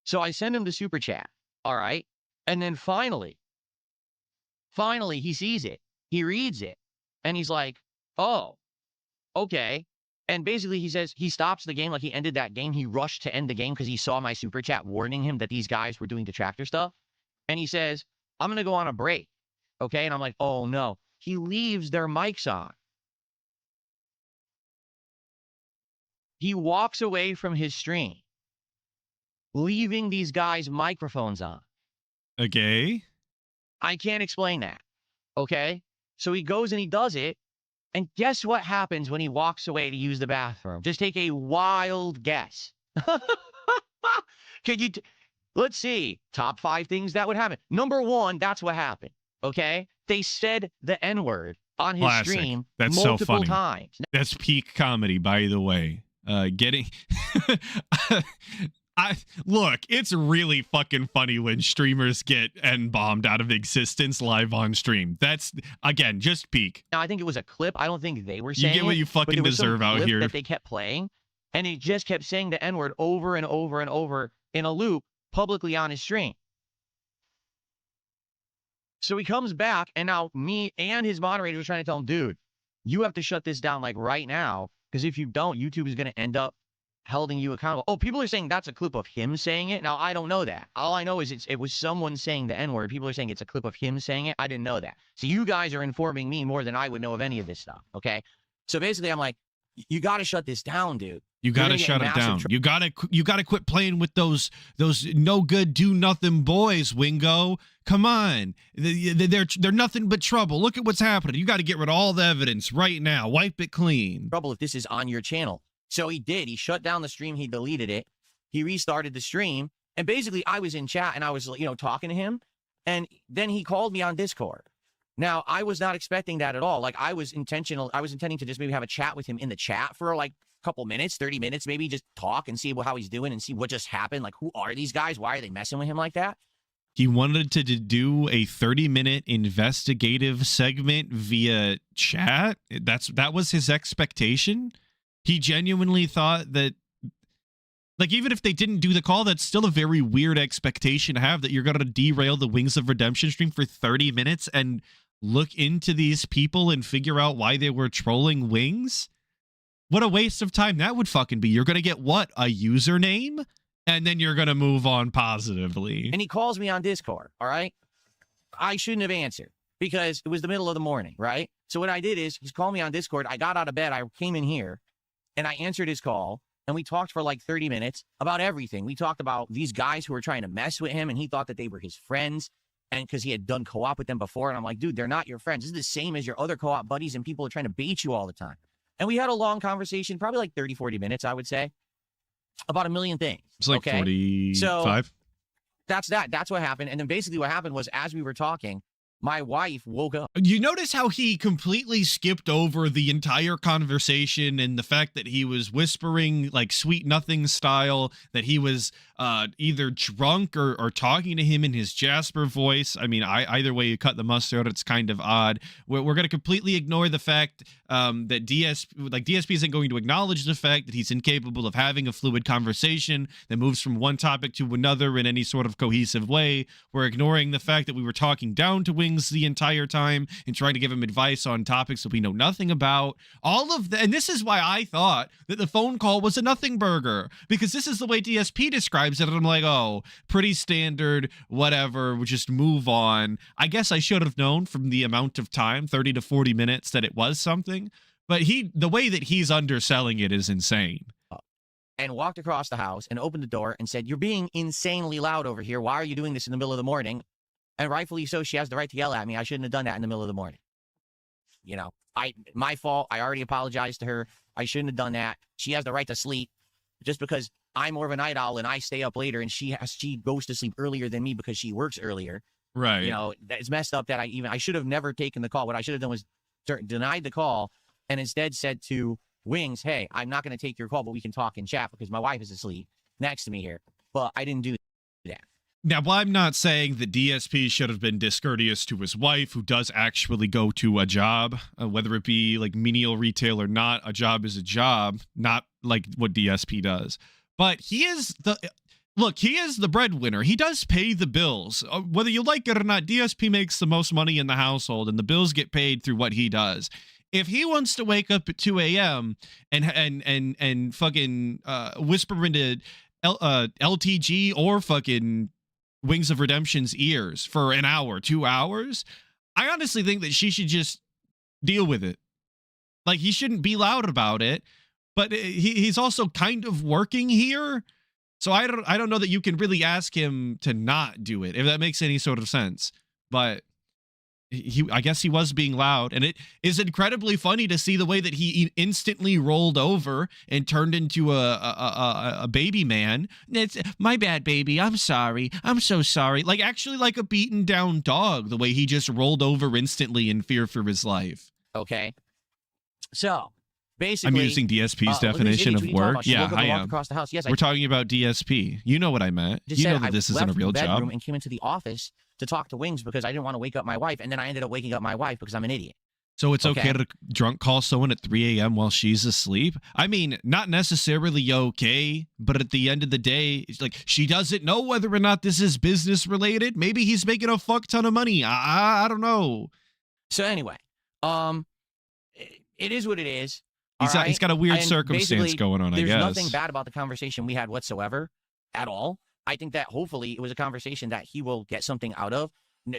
So I send him the super chat, all right? And then finally, he sees it. He reads it, and he's like, oh, okay. And basically, he says he stops the game, like he ended that game. He rushed to end the game because he saw my super chat warning him that these guys were doing detractor stuff. And he says, I'm going to go on a break. Okay. And I'm like, oh no. He leaves their mics on. He walks away from his stream, leaving these guys' microphones on. Okay. I can't explain that. Okay. So he goes and he does it. And guess what happens when he walks away to use the bathroom? Just take a wild guess. Can you? Let's see. Top 5 things that would happen. Number 1, that's what happened. Okay? They said the N-word on his stream multiple times. That's peak comedy, by the way. Look, it's really fucking funny when streamers get N-bombed out of existence live on stream. That's, again, just peak. Now, I think it was a clip. I don't think they were saying You get what you fucking deserve out here. That they kept playing, and he just kept saying the N-word over and over and over in a loop publicly on his stream. So he comes back, and now me and his moderator was trying to tell him, dude, you have to shut this down like right now, because if you don't, YouTube is going to end up holding you accountable. Oh, people are saying that's a clip of him saying it. Now, I don't know that. All I know is it was someone saying the N-word. People are saying it's a clip of him saying it. I didn't know that. So you guys are informing me more than I would know of any of this stuff, okay? So basically, I'm like, you got to shut this down, dude. You got to shut it down. You got to quit playing with those no good, do nothing boys, Wingo. Come on. They're nothing but trouble. Look at what's happening. You got to get rid of all the evidence right now. Wipe it clean. Trouble if this is on your channel. So he did. He shut down the stream. He deleted it. He restarted the stream. And basically, I was in chat and I was, talking to him. And then he called me on Discord. Now, I was not expecting that at all. Like, I was intending to just maybe have a chat with him in the chat for like a couple minutes, 30 minutes, maybe just talk and see how he's doing and see what just happened. Like, who are these guys? Why are they messing with him like that? He wanted to do a 30-minute investigative segment via chat. That was his expectation. He genuinely thought that, like, even if they didn't do the call, that's still a very weird expectation to have, that you're going to derail the Wings of Redemption stream for 30 minutes and look into these people and figure out why they were trolling Wings. What a waste of time that would fucking be. You're going to get what? A username? And then you're going to move on positively. And he calls me on Discord, all right? I shouldn't have answered because it was the middle of the morning, right? So what I did is he's called me on Discord. I got out of bed. I came in here and I answered his call. And we talked for like 30 minutes about everything. We talked about these guys who were trying to mess with him, and he thought that they were his friends, and because he had done co-op with them before. And I'm like, dude, they're not your friends. This is the same as your other co-op buddies, and people are trying to bait you all the time. And we had a long conversation, probably like 30, 40 minutes, I would say, about a million things. It's like 45. So that's that. That's what happened. And then basically what happened was, as we were talking, my wife woke up. You notice how he completely skipped over the entire conversation and the fact that he was whispering like Sweet Nothing style, that he was either drunk or talking to him in his Jasper voice. I mean, either way you cut the mustard, it's kind of odd. We're going to completely ignore the fact that DSP isn't going to acknowledge the fact that he's incapable of having a fluid conversation that moves from one topic to another in any sort of cohesive way. We're ignoring the fact that we were talking down to Wings the entire time and trying to give him advice on topics that we know nothing about. All of that, and this is why I thought that the phone call was a nothing burger, because this is the way DSP describes it, and I'm like, oh, pretty standard, whatever, we'll just move on. I guess I should have known from the amount of time, 30 to 40 minutes, that it was something, but the way that he's underselling it is insane. And walked across the house and opened the door and said, "You're being insanely loud over here. Why are you doing this in the middle of the morning?" And rightfully so, she has the right to yell at me. I shouldn't have done that in the middle of the morning. My fault. I already apologized to her. I shouldn't have done that. She has the right to sleep just because I'm more of a night owl and I stay up later, and she goes to sleep earlier than me because she works earlier. Right. It's messed up that I should have never taken the call. What I should have done was denied the call and instead said to Wings, "Hey, I'm not going to take your call, but we can talk in chat because my wife is asleep next to me here." But I didn't do that. Now, I'm not saying that DSP should have been discourteous to his wife, who does actually go to a job, whether it be like menial retail or not. A job is a job, not like what DSP does. But he is the breadwinner. He does pay the bills. Whether you like it or not, DSP makes the most money in the household, and the bills get paid through what he does. If he wants to wake up at 2 a.m. and fucking whisper into LTG or fucking Wings of Redemption's ears for an hour, 2 hours, I honestly think that she should just deal with it. Like, he shouldn't be loud about it, but he's also kind of working here. So I don't know that you can really ask him to not do it, if that makes any sort of sense. But I guess he was being loud, and it is incredibly funny to see the way that he instantly rolled over and turned into a baby man. It's my bad, baby. I'm sorry. I'm so sorry. Like, actually like a beaten down dog, the way he just rolled over instantly in fear for his life. Okay. So basically, I'm using DSP's definition of work. Yeah, I am. Across the house. Yes, we're talking about DSP. You know what I meant. You know that this isn't a real job. And came into the office to talk to Wings because I didn't want to wake up my wife, and then I ended up waking up my wife because I'm an idiot. So it's okay to drunk call someone at 3 a.m. while she's asleep? I mean, not necessarily okay, but at the end of the day, it's like, she doesn't know whether or not this is business related. Maybe he's making a fuck ton of money. I don't know. So anyway, it is what it is. He's got a weird And circumstance basically, going on, I there's guess. nothing bad about the conversation we had whatsoever at all. I think that hopefully it was a conversation that he will get something out of.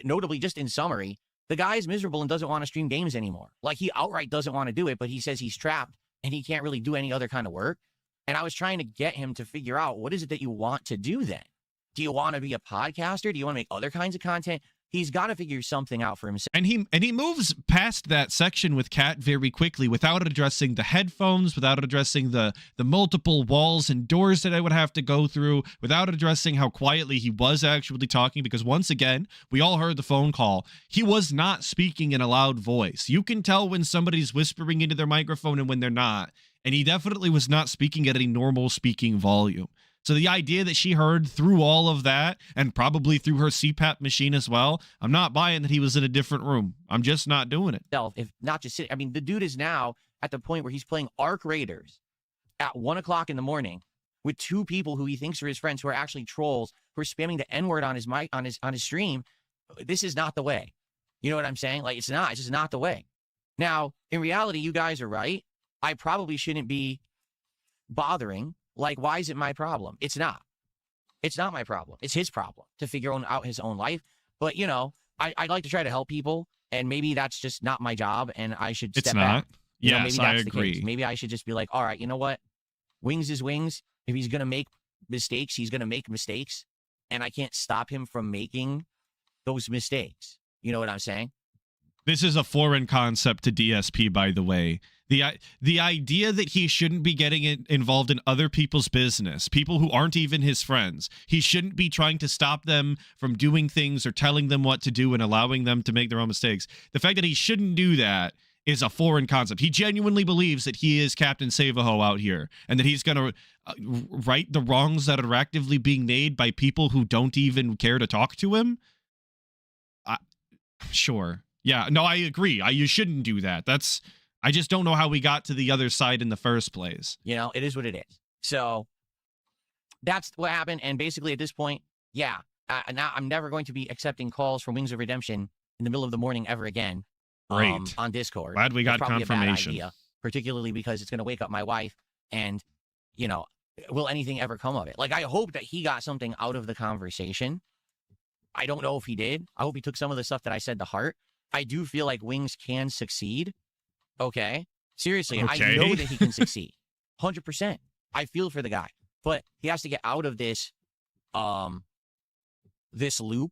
Notably, just in summary, the guy is miserable and doesn't want to stream games anymore. Like, he outright doesn't want to do it, but he says he's trapped and he can't really do any other kind of work. And I was trying to get him to figure out, what is it that you want to do then? Do you want to be a podcaster? Do you want to make other kinds of content? He's got to figure something out for himself. And he moves past that section with Kat very quickly without addressing the headphones, without addressing the multiple walls and doors that I would have to go through, without addressing how quietly he was actually talking, because once again, we all heard the phone call. He was not speaking in a loud voice. You can tell when somebody's whispering into their microphone and when they're not. And he definitely was not speaking at a normal speaking volume. So the idea that she heard through all of that, and probably through her CPAP machine as well, I'm not buying that he was in a different room. I'm just not doing it. If not just sitting. I mean, the dude is now at the point where he's playing Arc Raiders at 1 o'clock in the morning with two people who he thinks are his friends who are actually trolls who are spamming the N-word on his mic on his stream. This is not the way. You know what I'm saying? Like, it's just not the way. Now, in reality, you guys are right. I probably shouldn't be bothering. Like, why is it my problem? It's not. It's not my problem. It's his problem to figure out his own life. But, you know, I like to try to help people, and maybe that's just not my job, and I should step back. You know, maybe that's I the agree. case. Maybe I should just be like, all right, you know what? Wings is wings. If he's going to make mistakes, he's going to make mistakes, and I can't stop him from making those mistakes. You know what I'm saying? This is a foreign concept to DSP, by the way. The idea that he shouldn't be getting involved in other people's business, people who aren't even his friends. He shouldn't be trying to stop them from doing things or telling them what to do and allowing them to make their own mistakes. The fact that he shouldn't do that is a foreign concept. He genuinely believes that he is Captain Save-A-Ho out here, and that he's going to right the wrongs that are actively being made by people who don't even care to talk to him. Sure. Yeah, no, I agree. You shouldn't do that. I just don't know how we got to the other side in the first place. You know, it is what it is. So that's what happened. And basically at this point, yeah, now I'm never going to be accepting calls from Wings of Redemption in the middle of the morning ever again. Great. On Discord. Glad we got That's probably confirmation. A bad idea, particularly because it's going to wake up my wife, and, you know, will anything ever come of it? Like, I hope that he got something out of the conversation. I don't know if he did. I hope he took some of the stuff that I said to heart. I do feel like Wings can succeed. Okay. Seriously, Okay. I know that he can succeed. 100%. I feel for the guy. But he has to get out of this this loop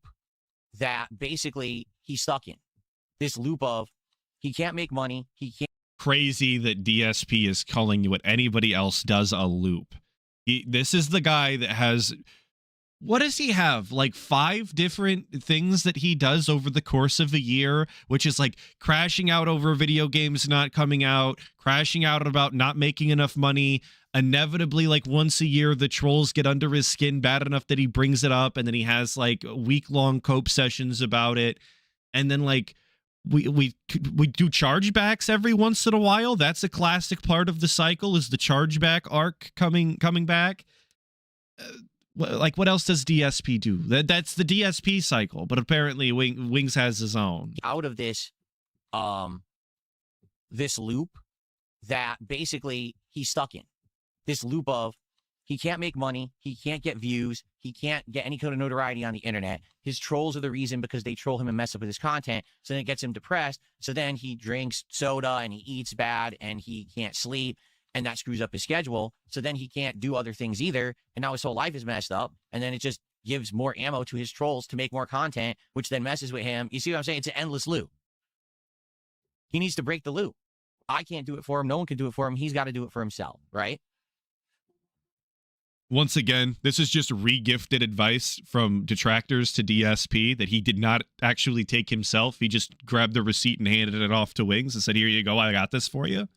that basically he's stuck in. This loop of he can't make money, he can't. Crazy that DSP is calling what anybody else does a loop. This is the guy that has, what does he have? Like 5 different things that he does over the course of a year, which is like crashing out over video games not coming out, crashing out about not making enough money. Inevitably, like once a year, the trolls get under his skin bad enough that he brings it up, and then he has like week-long cope sessions about it. And then like we do chargebacks every once in a while. That's a classic part of the cycle, is the chargeback arc coming back. Like, what else does DSP do? That's the DSP cycle, but apparently Wings has his own. Out of this this loop that basically he's stuck in. This loop of he can't make money, he can't get views, he can't get any kind of notoriety on the internet. His trolls are the reason, because they troll him and mess up with his content. So then it gets him depressed. So then he drinks soda and he eats bad and he can't sleep. And that screws up his schedule. So then he can't do other things either. And now his whole life is messed up. And then it just gives more ammo to his trolls to make more content, which then messes with him. You see what I'm saying? It's an endless loop. He needs to break the loop. I can't do it for him. No one can do it for him. He's got to do it for himself, right? Once again, this is just re-gifted advice from detractors to DSP that he did not actually take himself. He just grabbed the receipt and handed it off to Wings and said, here you go, I got this for you.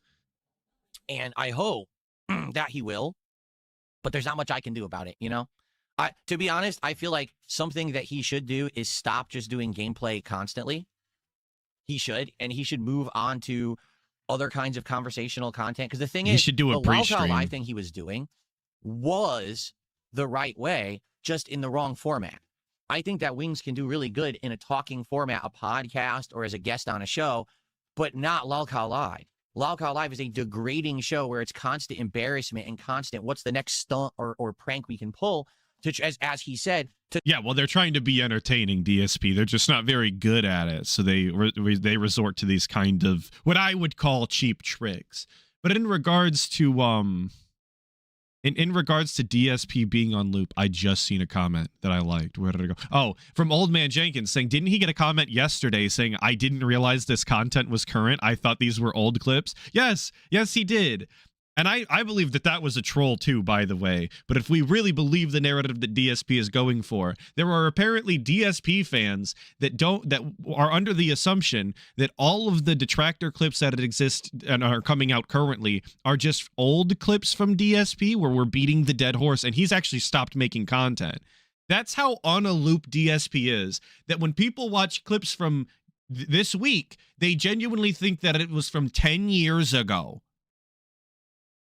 And I hope that he will, but there's not much I can do about it, you know? To be honest, I feel like something that he should do is stop just doing gameplay constantly. He should, and he should move on to other kinds of conversational content. Because the thing is, he should do a the pre-stream. live thing he was doing was the right way, just in the wrong format. I think that Wings can do really good in a talking format, a podcast, or as a guest on a show, but not Lolcow Live. Lolcow Live is a degrading show where it's constant embarrassment and constant what's the next stunt or prank we can pull to, as he said, to Yeah, well, they're trying to be entertaining, DSP. They're just not very good at it, so they resort to these kind of what I would call cheap tricks. But in regards to in regards to DSP being on loop, I just seen a comment that I liked. Where did it go? Oh, from Old Man Jenkins saying, didn't he get a comment yesterday saying, I didn't realize this content was current? I thought these were old clips. Yes, he did. And I believe that was a troll too, by the way. But if we really believe the narrative that DSP is going for, there are apparently DSP fans that are under the assumption that all of the detractor clips that exist and are coming out currently are just old clips from DSP where we're beating the dead horse, and he's actually stopped making content. That's how on a loop DSP is. That when people watch clips from this week, they genuinely think that it was from 10 years ago.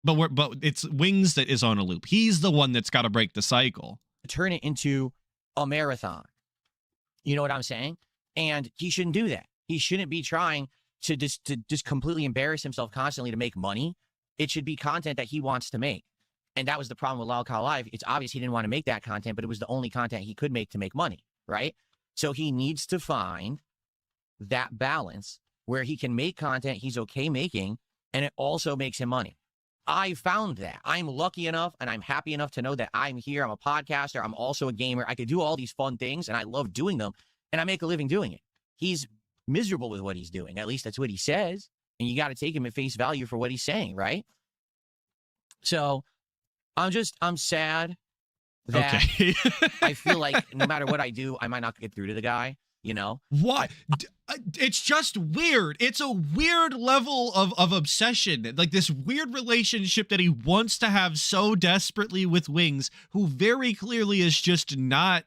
But it's Wings that is on a loop. He's the one that's got to break the cycle. turn it into a marathon. You know what I'm saying? And he shouldn't do that. He shouldn't be trying to just completely embarrass himself constantly to make money. It should be content that he wants to make. And that was the problem with Lolcow Live. It's obvious he didn't want to make that content, but it was the only content he could make to make money, right? So he needs to find that balance where he can make content he's okay making, and it also makes him money. I found that. I'm lucky enough and I'm happy enough to know that I'm here. I'm a podcaster. I'm also a gamer. I could do all these fun things and I love doing them, and I make a living doing it. He's miserable with what he's doing. At least that's what he says. And you got to take him at face value for what he's saying, right? So I'm sad that Okay. I feel like no matter what I do, I might not get through to the guy, you know? What? It's just weird. It's a weird level of obsession. Like this weird relationship that he wants to have so desperately with Wings, who very clearly is just not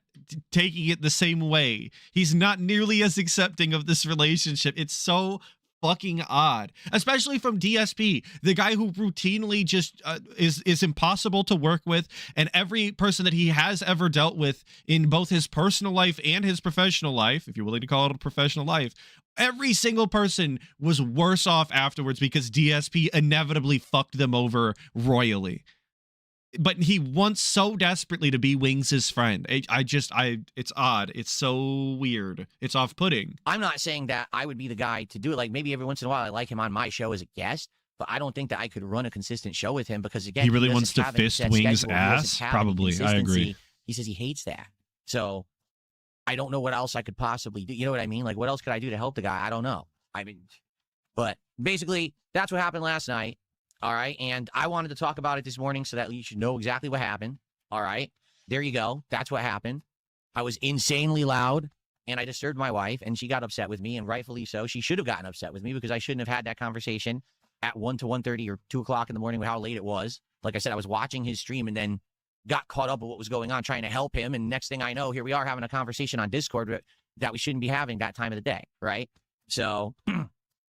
taking it the same way. He's not nearly as accepting of this relationship. It's so fucking odd, especially from DSP, the guy who routinely just is impossible to work with, and every person that he has ever dealt with in both his personal life and his professional life, if you're willing to call it a professional life, every single person was worse off afterwards because DSP inevitably fucked them over royally. But he wants so desperately to be Wings' friend. It's odd. It's so weird. It's off-putting. I'm not saying that I would be the guy to do it. Like maybe every once in a while I like him on my show as a guest, but I don't think that I could run a consistent show with him because, again, He really doesn't wants to have any fist set Wings' schedule. He doesn't ass? have any Probably. I agree. consistency. He says he hates that. So I don't know what else I could possibly do. You know what I mean? Like, what else could I do to help the guy? I don't know. I mean, but basically, that's what happened last night. All right. And I wanted to talk about it this morning so that you should know exactly what happened. All right. There you go. That's what happened. I was insanely loud and I disturbed my wife and she got upset with me, and rightfully so. She should have gotten upset with me because I shouldn't have had that conversation at 1 to 1:30 or 2 o'clock in the morning with how late it was. Like I said, I was watching his stream and then got caught up with what was going on, trying to help him. And next thing I know, here we are having a conversation on Discord that we shouldn't be having that time of the day. Right. So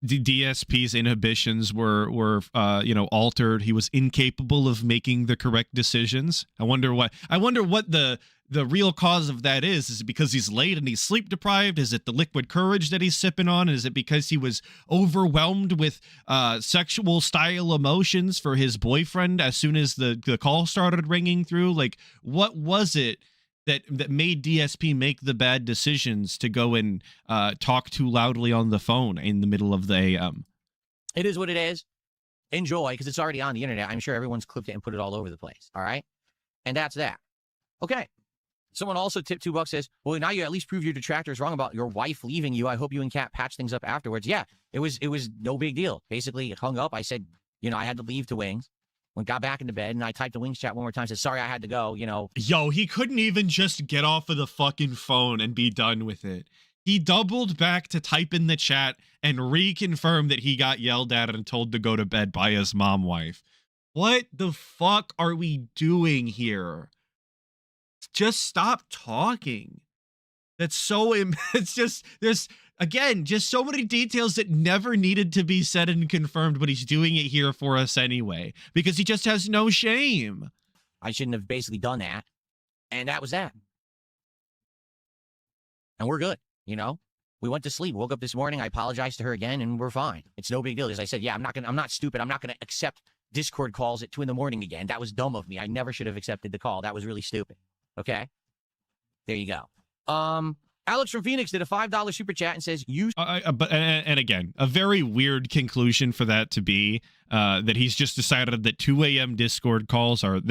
The DSP's inhibitions were altered. He was incapable of making the correct decisions. I wonder what the real cause of that is. Is it because he's late and he's sleep deprived? Is it the liquid courage that he's sipping on? Is it because he was overwhelmed with sexual style emotions for his boyfriend as soon as the call started ringing through? Like, what was it that made DSP make the bad decisions to go and talk too loudly on the phone in the middle of the AM? it is what it is. Enjoy, because it's already on the internet. I'm sure everyone's clipped it and put it all over the place. All right. And that's that. Okay. Someone also tipped $2, says, well, now you at least prove your detractors wrong about your wife leaving you. I hope you and Kat patch things up afterwards. Yeah, it was no big deal. Basically, it hung up. I said, I had to leave to Wings. Got back into bed, and I typed the Wings chat one more time, said, sorry, I had to go, Yo, he couldn't even just get off of the fucking phone and be done with it. He doubled back to type in the chat and reconfirm that he got yelled at and told to go to bed by his mom wife. What the fuck are we doing here? Just stop talking. That's so, it's just, there's, again, just so many details that never needed to be said and confirmed, but he's doing it here for us anyway, because he just has no shame. I shouldn't have basically done that. And that was that. And we're good, We went to sleep. Woke up this morning. I apologized to her again, and we're fine. It's no big deal. As I said, yeah, I'm not stupid. I'm not gonna accept Discord calls at 2 a.m. again. That was dumb of me. I never should have accepted the call. That was really stupid. Okay, there you go. Alex from Phoenix did a $5 super chat and says, "You." And again, a very weird conclusion for that to be that he's just decided that 2 a.m. Discord calls are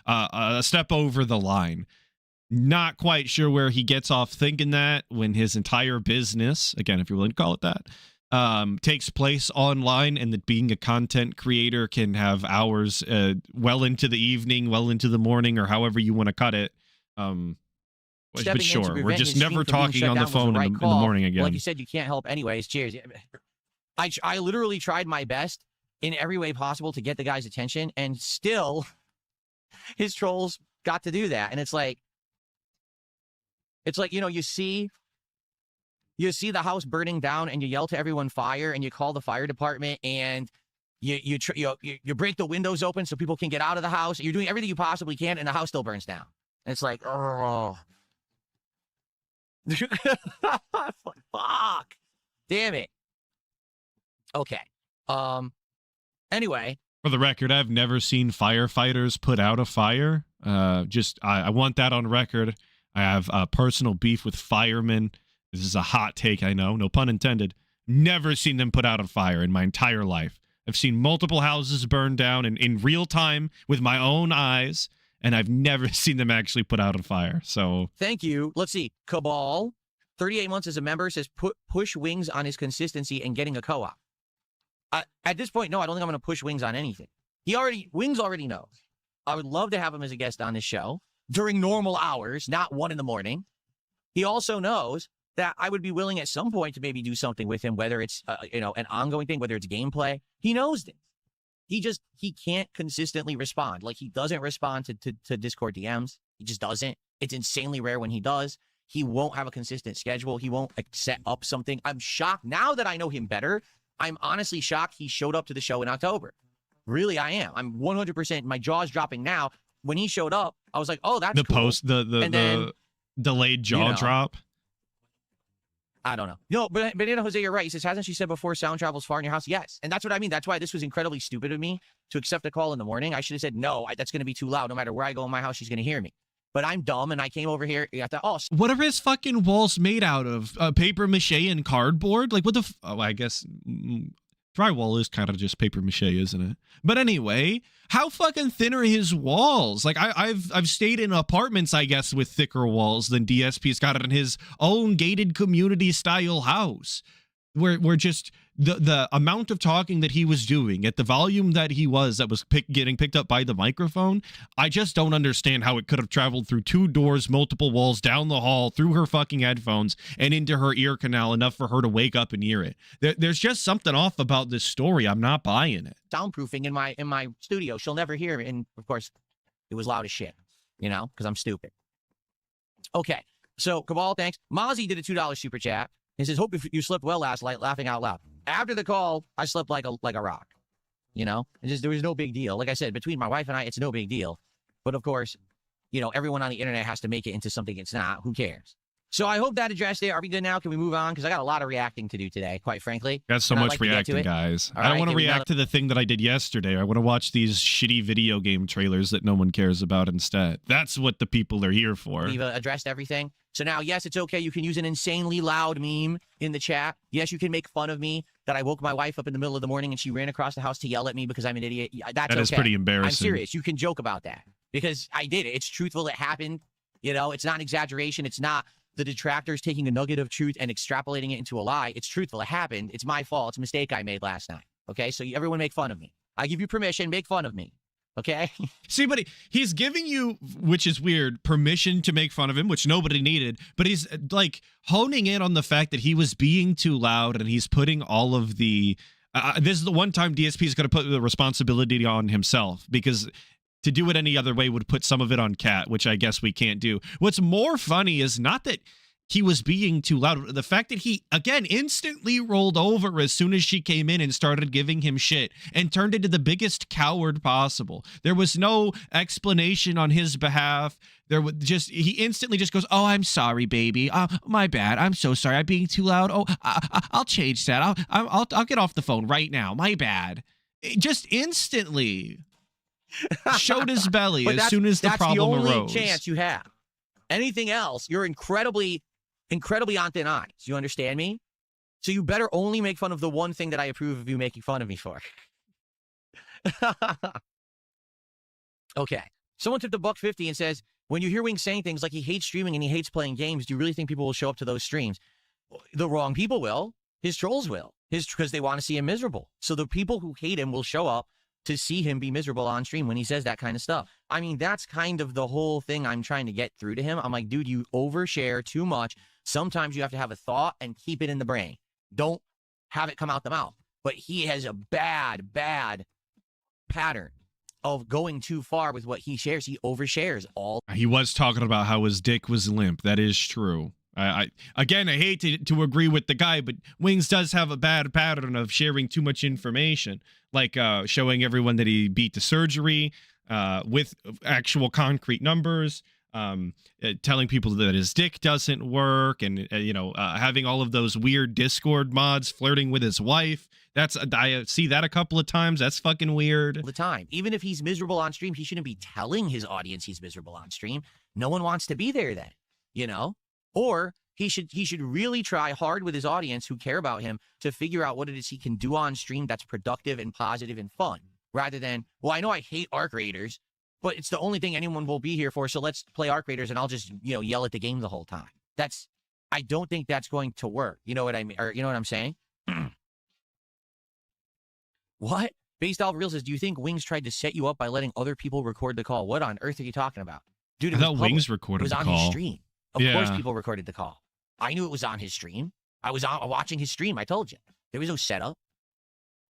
a step over the line. Not quite sure where he gets off thinking that when his entire business, again, if you're willing to call it that, takes place online, and that being a content creator can have hours well into the evening, well into the morning, or however you want to cut it. But sure, we're just never talking on the phone in the morning again. Like you said, you can't help anyways. Cheers. I literally tried my best in every way possible to get the guy's attention, and still his trolls got to do that. And it's like, you know, you see the house burning down, and you yell to everyone fire, and you call the fire department, and you break the windows open so people can get out of the house. You're doing everything you possibly can, and the house still burns down. And it's like, oh. Fuck. Damn it. Okay. Anyway. For the record, I've never seen firefighters put out a fire. I want that on record. I have personal beef with firemen. This is a hot take, I know. No pun intended. Never seen them put out a fire in my entire life. I've seen multiple houses burn down in real time with my own eyes, and I've never seen them actually put out a fire. So thank you. Let's see. Cabal, 38 months as a member, says push Wings on his consistency and getting a co-op. At this point, no, I don't think I'm going to push Wings on anything. Wings already knows. I would love to have him as a guest on this show during normal hours, not 1 a.m. He also knows that I would be willing at some point to maybe do something with him, whether it's an ongoing thing, whether it's gameplay. He knows this. He can't consistently respond. Like, he doesn't respond to Discord DMs. He just doesn't. It's insanely rare when he does. He won't have a consistent schedule. He won't set up something. I'm shocked. Now that I know him better, I'm honestly shocked he showed up to the show in October. Really, I am. I'm 100%. My jaw's dropping now. When he showed up, I was like, oh, that's cool. The delayed jaw drop. I don't know. No, but Jose, you're right. He says, hasn't she said before sound travels far in your house? Yes. And that's what I mean. That's why this was incredibly stupid of me to accept a call in the morning. I should have said, no, that's going to be too loud. No matter where I go in my house, she's going to hear me. But I'm dumb, and I came over here. I thought, oh. What are his fucking walls made out of? Paper mache and cardboard? Like, what the I guess drywall is kind of just paper mache, isn't it? But anyway, how fucking thin are his walls? Like, I've stayed in apartments, I guess, with thicker walls than DSP's got it in his own gated community style house, where just the amount of talking that he was doing at the volume that was getting picked up by the microphone, I just don't understand how it could have traveled through 2 doors, multiple walls, down the hall, through her fucking headphones, and into her ear canal enough for her to wake up and hear it. There's just something off about this story. I'm not buying it. Soundproofing in my studio. She'll never hear it. And of course, it was loud as shit, because I'm stupid. Okay. So, Cabal, thanks. Mozzie did a $2 super chat. He says, hope you slept well last night, laughing out loud. After the call, I slept like a rock. There was no big deal. Like I said, between my wife and I, it's no big deal. But of course, everyone on the internet has to make it into something it's not. Who cares? So I hope that addressed it. Are we good now? Can we move on? Because I got a lot of reacting to do today, quite frankly. Got so much reacting, guys. I don't want to react to the thing that I did yesterday. I want to watch these shitty video game trailers that no one cares about instead. That's what the people are here for. We've addressed everything. So now, yes, it's okay. You can use an insanely loud meme in the chat. Yes, you can make fun of me that I woke my wife up in the middle of the morning and she ran across the house to yell at me because I'm an idiot. That is pretty embarrassing. I'm serious. You can joke about that because I did it. It's truthful. It happened. It's not an exaggeration. It's not the detractors taking a nugget of truth and extrapolating it into a lie. It's truthful. It happened. It's my fault. It's a mistake I made last night. Okay, so everyone make fun of me. I give you permission. Make fun of me. Okay. See, but he's giving you, which is weird, permission to make fun of him, which nobody needed. But he's like honing in on the fact that he was being too loud, and he's putting all of the. This is the one time DSP is going to put the responsibility on himself, because to do it any other way would put some of it on Cat, which I guess we can't do. What's more funny is not that he was being too loud. The fact that he, again, instantly rolled over as soon as she came in and started giving him shit and turned into the biggest coward possible. There was no explanation on his behalf. There was just, he instantly just goes, "Oh, I'm sorry, baby. My bad. I'm so sorry. I'm being too loud. Oh, I'll change that. I'll get off the phone right now. My bad." Just instantly showed his belly as soon as the problem arose. That's the only chance you have. Anything else, you're incredibly on thin ice. You understand me? So you better only make fun of the one thing that I approve of you making fun of me for. Okay. Someone tipped $1.50 and says, when you hear Wings saying things like he hates streaming and he hates playing games, do you really think people will show up to those streams? The wrong people will. His trolls will. Because they want to see him miserable. So the people who hate him will show up to see him be miserable on stream when he says that kind of stuff. I mean, that's kind of the whole thing I'm trying to get through to him. I'm like, dude, you overshare too much. Sometimes you have to have a thought and keep it in the brain. Don't have it come out the mouth. But he has a bad pattern of going too far with what he shares. He overshares all. He was talking about how his dick was limp. That is true. I hate to agree with the guy, but Wings does have a bad pattern of sharing too much information, like showing everyone that he beat the surgery with actual concrete numbers, telling people that his dick doesn't work, and having all of those weird Discord mods, flirting with his wife. I see that a couple of times. That's fucking weird. All the time. Even if he's miserable on stream, he shouldn't be telling his audience he's miserable on stream. No one wants to be there then, Or he should really try hard with his audience who care about him to figure out what it is he can do on stream that's productive and positive and fun, rather than, well, I know I hate Arc Raiders, but it's the only thing anyone will be here for, so let's play Arc Raiders and I'll just, yell at the game the whole time. I don't think that's going to work. You know what I mean? Or you know what I'm saying? What? Based off Real says, do you think Wings tried to set you up by letting other people record the call? What on earth are you talking about? Dude, I thought Wings recorded the call. It was on his stream. Of course people recorded the call. I knew it was on his stream. I was watching his stream. I told you. There was no setup.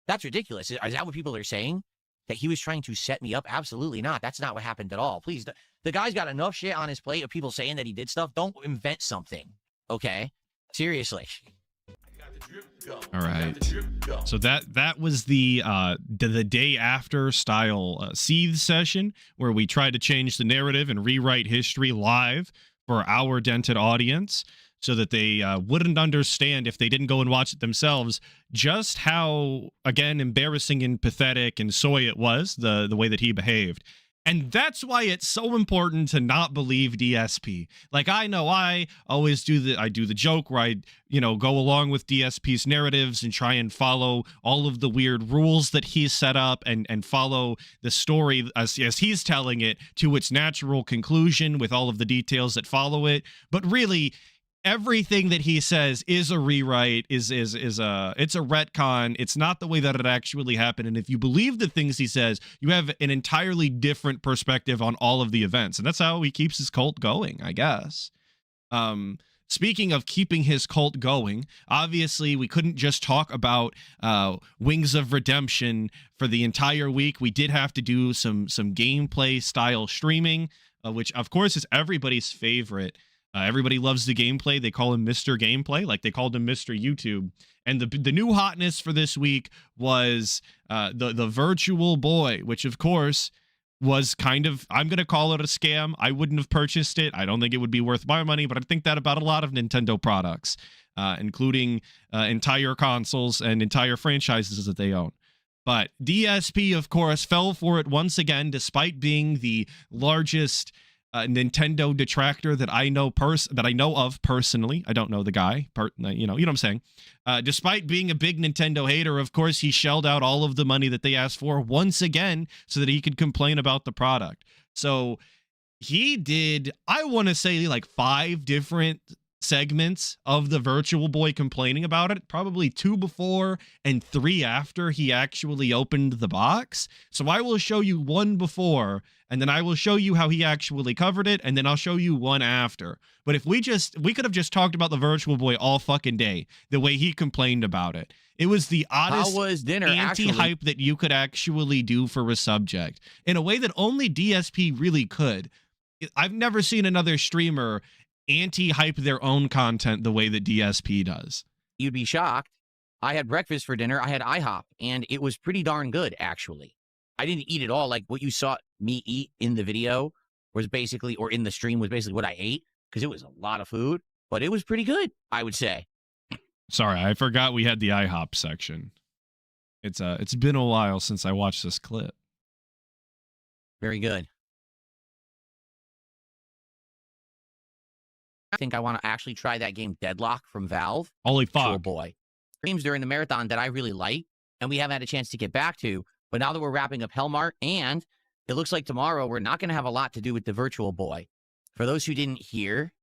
That's ridiculous. Is that what people are saying? That he was trying to set me up? Absolutely not. That's not what happened at all. Please. The guy's got enough shit on his plate of people saying that he did stuff. Don't invent something. Okay? Seriously. All right. So that was the day after style Seethe session, where we tried to change the narrative and rewrite history live for our dented audience, so that they wouldn't understand, if they didn't go and watch it themselves, just how, again, embarrassing and pathetic and soy it was, the way that he behaved. And that's why it's so important to not believe DSP. Like, I know I always do the joke where I, go along with DSP's narratives and try and follow all of the weird rules that he's set up and follow the story as he's telling it to its natural conclusion with all of the details that follow it. But really, everything that he says is a rewrite, it's a retcon. It's not the way that it actually happened. And if you believe the things he says, you have an entirely different perspective on all of the events. And that's how he keeps his cult going, I guess. Speaking of keeping his cult going, obviously we couldn't just talk about Wings of Redemption for the entire week. We did have to do some gameplay style streaming, which of course is everybody's favorite. Everybody loves the gameplay. They call him Mr. Gameplay, like they called him Mr. YouTube. And the new hotness for this week was the virtual boy, which of course was kind of, I'm going to call it a scam. I wouldn't have purchased it. I don't think it would be worth my money, but I think that about a lot of Nintendo products, including entire consoles and entire franchises that they own. But DSP, of course, fell for it once again, despite being the largest Nintendo detractor that I know of personally. I don't know the guy, you know what I'm saying. Despite being a big Nintendo hater, of course, he shelled out all of the money that they asked for once again so that he could complain about the product. So he did, I want to say, like 5 different segments of the Virtual Boy complaining about it, probably 2 before and 3 after he actually opened the box. So I will show you 1 before, and then I will show you how he actually covered it, and then I'll show you 1 after. But if we could have just talked about the Virtual Boy all fucking day, the way he complained about it. It was the oddest anti-hype that you could actually do for a subject in a way that only DSP really could. I've never seen another streamer anti-hype their own content the way that DSP does. You'd be shocked. I had breakfast for dinner. I had IHOP, and it was pretty darn good, actually. I didn't eat it all. Like what you saw me eat in the video was basically, or in the stream was basically what I ate, because it was a lot of food, but it was pretty good, I would say. Sorry, I forgot we had the IHOP section. It's been a while since I watched this clip. Very good. I think I want to actually try that game Deadlock from Valve. Holy fuck. Oh boy. Games during the marathon that I really like, and we haven't had a chance to get back to, but now that we're wrapping up Hellmart, and it looks like tomorrow we're not going to have a lot to do with the Virtual Boy. For those who didn't hear,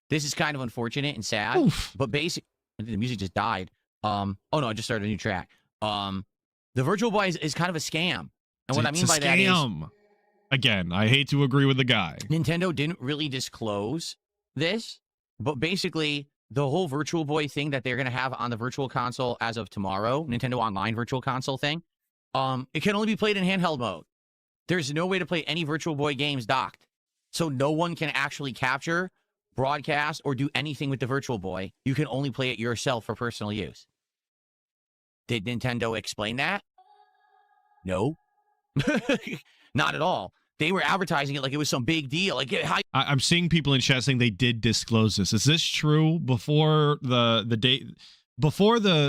this is kind of unfortunate and sad, Oof. but basic. The music just died. Oh no, I just started a new track. The Virtual Boy is kind of a scam. And what I mean by that is, again, I hate to agree with the guy. Nintendo didn't really disclose this, but basically the whole Virtual Boy thing that they're going to have on the Virtual Console as of tomorrow, Nintendo Online Virtual Console thing, it can only be played in handheld mode. There's no way to play any Virtual Boy games docked. So no one can actually capture, broadcast, or do anything with the Virtual Boy. You can only play it yourself for personal use. Did Nintendo explain that? No. Not at all. They were advertising it like it was some big deal. Like, I'm seeing people in chat saying they did disclose this. Is this true? Before the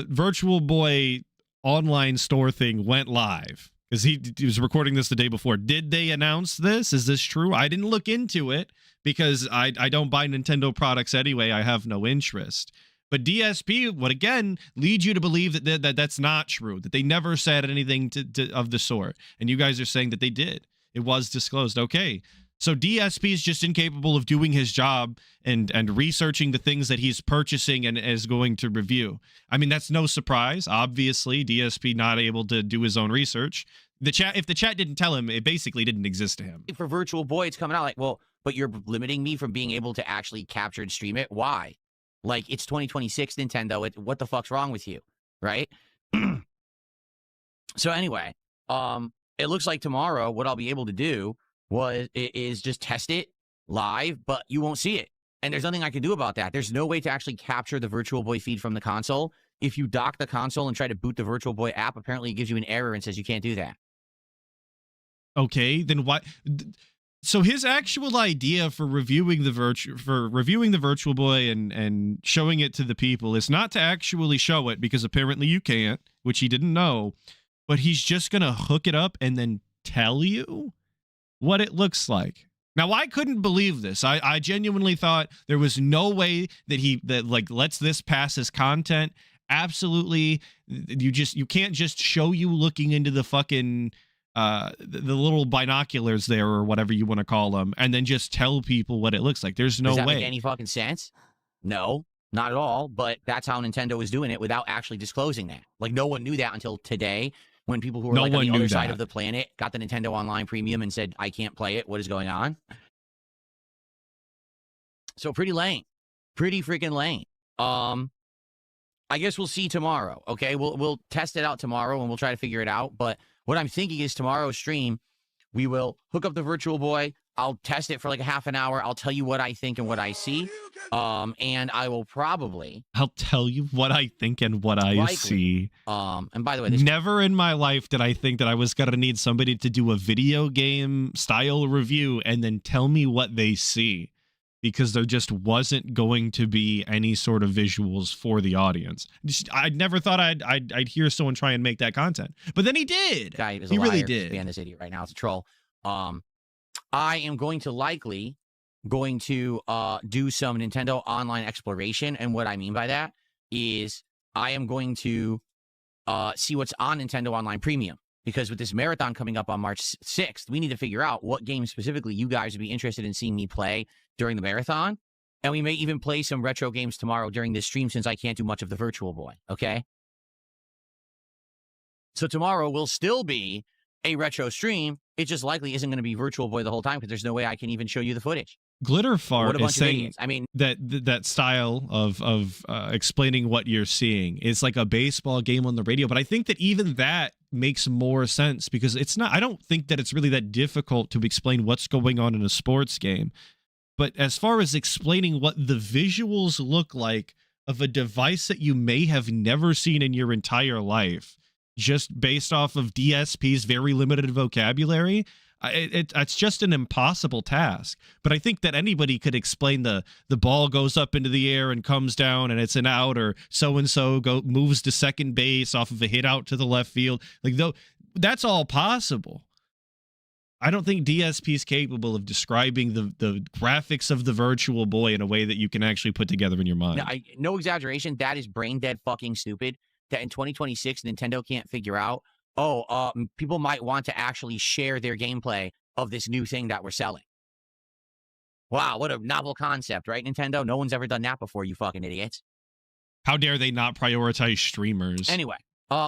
Virtual Boy online store thing went live, because he was recording this the day before, did they announce this? Is this true? I didn't look into it because I don't buy Nintendo products anyway. I have no interest. But DSP would again lead you to believe that that's not true, that they never said anything of the sort. And you guys are saying that they did. It was disclosed. Okay. So DSP is just incapable of doing his job and researching the things that he's purchasing and is going to review. I mean, that's no surprise. Obviously, DSP not able to do his own research. If the chat didn't tell him, it basically didn't exist to him. for Virtual Boy, it's coming out like, well, but you're limiting me from being able to actually capture and stream it. Why? Like, it's 2026, Nintendo. What the fuck's wrong with you? Right? So anyway, it looks like tomorrow what I'll be able to do is just test it live, but you won't see it. And there's nothing I can do about that. There's no way to actually capture the Virtual Boy feed from the console. If you dock the console and try to boot the Virtual Boy app, apparently it gives you an error and says you can't do that. Okay, then why? So his actual idea for reviewing the Virtual Boy and showing it to the people is not to actually show it, because apparently you can't, which he didn't know, but he's just gonna hook it up and then tell you what it looks like. Now, I couldn't believe this. I genuinely thought there was no way that like lets this pass as content. Absolutely, you can't just show you looking into the fucking the little binoculars there, or whatever you want to call them, and then just tell people what it looks like. There's no way. Does that make any fucking sense? No, not at all. But that's how Nintendo is doing it without actually disclosing that. Like, no one knew that until today, when people who were on the other side of the planet got the Nintendo Online Premium and said, I can't play it. What is going on? So pretty lame. Pretty freaking lame. I guess we'll see tomorrow. Okay, we'll test it out tomorrow and we'll try to figure it out. But what I'm thinking is tomorrow's stream, we will hook up the Virtual Boy. I'll test it for like a half an hour. I'll tell you what I think and what I see. And I will probably... I'll tell you what I think and what I see. And by the way... Never in my life did I think that I was going to need somebody to do a video game style review and then tell me what they see, because there just wasn't going to be any sort of visuals for the audience. I never thought I'd hear someone try and make that content, but then he did. Guy is he a liar. really did. Ban this idiot right now. It's a troll. I am going to likely do some Nintendo Online exploration, and what I mean by that is I am going to see what's on Nintendo Online Premium. Because with this marathon coming up on March 6th, we need to figure out what games specifically you guys would be interested in seeing me play during the marathon. And we may even play some retro games tomorrow during this stream, since I can't do much of the Virtual Boy, okay? So tomorrow will still be a retro stream. It just likely isn't going to be Virtual Boy the whole time, because there's no way I can even show you the footage. Glitterfart is saying idiots. I mean, that style of explaining what you're seeing is like a baseball game on the radio, but I think that even that makes more sense, because it's not. I don't think that it's really that difficult to explain what's going on in a sports game. But as far as explaining what the visuals look like of a device that you may have never seen in your entire life, just based off of DSP's very limited vocabulary, it's just an impossible task. But I think that anybody could explain the ball goes up into the air and comes down and it's an out, or so-and-so moves to second base off of a hit out to the left field. Like, though, that's all possible. I don't think DSP is capable of describing the graphics of the Virtual Boy in a way that you can actually put together in your mind. No exaggeration. That is brain dead fucking stupid. That in 2026, Nintendo can't figure out, people might want to actually share their gameplay of this new thing that we're selling. Wow, what a novel concept, right, Nintendo? No one's ever done that before, you fucking idiots. How dare they not prioritize streamers? Anyway,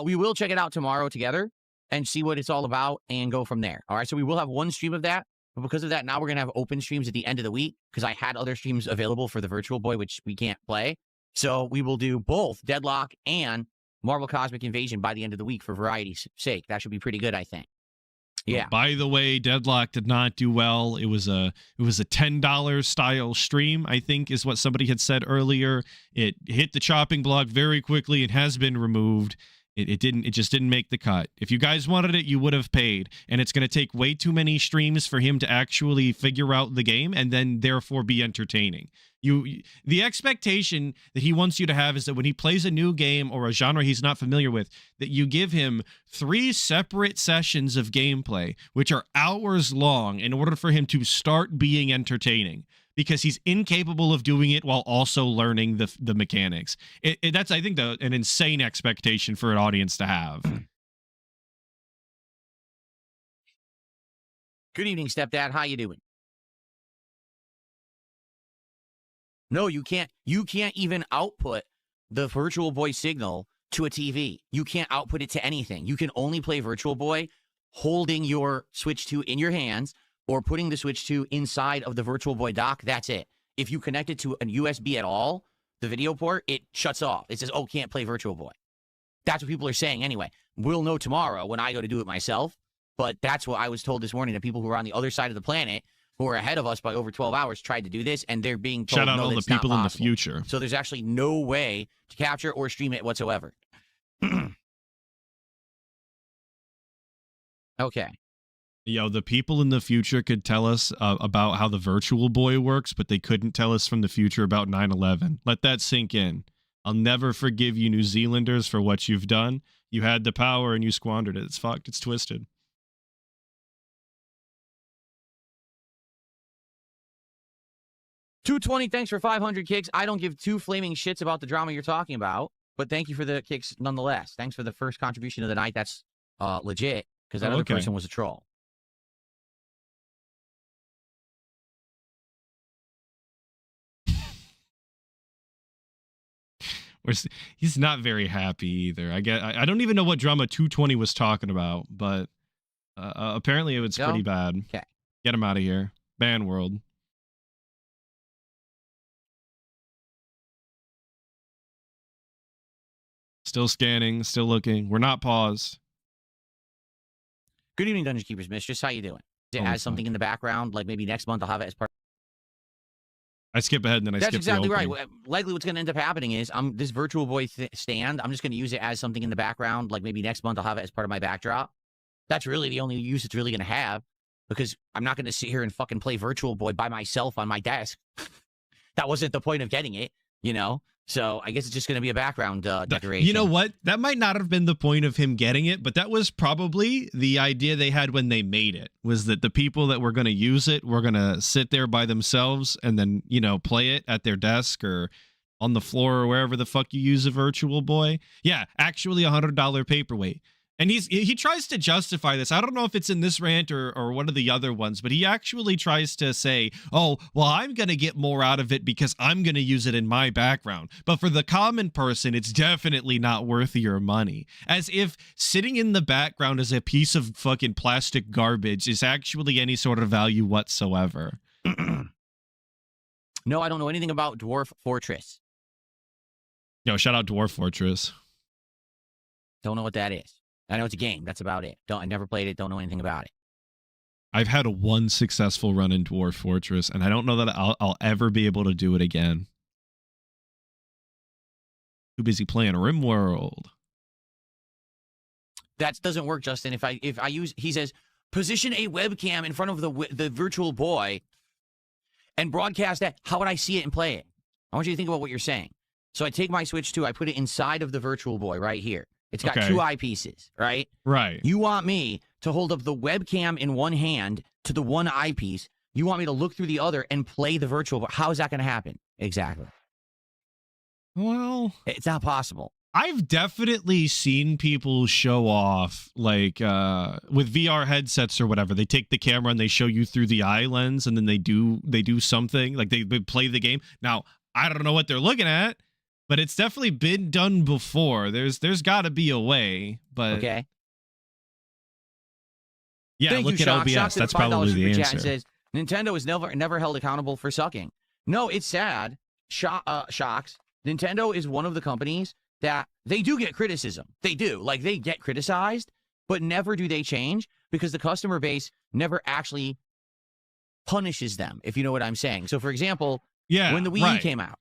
we will check it out tomorrow together and see what it's all about and go from there. All right, so we will have one stream of that. But because of that, now we're going to have open streams at the end of the week because I had other streams available for the Virtual Boy, which we can't play. So we will do both Deadlock and Marvel Cosmic Invasion by the end of the week for variety's sake. That should be pretty good, I think. Yeah. By the way, Deadlock did not do well. It was a $10 style stream, I think is what somebody had said earlier. It hit the chopping block very quickly and has been removed. It just didn't make the cut. If you guys wanted it, you would have paid. And it's going to take way too many streams for him to actually figure out the game and then therefore be entertaining. The expectation that he wants you to have is that when he plays a new game or a genre he's not familiar with, that you give him 3 separate sessions of gameplay, which are hours long, in order for him to start being entertaining. Because he's incapable of doing it while also learning the mechanics. That's, I think, an insane expectation for an audience to have. Good evening, stepdad. How you doing? No, you can't. You can't even output the Virtual Boy signal to a TV. You can't output it to anything. You can only play Virtual Boy holding your Switch 2 in your hands or putting the Switch 2 inside of the Virtual Boy dock. That's it. If you connect it to a USB at all, the video port, it shuts off. It says, oh, can't play Virtual Boy. That's what people are saying anyway. We'll know tomorrow when I go to do it myself, but that's what I was told this morning, that people who are on the other side of the planet, who are ahead of us by over 12 hours, tried to do this, and they're being told, shout out no, all the people in the future. So there's actually no way to capture or stream it whatsoever. Okay. Yo, the people in the future could tell us about how the Virtual Boy works, but they couldn't tell us from the future about 9/11. Let that sink in. I'll never forgive you New Zealanders for what you've done. You had the power and you squandered it. It's fucked. It's twisted. $220, thanks for 500 kicks. I don't give 2 flaming shits about the drama you're talking about, but thank you for the kicks nonetheless. Thanks for the first contribution of the night. That's legit, because that other person was a troll. He's not very happy either. I don't even know what drama 220 was talking about, but apparently it was pretty bad. Okay. Get him out of here. Ban world. Still scanning, still looking. We're not paused. Good evening, Dungeon Keepers Mistress. How you doing? It has something in the background, like maybe next month I'll have it as part. I skip ahead and then I skip the That's exactly opening. right. Likely what's going to end up happening is this Virtual Boy stand, I'm just going to use it as something in the background, like maybe next month I'll have it as part of my backdrop. That's really the only use it's really going to have, because I'm not going to sit here and fucking play Virtual Boy by myself on my desk. That wasn't the point of getting it, you know? So I guess it's just going to be a background decoration. You know what? That might not have been the point of him getting it, but that was probably the idea they had when they made it, was that the people that were going to use it were going to sit there by themselves and then, you know, play it at their desk or on the floor or wherever the fuck you use a Virtual Boy. Yeah, actually $100 paperweight. And he tries to justify this. I don't know if it's in this rant or one of the other ones, but he actually tries to say, oh, well, I'm going to get more out of it because I'm going to use it in my background. But for the common person, it's definitely not worth your money. As if sitting in the background as a piece of fucking plastic garbage is actually any sort of value whatsoever. No, I don't know anything about Dwarf Fortress. Yo, shout out Dwarf Fortress. Don't know what that is. I know it's a game. That's about it. I never played it. Don't know anything about it. I've had one successful run in Dwarf Fortress, and I don't know that I'll ever be able to do it again. Too busy playing RimWorld. That doesn't work, Justin. If I use, he says, position a webcam in front of the virtual boy and broadcast that. How would I see it and play it? I want you to think about what you're saying. So I take my Switch 2, I put it inside of the virtual boy right here. It's got two eyepieces, right? Right. You want me to hold up the webcam in one hand to the one eyepiece. You want me to look through the other and play the virtual boy. How is that going to happen? Exactly. Well, it's not possible. I've definitely seen people show off, like with VR headsets or whatever. They take the camera and they show you through the eye lens, and then they do something, like they play the game. Now, I don't know what they're looking at, but it's definitely been done before. There's got to be a way, but okay. Yeah, Thank look you, at Shock. OBS. Shock That's $5 probably the super chat answer. Says Nintendo is never held accountable for sucking. No, it's sad. Shocks. Nintendo is one of the companies that they do get criticism. They do. Like, they get criticized, but never do they change because the customer base never actually punishes them, if you know what I'm saying. So, for example, when the Wii U came out,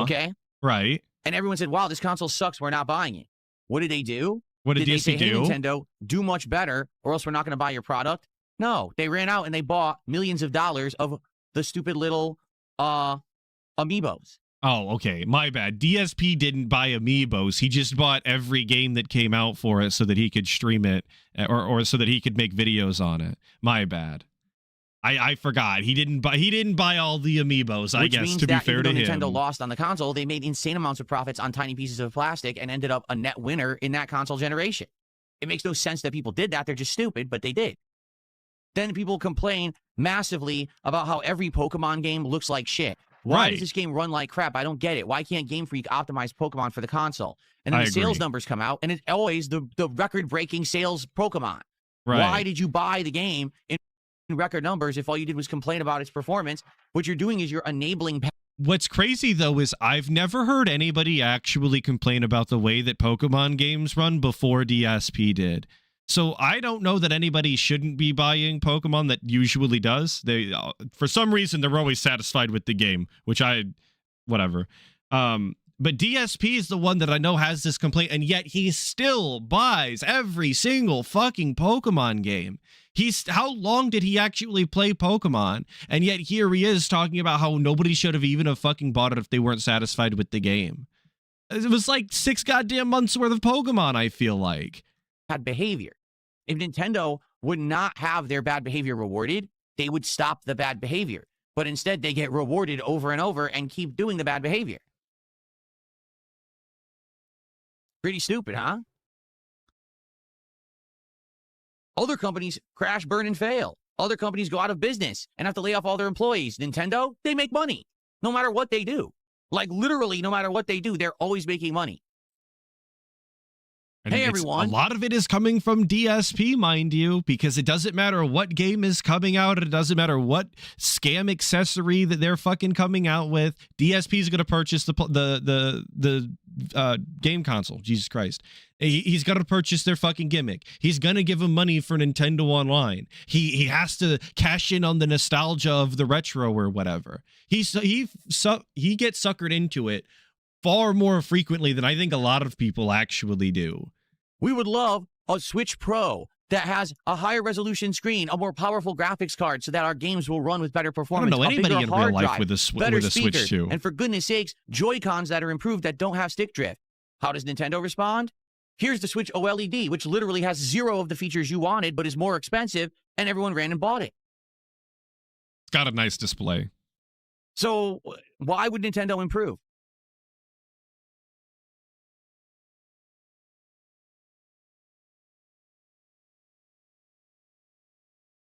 okay? Right. And everyone said, wow, this console sucks. We're not buying it. What did they do? What did they say, DSP hey, do? Nintendo, do much better, or else we're not going to buy your product? No, they ran out and they bought millions of dollars of the stupid little amiibos. Oh, okay. My bad. DSP didn't buy amiibos. He just bought every game that came out for it so that he could stream it or so that he could make videos on it. My bad. I forgot. He didn't buy all the amiibos, I guess, to be fair to him. Nintendo lost on the console, they made insane amounts of profits on tiny pieces of plastic and ended up a net winner in that console generation. It makes no sense that people did that. They're just stupid, but they did. Then people complain massively about how every Pokemon game looks like shit. Why does this game run like crap? I don't get it. Why can't Game Freak optimize Pokemon for the console? And then the sales numbers come out, and it's always the record-breaking sales Pokemon. Right. Why did you buy the game in record numbers if all you did was complain about its performance? What you're doing is you're enabling... What's crazy, though, is I've never heard anybody actually complain about the way that Pokemon games run before DSP did. So I don't know that anybody shouldn't be buying Pokemon that usually does. They, for some reason, they're always satisfied with the game, which whatever. But DSP is the one that I know has this complaint, and yet he still buys every single fucking Pokemon game. How long did he actually play Pokemon? And yet here he is talking about how nobody should have even have fucking bought it if they weren't satisfied with the game. It was like 6 goddamn months worth of Pokemon, I feel like. Bad behavior. If Nintendo would not have their bad behavior rewarded, they would stop the bad behavior. But instead, they get rewarded over and over and keep doing the bad behavior. Pretty stupid, huh? Other companies crash, burn, and fail. Other companies go out of business and have to lay off all their employees. Nintendo, they make money no matter what they do. Like, literally, no matter what they do, they're always making money. And hey, everyone. A lot of it is coming from DSP, mind you, because it doesn't matter what game is coming out. It doesn't matter what scam accessory that they're fucking coming out with. DSP is going to purchase the game console. Jesus Christ. He's going to purchase their fucking gimmick. He's going to give them money for Nintendo Online. He has to cash in on the nostalgia of the retro or whatever. He gets suckered into it far more frequently than I think a lot of people actually do. We would love a Switch Pro that has a higher resolution screen, a more powerful graphics card so that our games will run with better performance. I don't know anybody in real life with a Switch 2. And for goodness sakes, Joy-Cons that are improved that don't have stick drift. How does Nintendo respond? Here's the Switch OLED, which literally has 0 of the features you wanted, but is more expensive, and everyone ran and bought it. It's got a nice display. So why would Nintendo improve?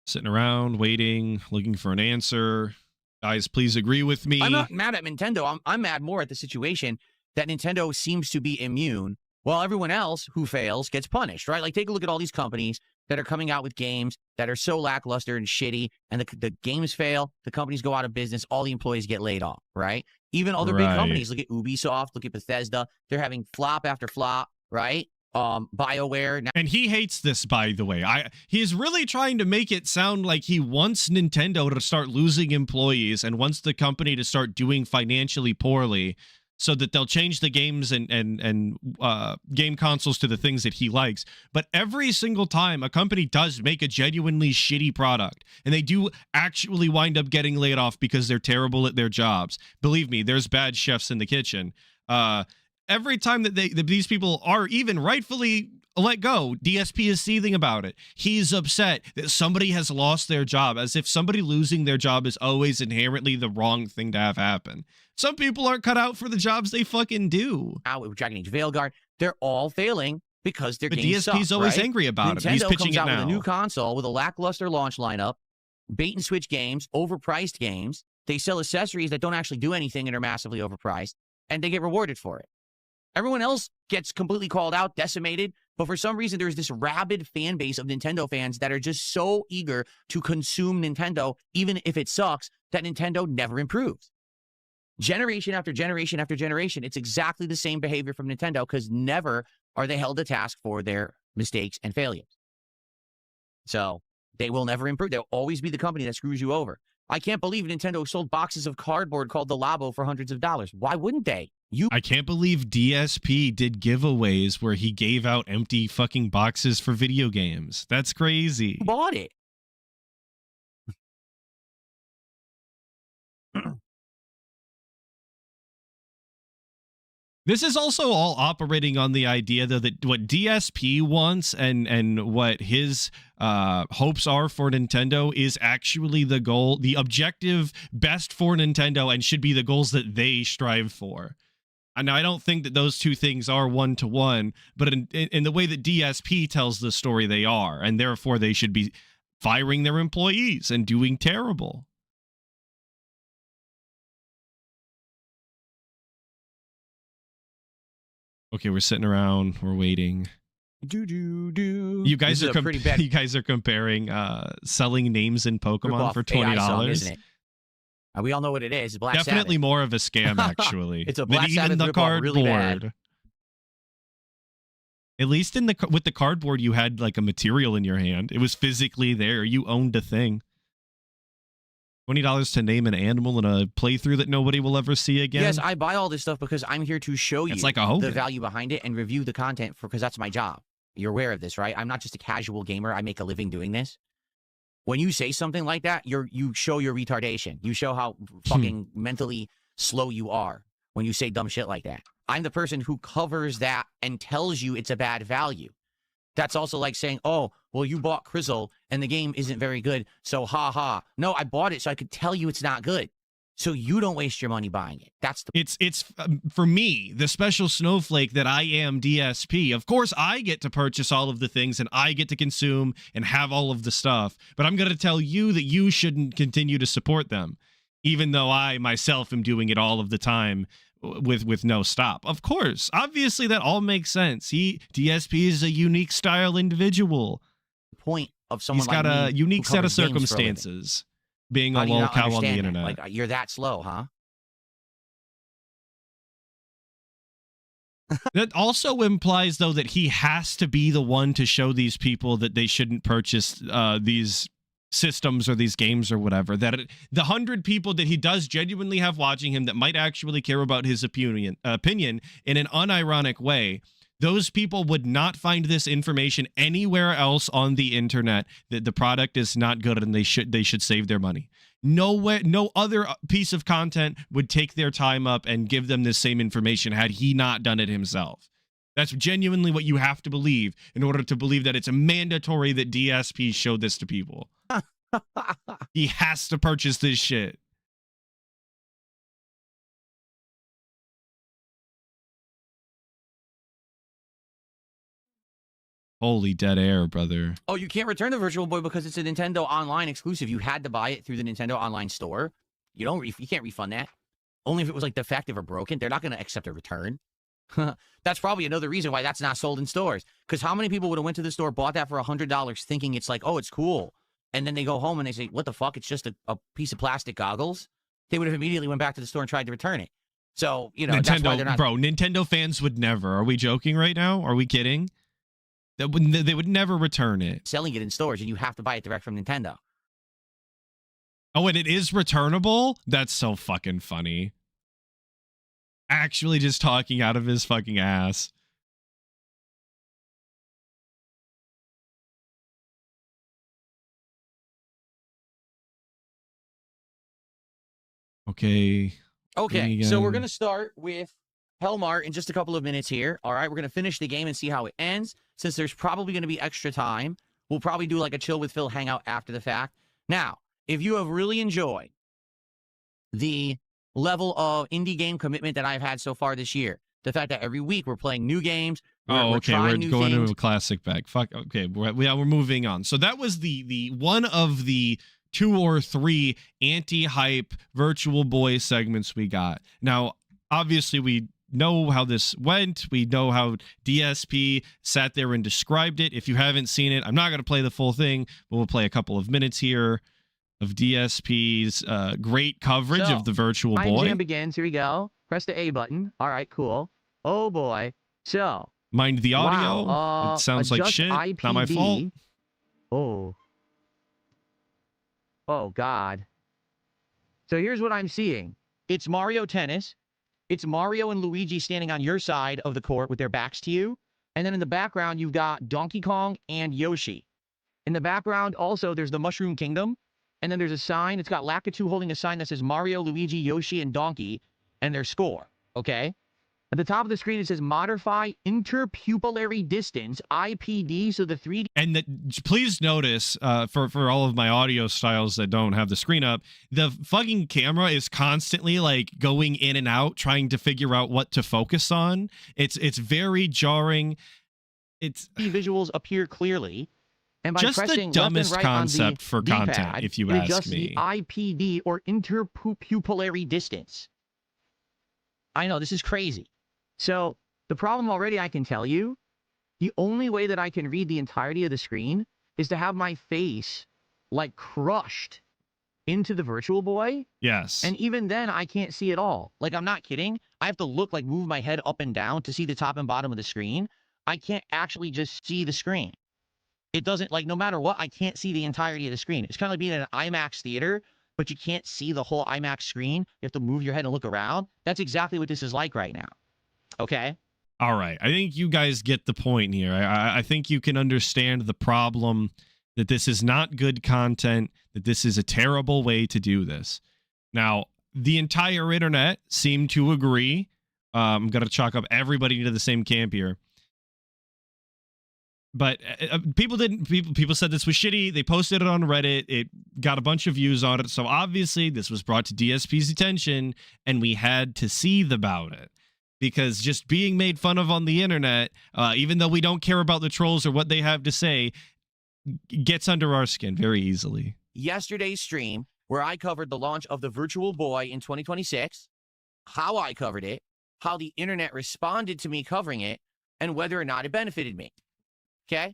Sitting around, waiting, looking for an answer. Guys, please agree with me. I'm not mad at Nintendo. I'm mad more at the situation that Nintendo seems to be immune while everyone else who fails gets punished, right? Like, take a look at all these companies that are coming out with games that are so lackluster and shitty, and the games fail, the companies go out of business, all the employees get laid off, right? Even other big companies, look at Ubisoft, look at Bethesda, they're having flop after flop, right? BioWare. Now, And he hates this, by the way. He's really trying to make it sound like he wants Nintendo to start losing employees and wants the company to start doing financially poorly so that they'll change the games and game consoles to the things that he likes. But every single time a company does make a genuinely shitty product and they do actually wind up getting laid off because they're terrible at their jobs. Believe me, there's bad chefs in the kitchen. Every time that these people are even rightfully let go, DSP is seething about it. He's upset that somebody has lost their job, as if somebody losing their job is always inherently the wrong thing to have happen. Some people aren't cut out for the jobs they fucking do. out with Dragon Age Veilguard, they're all failing because their But games DSP's suck, always right? angry about Nintendo it. He's pitching comes it out now. with a new console with a lackluster launch lineup, bait and switch games, overpriced games. They sell accessories that don't actually do anything and are massively overpriced, and they get rewarded for it. Everyone else gets completely called out, decimated, but for some reason there's this rabid fan base of Nintendo fans that are just so eager to consume Nintendo, even if it sucks, that Nintendo never improves. Generation after generation after generation, it's exactly the same behavior from Nintendo because never are they held to task for their mistakes and failures. So they will never improve. They'll always be the company that screws you over. I can't believe Nintendo sold boxes of cardboard called the Labo for hundreds of dollars. Why wouldn't they? I can't believe DSP did giveaways where he gave out empty fucking boxes for video games. That's crazy. Bought it. This is also all operating on the idea, though, that what DSP wants and what his hopes are for Nintendo is actually the goal, the objective best for Nintendo, and should be the goals that they strive for. And I don't think that those two things are one-to-one, but in the way that DSP tells the story, they are, and therefore they should be firing their employees and doing terrible. Okay, we're sitting around, we're waiting. You guys are pretty bad. you guys are comparing selling names in Pokemon for $20, song, isn't it? We all know what it is. It's Black Definitely Sabbath. more of a scam, actually. It's a Black even Sabbath the ripoff, cardboard. really bad. At least with the cardboard, you had like a material in your hand. It was physically there. You owned a thing. $20 to name an animal in a playthrough that nobody will ever see again. Yes, I buy all this stuff because I'm here to show you It's like a the Hogan. value behind it and review the content because that's my job. You're aware of this, right? I'm not just a casual gamer. I make a living doing this. When you say something like that, you show your retardation. You show how fucking mentally slow you are when you say dumb shit like that. I'm the person who covers that and tells you it's a bad value. That's also like saying, oh, well, you bought Crizzle and the game isn't very good, so ha ha. No, I bought it so I could tell you it's not good. So you don't waste your money buying it. That's the It's for me, the special snowflake that I am DSP. Of course, I get to purchase all of the things and I get to consume and have all of the stuff. But I'm going to tell you that you shouldn't continue to support them, even though I myself am doing it all of the time with no stop. Of course, obviously that all makes sense. DSP is a unique style individual. point of someone He's got like a me unique who set of covers games for a living. circumstances, being How a do you not lolcow on the understand that? internet. Like, you're that slow, huh? That also implies, though, that he has to be the one to show these people that they shouldn't purchase these systems or these games or whatever. That the 100 people that he does genuinely have watching him that might actually care about his opinion in an unironic way, those people would not find this information anywhere else on the internet, that the product is not good and they should save their money. Nowhere, no other piece of content would take their time up and give them this same information had he not done it himself. That's genuinely what you have to believe in order to believe that it's mandatory that DSP show this to people. He has to purchase this shit. Holy dead air, brother. Oh, you can't return the Virtual Boy because it's a Nintendo Online exclusive. You had to buy it through the Nintendo Online store. You can't refund that. Only if it was like defective or broken. They're not going to accept a return. That's probably another reason why that's not sold in stores. Because how many people would have went to the store, bought that for $100, thinking it's like, oh, it's cool, and then they go home and they say, what the fuck? It's just a piece of plastic goggles. They would have immediately went back to the store and tried to return it. So, that's why they're Nintendo, not bro, Nintendo fans would never. Are we joking right now? Are we kidding? They would never return it. selling it in stores, and you have to buy it direct from Nintendo. Oh, and it is returnable? That's so fucking funny. Actually just talking out of his fucking ass. Okay. Okay, so we're going to start with Hellmart in just a couple of minutes here. All right, we're going to finish the game and see how it ends. Since there's probably going to be extra time, we'll probably do like a Chill with Phil hangout after the fact. Now, if you have really enjoyed the level of indie game commitment that I've had so far this year, the fact that every week we're playing new games, we're trying new going things. into a classic bag. Fuck. Okay, we're moving on. So that was the one of the 2 or 3 anti-hype Virtual Boy segments we got. Now, obviously, we know how this went. We know how DSP sat there and described it. If you haven't seen it, I'm not going to play the full thing, but we'll play a couple of minutes here of DSP's great coverage of the Virtual Boy. Jam begins. Here we go. Press the A button. All right, cool. Oh, boy. So. Mind the audio. Wow, it sounds like shit. IPD. Not my fault. Oh, God. So here's what I'm seeing. It's Mario Tennis. It's Mario and Luigi standing on your side of the court with their backs to you. And then in the background, you've got Donkey Kong and Yoshi. In the background, also, there's the Mushroom Kingdom. And then there's a sign. It's got Lakitu holding a sign that says Mario, Luigi, Yoshi, and Donkey, and their score. Okay? At the top of the screen, it says Modify Interpupillary Distance, IPD, so the 3D... And please notice, for all of my audio styles that don't have the screen up, the fucking camera is constantly, like, going in and out, trying to figure out what to focus on. It's very jarring. It's... visuals appear clearly. And by just pressing the dumbest left and right concept for D-pad, content, if you it ask adjusts me. the IPD, or interpupillary distance. I know, this is crazy. So, the problem already, I can tell you, the only way that I can read the entirety of the screen is to have my face, like, crushed into the Virtual Boy. Yes. And even then, I can't see it all. Like, I'm not kidding. I have to look, like, move my head up and down to see the top and bottom of the screen. I can't actually just see the screen. It doesn't, like, no matter what, I can't see the entirety of the screen. It's kind of like being in an IMAX theater, but you can't see the whole IMAX screen. You have to move your head and look around. That's exactly what this is like right now. Okay? All right. I think you guys get the point here. I think you can understand the problem, that this is not good content, that this is a terrible way to do this. Now, the entire internet seemed to agree. I'm going to chalk up everybody into the same camp here. But people said this was shitty. They posted it on Reddit. It got a bunch of views on it. So obviously this was brought to DSP's attention, and we had to seethe about it. Because just being made fun of on the internet, even though we don't care about the trolls or what they have to say, gets under our skin very easily. Yesterday's stream, where I covered the launch of the Virtual Boy in 2026, how I covered it, how the internet responded to me covering it, and whether or not it benefited me. Okay?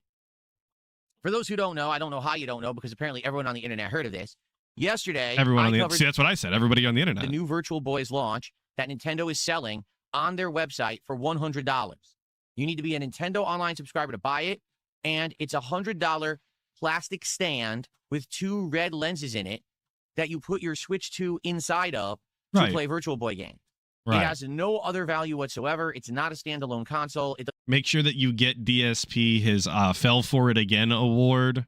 For those who don't know, I don't know how you don't know, because apparently everyone on the internet heard of this. Yesterday, See, that's what I said. Everybody on the internet. The new Virtual Boy's launch that Nintendo is selling on their website for $100. You need to be a Nintendo Online subscriber to buy it, and it's a $100 plastic stand with 2 red lenses in it that you put your Switch 2 inside of to play Virtual Boy games. Right. It has no other value whatsoever. It's not a standalone console. Make sure that you get DSP his Fell For It Again award.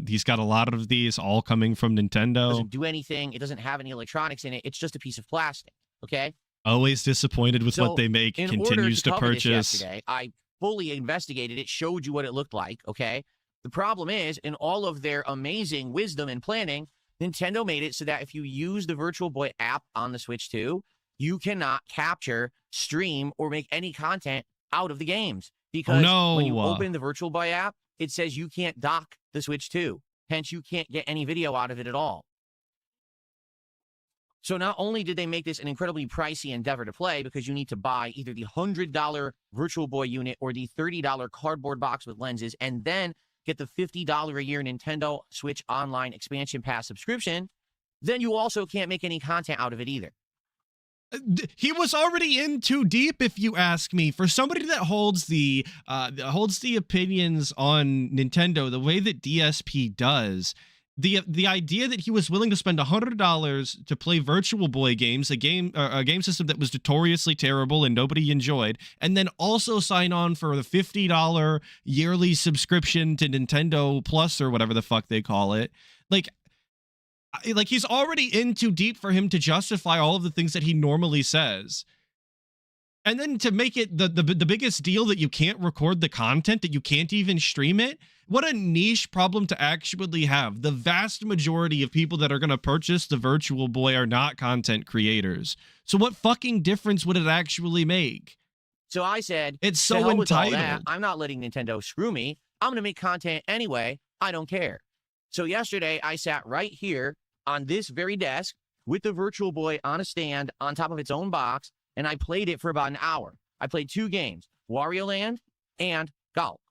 He's got a lot of these, all coming from Nintendo. It doesn't do anything. It doesn't have any electronics in it. It's just a piece of plastic, okay? Always disappointed with what they make. Continues to purchase. Yesterday, I fully investigated it, showed you what it looked like, okay? The problem is, in all of their amazing wisdom and planning, Nintendo made it so that if you use the Virtual Boy app on the Switch 2, you cannot capture, stream, or make any content out of the games. Because when you open the Virtual Boy app, it says you can't dock the Switch 2. Hence, you can't get any video out of it at all. So not only did they make this an incredibly pricey endeavor to play, because you need to buy either the $100 Virtual Boy unit or the $30 cardboard box with lenses, and then get the $50 a year Nintendo Switch Online Expansion Pass subscription, then you also can't make any content out of it either. He was already in too deep, if you ask me. For somebody that holds the opinions on Nintendo the way that DSP does, the idea that he was willing to spend $100 to play Virtual Boy games, a game system that was notoriously terrible and nobody enjoyed, and then also sign on for the $50 yearly subscription to Nintendo Plus or whatever the fuck they call it, like he's already in too deep for him to justify all of the things that he normally says. And then to make it the biggest deal that you can't record the content, that you can't even stream it. What a niche problem to actually have. The vast majority of people that are going to purchase the Virtual Boy are not content creators. So what fucking difference would it actually make? So I said, it's "To so hell with all that. entitled. I'm not letting Nintendo screw me. I'm going to make content anyway. I don't care." So yesterday, I sat right here on this very desk with the Virtual Boy on a stand on top of its own box, and I played it for about an hour. I played 2 games, Wario Land and Golf.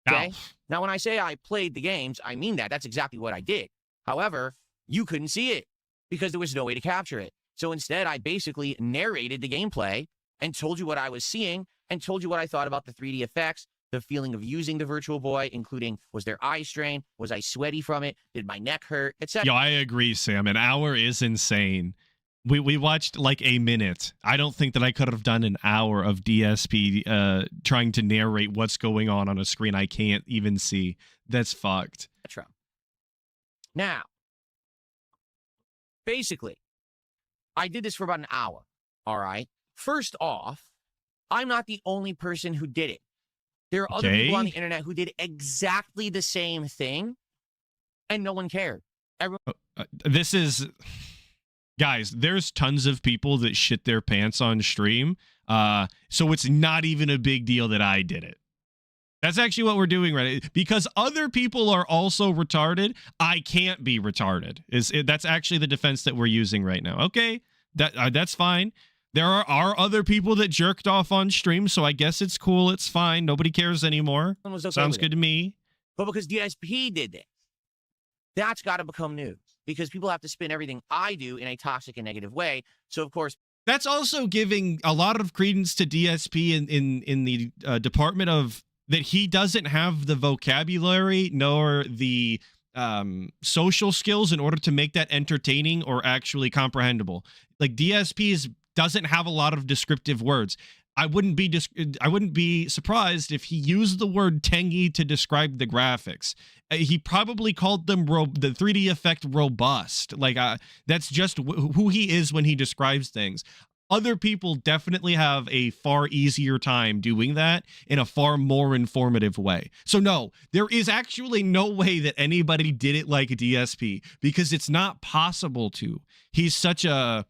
Okay? Now, when I say I played the games, I mean that. That's exactly what I did. However, you couldn't see it because there was no way to capture it. So instead, I basically narrated the gameplay and told you what I was seeing and told you what I thought about the 3D effects, the feeling of using the Virtual Boy, including was there eye strain? Was I sweaty from it? Did my neck hurt? Etc. Yo, I agree, Sam. An hour is insane. We watched like a minute. I don't think that I could have done an hour of DSP trying to narrate what's going on a screen I can't even see. That's fucked. Now, basically, I did this for about an hour. All right. First off, I'm not the only person who did it. There are other people on the internet who did exactly the same thing, and no one cared. This is... Guys, there's tons of people that shit their pants on stream, so it's not even a big deal that I did it. That's actually what we're doing right now. Because other people are also retarded, I can't be retarded. That's actually the defense that we're using right now. Okay, that's fine. There are other people that jerked off on stream, so I guess it's cool. It's fine. Nobody cares anymore. Okay, sounds good to me. But because DSP did this, that's got to become news. Because people have to spin everything I do in a toxic and negative way. So, of course, that's also giving a lot of credence to DSP in the department of that he doesn't have the vocabulary nor the social skills in order to make that entertaining or actually comprehensible. Like DSP doesn't have a lot of descriptive words. I wouldn't be surprised if he used the word tangy to describe the graphics. He probably called them the 3D effect robust. Like that's just who he is when he describes things. Other people definitely have a far easier time doing that in a far more informative way. So no, there is actually no way that anybody did it like a DSP because it's not possible to. He's such a...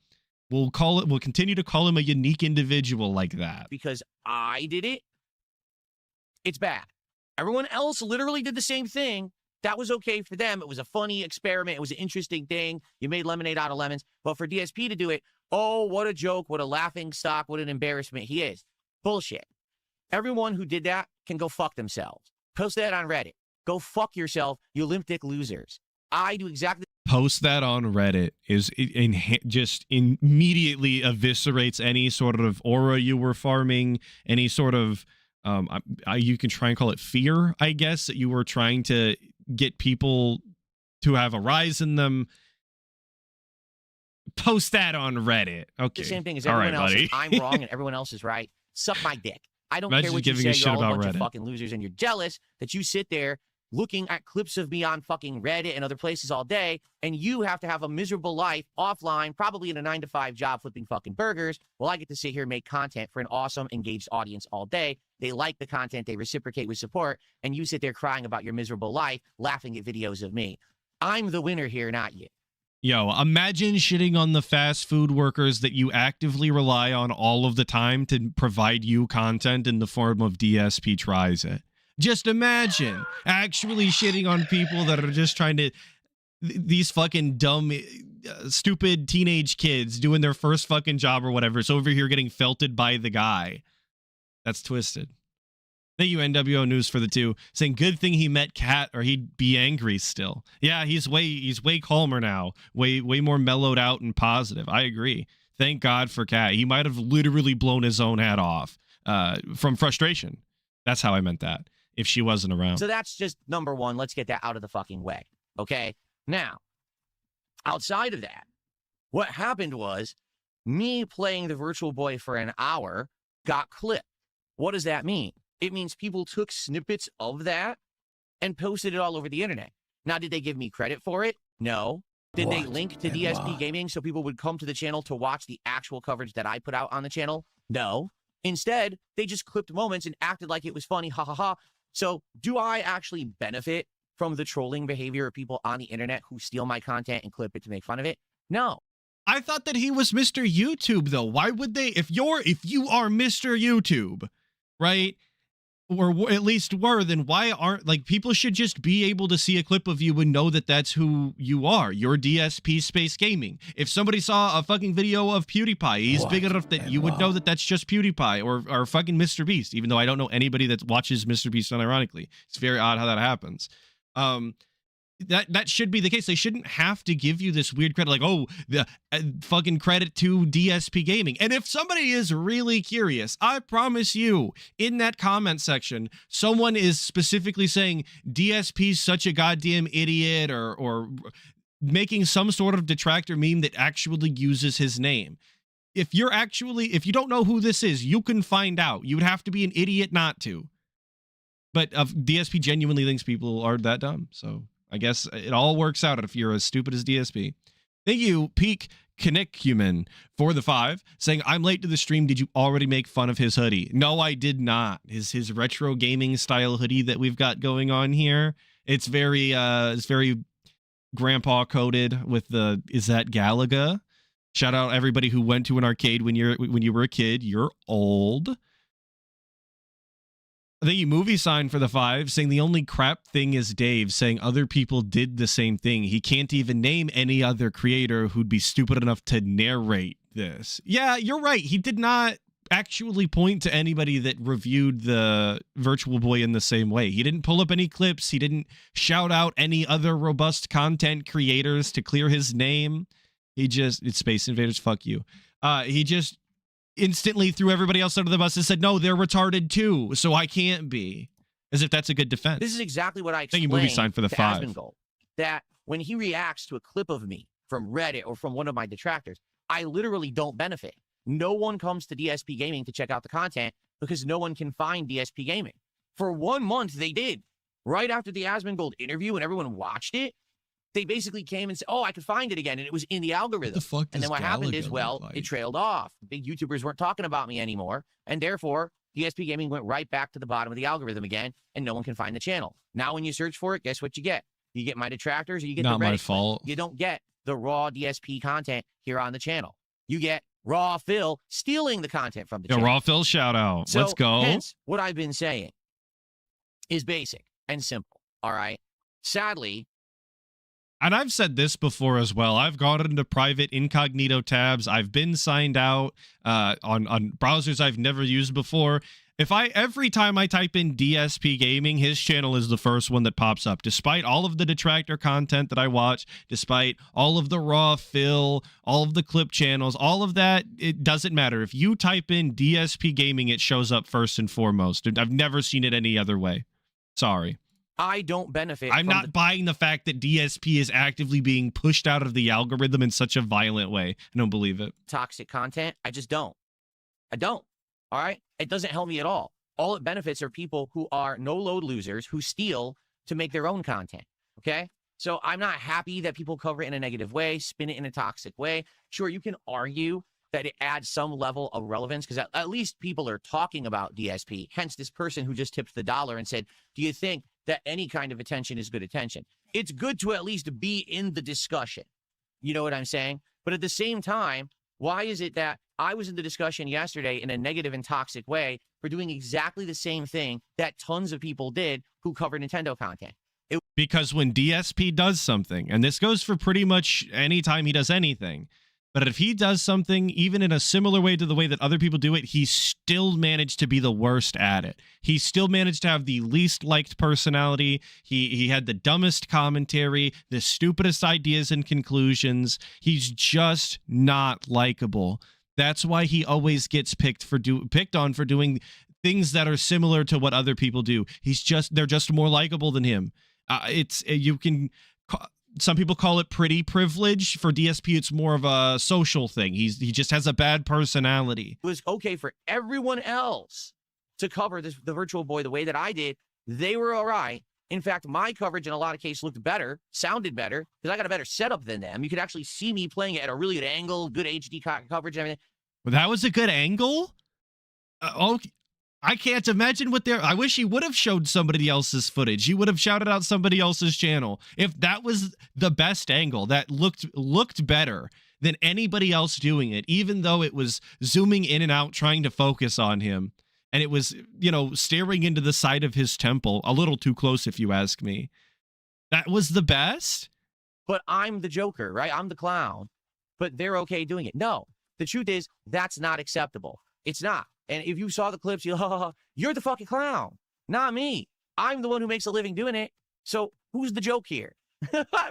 We'll continue to call him a unique individual like that. Because I did it, it's bad. Everyone else literally did the same thing. That was okay for them. It was a funny experiment. It was an interesting thing. You made lemonade out of lemons. But for DSP to do it, oh, what a joke, what a laughing stock, what an embarrassment he is. Bullshit. Everyone who did that can go fuck themselves. Post that on Reddit. Go fuck yourself, you limp dick losers. I do exactly... Post that on Reddit just immediately eviscerates any sort of aura you were farming, any sort of, you can try and call it fear, I guess, that you were trying to get people to have a rise in them. Post that on Reddit. Okay. The same thing as everyone else. I'm wrong and everyone else is right. Suck my dick. I don't care what you say. You're all a bunch of fucking losers, and you're jealous that you sit there looking at clips of me on fucking Reddit and other places all day, and you have to have a miserable life offline, probably in a 9-to-5 job flipping fucking burgers, while I get to sit here and make content for an awesome, engaged audience all day. They like the content, they reciprocate with support, and you sit there crying about your miserable life, laughing at videos of me. I'm the winner here, not you. Yo, imagine shitting on the fast food workers that you actively rely on all of the time to provide you content in the form of DSP tries it. Just imagine actually shitting on people that are just trying to... These fucking dumb, stupid teenage kids doing their first fucking job or whatever. It's over here getting felted by the guy. That's twisted. Thank you, NWO News, for the 2. Saying, good thing he met Kat or he'd be angry still. Yeah, he's way calmer now. Way more mellowed out and positive. I agree. Thank God for Cat. He might have literally blown his own head off from frustration. That's how I meant that, if she wasn't around. So that's just number one. Let's get that out of the fucking way. Okay? Now, outside of that, what happened was me playing the Virtual Boy for an hour got clipped. What does that mean? It means people took snippets of that and posted it all over the internet. Now, did they give me credit for it? No. Did they link to DSP Gaming so people would come to the channel to watch the actual coverage that I put out on the channel? No. Instead, they just clipped moments and acted like it was funny. Ha ha ha. So do I actually benefit from the trolling behavior of people on the internet who steal my content and clip it to make fun of it? No. I thought that he was Mr. YouTube, though. Why would they? If you are Mr. YouTube, right? Or at least were, then why aren't, like, people should just be able to see a clip of you and know that that's who you are. You're DSP Space Gaming. If somebody saw a fucking video of PewDiePie, he's big enough that you would know that that's just PewDiePie or fucking Mr. Beast, even though I don't know anybody that watches Mr. Beast unironically. It's very odd how that happens. That should be the case. They shouldn't have to give you this weird credit, like, oh, the fucking credit to DSP Gaming. And if somebody is really curious, I promise you, in that comment section, someone is specifically saying DSP's such a goddamn idiot, or making some sort of detractor meme that actually uses his name. If you don't know who this is, you can find out. You would have to be an idiot not to. But DSP genuinely thinks people are that dumb, so I guess it all works out if you're as stupid as DSP. Thank you, Peak Connectcumen, for the 5, saying, I'm late to the stream. Did you already make fun of his hoodie? No, I did not. His retro gaming style hoodie that we've got going on here. It's very grandpa coded with the, is that Galaga? Shout out everybody who went to an arcade when you were a kid. You're old. Thank you, Movie Sign, for the 5, saying the only crap thing is Dave, saying other people did the same thing. He can't even name any other creator who'd be stupid enough to narrate this. Yeah, you're right. He did not actually point to anybody that reviewed the Virtual Boy in the same way. He didn't pull up any clips. He didn't shout out any other robust content creators to clear his name. It's Space Invaders, fuck you. He just instantly threw everybody else under the bus and said, no, they're retarded too, so I can't be. As if that's a good defense. This is exactly what I explained. Thank you, Movie Sign, for the 5. Asmongold, that when he reacts to a clip of me from Reddit or from one of my detractors, I literally don't benefit. No one comes to DSP Gaming to check out the content because no one can find DSP Gaming. For 1 month, they did. Right after the Asmongold interview and everyone watched it, they basically came and said, oh, I could find it again, and it was in the algorithm. What the fuck and then what happened is, well, like? it trailed off. Big YouTubers weren't talking about me anymore, and therefore, DSP Gaming went right back to the bottom of the algorithm again, and no one can find the channel. Now, when you search for it, guess what you get? You get my detractors, or you get Not the Reddit my fault. clip. You don't get the raw DSP content here on the channel. You get Raw Phil stealing the content from the channel. Raw Phil shout out. So, let's go. Hence, what I've been saying is basic and simple, all right? Sadly, and I've said this before as well, I've gone into private incognito tabs. I've been signed out on browsers I've never used before. Every time I type in DSP Gaming, his channel is the first one that pops up. Despite all of the detractor content that I watch, despite all of the raw fill, all of the clip channels, all of that, it doesn't matter. If you type in DSP Gaming, it shows up first and foremost. I've never seen it any other way. Sorry. I don't benefit. I'm not buying the fact that DSP is actively being pushed out of the algorithm in such a violent way. I don't believe it. Toxic content. I just don't. I don't. All right? It doesn't help me at all. All it benefits are people who are no-load losers who steal to make their own content. Okay? So I'm not happy that people cover it in a negative way, spin it in a toxic way. Sure, you can argue that it adds some level of relevance because at least people are talking about DSP. Hence, this person who just tipped the $1 and said, do you think that any kind of attention is good attention? It's good to at least be in the discussion. You know what I'm saying? But at the same time, why is it that I was in the discussion yesterday in a negative and toxic way for doing exactly the same thing that tons of people did who cover Nintendo content? Because when DSP does something, and this goes for pretty much any time he does anything, But if he does something even in a similar way to the way that other people do it, he still managed to be the worst at it. He still managed to have the least liked personality. He had the dumbest commentary, the stupidest ideas and conclusions. He's just not likable. That's why he always gets picked on for doing things that are similar to what other people do. They're just more likable than him. Some people call it pretty privilege. For DSP, it's more of a social thing. He just has a bad personality. It was okay for everyone else to cover the Virtual Boy the way that I did. They were all right. In fact, my coverage in a lot of cases looked better, sounded better, because I got a better setup than them. You could actually see me playing it at a really good angle, good HD coverage and everything. Well, that was a good angle? Okay. I can't imagine I wish he would have showed somebody else's footage. He would have shouted out somebody else's channel. If that was the best angle, that looked better than anybody else doing it, even though it was zooming in and out, trying to focus on him. And it was, staring into the side of his temple, a little too close, if you ask me. That was the best? But I'm the Joker, right? I'm the clown. But they're okay doing it. No, the truth is, that's not acceptable. It's not. And if you saw the clips, you're the fucking clown, not me. I'm the one who makes a living doing it. So who's the joke here?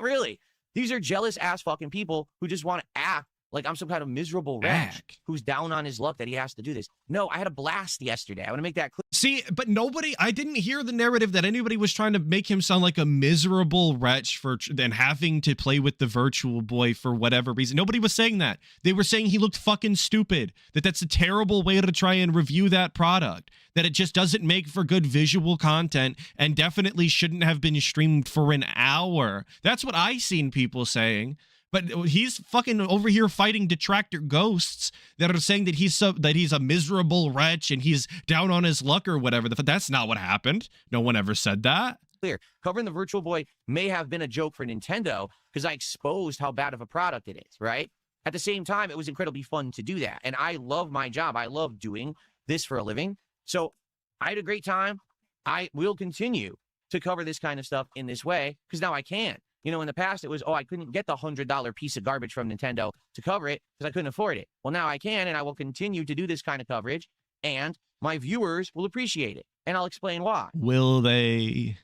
Really? These are jealous ass fucking people who just want to act like I'm some kind of miserable wretch who's down on his luck that he has to do this. No, I had a blast yesterday. I want to make that clear. See, but I didn't hear the narrative that anybody was trying to make him sound like a miserable wretch for then having to play with the Virtual Boy for whatever reason. Nobody was saying that. They were saying he looked fucking stupid, that's a terrible way to try and review that product, that it just doesn't make for good visual content and definitely shouldn't have been streamed for an hour. That's what I seen people saying. But he's fucking over here fighting detractor ghosts that are saying that he's a miserable wretch and he's down on his luck or whatever. That's not what happened. No one ever said that. Clear. Covering the Virtual Boy may have been a joke for Nintendo because I exposed how bad of a product it is, right? At the same time, it was incredibly fun to do that. And I love my job. I love doing this for a living. So I had a great time. I will continue to cover this kind of stuff in this way because now I can. In the past, it was, I couldn't get the $100 piece of garbage from Nintendo to cover it because I couldn't afford it. Well, now I can, and I will continue to do this kind of coverage, and my viewers will appreciate it. And I'll explain why. Will they?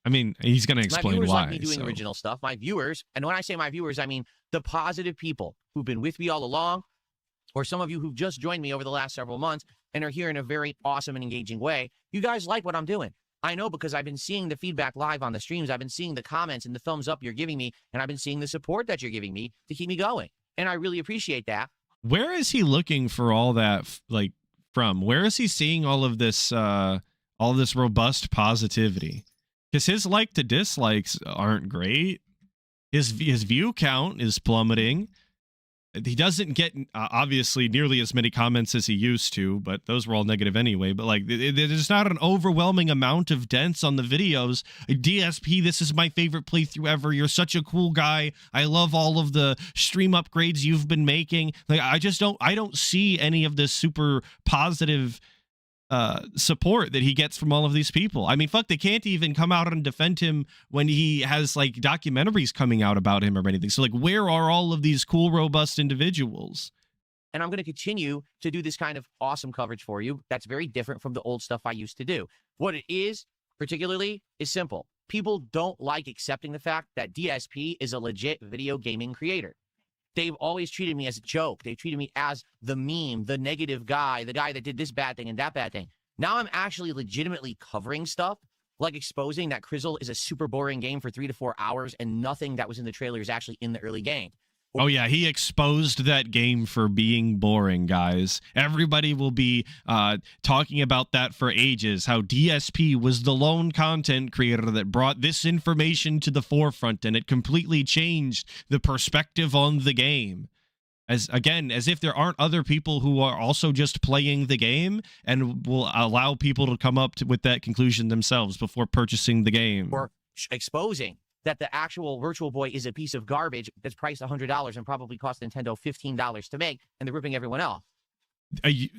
I mean, he's going to explain my viewers why. Like me doing original stuff. My viewers, and when I say my viewers, I mean the positive people who've been with me all along, or some of you who've just joined me over the last several months and are here in a very awesome and engaging way. You guys like what I'm doing. I know because I've been seeing the feedback live on the streams. I've been seeing the comments and the thumbs up you're giving me, and I've been seeing the support that you're giving me to keep me going. And I really appreciate that. Where is he looking for all that from? Where is he seeing all this robust positivity? Because his like to dislikes aren't great. His view count is plummeting. He doesn't get obviously nearly as many comments as he used to, but those were all negative anyway. But there's not an overwhelming amount of dents on the videos. DSP, this is my favorite playthrough ever. You're such a cool guy. I love all of the stream upgrades you've been making. I don't see any of this super positive support that he gets from all of these people. I mean, fuck, they can't even come out and defend him when he has documentaries coming out about him or anything. So where are all of these cool, robust individuals? And I'm going to continue to do this kind of awesome coverage for you. That's very different from the old stuff I used to do. What it is, particularly, is simple. People don't like accepting the fact that DSP is a legit video gaming creator. They've always treated me as a joke. They've treated me as the meme, the negative guy, the guy that did this bad thing and that bad thing. Now I'm actually legitimately covering stuff, like exposing that Crizzle is a super boring game for 3 to 4 hours and nothing that was in the trailer is actually in the early game. Oh, yeah, he exposed that game for being boring, guys. Everybody will be talking about that for ages, how DSP was the lone content creator that brought this information to the forefront, and it completely changed the perspective on the game. As if there aren't other people who are also just playing the game and will allow people to come up with that conclusion themselves before purchasing the game. Or exposing that the actual Virtual Boy is a piece of garbage that's priced $100 and probably cost Nintendo $15 to make, and they're ripping everyone off.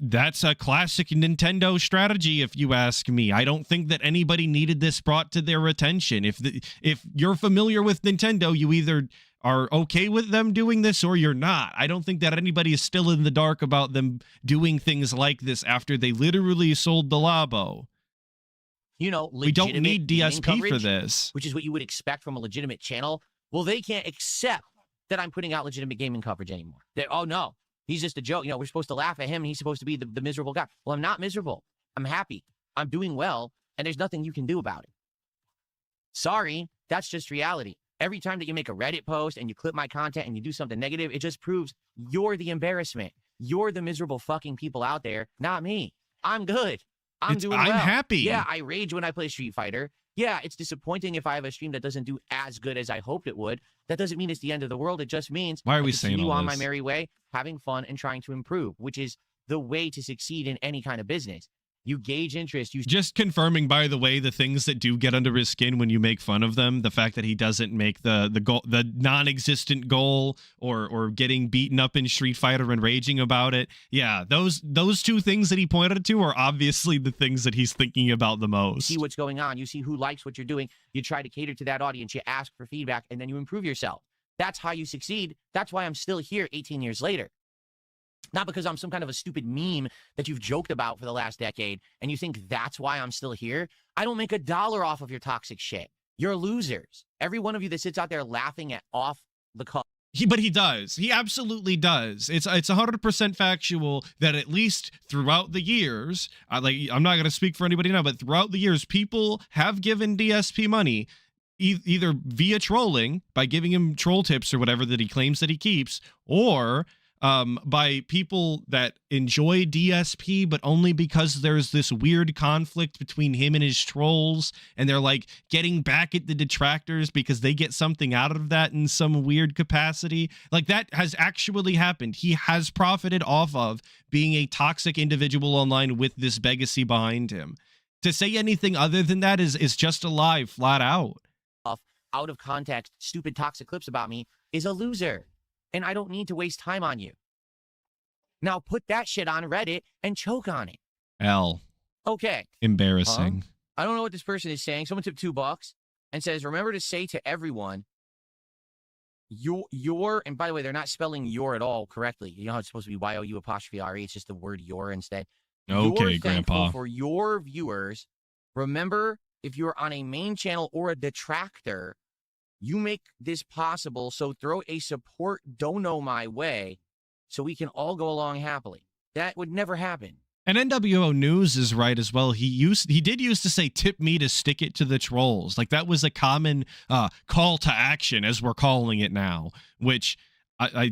That's a classic Nintendo strategy, if you ask me. I don't think that anybody needed this brought to their attention. If you're familiar with Nintendo, you either are okay with them doing this or you're not. I don't think that anybody is still in the dark about them doing things like this after they literally sold the Labo. You know, We don't legitimate need gaming DSP coverage, for this. which is what you would expect from a legitimate channel. Well, they can't accept that I'm putting out legitimate gaming coverage anymore. Oh, no, he's just a joke. You know, we're supposed to laugh at him, and he's supposed to be the miserable guy. Well, I'm not miserable. I'm happy. I'm doing well, and there's nothing you can do about it. Sorry, that's just reality. Every time that you make a Reddit post and you clip my content and you do something negative, it just proves you're the embarrassment. You're the miserable fucking people out there, not me. I'm good. I'm doing well. I'm happy. Yeah, I rage when I play Street Fighter. Yeah, it's disappointing if I have a stream that doesn't do as good as I hoped it would. That doesn't mean it's the end of the world. It just means Why are we I saying continue all on my this? merry way, having fun and trying to improve, which is the way to succeed in any kind of business. You gauge interest. You Just confirming, by the way, the things that do get under his skin when you make fun of them, the fact that he doesn't make the goal, the non-existent goal, or getting beaten up in Street Fighter and raging about it. Yeah, those two things that he pointed to are obviously the things that he's thinking about the most. see what's going on. You see who likes what you're doing. You try to cater to that audience. You ask for feedback, and then you improve yourself. That's how you succeed. That's why I'm still here 18 years later. Not because I'm some kind of a stupid meme that you've joked about for the last decade, and you think that's why I'm still here. I don't make $1 off of your toxic shit. You're losers. Every one of you that sits out there laughing at off the cuff. But he does. He absolutely does. It's 100% factual that at least throughout the years, I'm not going to speak for anybody now, but throughout the years, people have given DSP money either via trolling by giving him troll tips or whatever that he claims that he keeps, or by people that enjoy DSP, but only because there's this weird conflict between him and his trolls, and they're like getting back at the detractors because they get something out of that in some weird capacity. Like, that has actually happened. He has profited off of being a toxic individual online with this legacy behind him. To say anything other than that is just a lie, flat out. Out of context, stupid toxic clips about me is a loser. And I don't need to waste time on you. Now put that shit on Reddit and choke on it. L. Okay. Embarrassing. I don't know what this person is saying. Someone tipped $2 and says, remember to say to everyone, your, and by the way, they're not spelling your at all correctly. You know how it's supposed to be Y-O-U''re. It's just the word your instead. Okay, You're Grandpa. thankful for your viewers. Remember, if you're on a main channel or a detractor, you make this possible, so throw a support dono my way so we can all go along happily. That would never happen. And NWO News is right as well. He did used to say, tip me to stick it to the trolls. Like, that was a common call to action, as we're calling it now, which I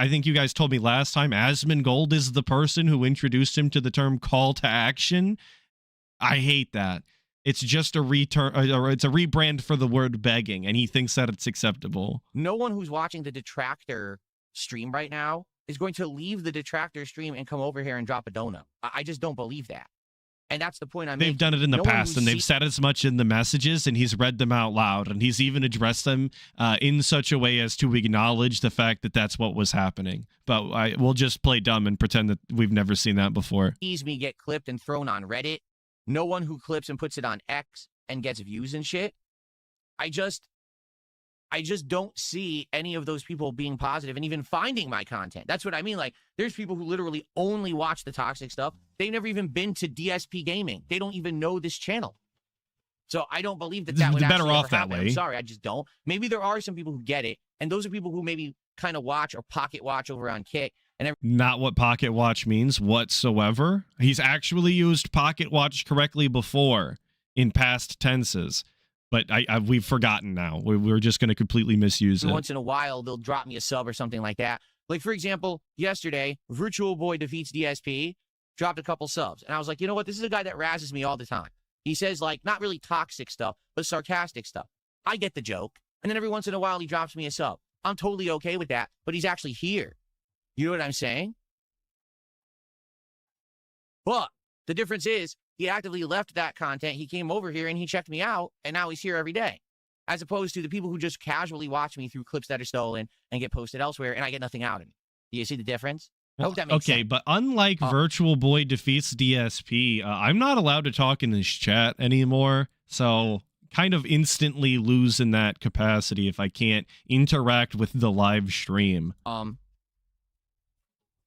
think you guys told me last time, Asmongold is the person who introduced him to the term call to action. I hate that. It's just a it's a rebrand for the word begging, and he thinks that it's acceptable. No one who's watching the detractor stream right now is going to leave the detractor stream and come over here and drop a donut. I just don't believe that. And that's the point I'm making. They've done it in the No one past, who and they've sees- said as much in the messages, and he's read them out loud, and he's even addressed them in such a way as to acknowledge the fact that that's what was happening. But we'll just play dumb and pretend that we've never seen that before. sees me get clipped and thrown on Reddit. No one who clips and puts it on X and gets views and shit. I just don't see any of those people being positive and even finding my content. That's what I mean. Like, there's people who literally only watch the toxic stuff. They've never even been to DSP Gaming. They don't even know this channel. So I don't believe that would Better actually off ever that happen. way. I'm sorry, I just don't. Maybe there are some people who get it, and those are people who maybe kind of watch or pocket watch over on Kick. And Not what Pocket Watch means whatsoever. He's actually used Pocket Watch correctly before in past tenses, but we've forgotten now. We're just going to completely misuse it. once in a while, they'll drop me a sub or something like that. Like, for example, yesterday, Virtual Boy Defeats DSP dropped a couple subs. And I was like, you know what? This is a guy that razzes me all the time. He says, like, not really toxic stuff, but sarcastic stuff. I get the joke. And then every once in a while, he drops me a sub. I'm totally okay with that, but he's actually here. You know what I'm saying? But the difference is he actively left that content. He came over here and he checked me out, and now he's here every day. As opposed to the people who just casually watch me through clips that are stolen and get posted elsewhere, and I get nothing out of it. Do you see the difference? I hope that makes Okay, sense. but unlike Virtual Boy Defeats DSP, I'm not allowed to talk in this chat anymore. So kind of instantly lose in that capacity if I can't interact with the live stream. Don't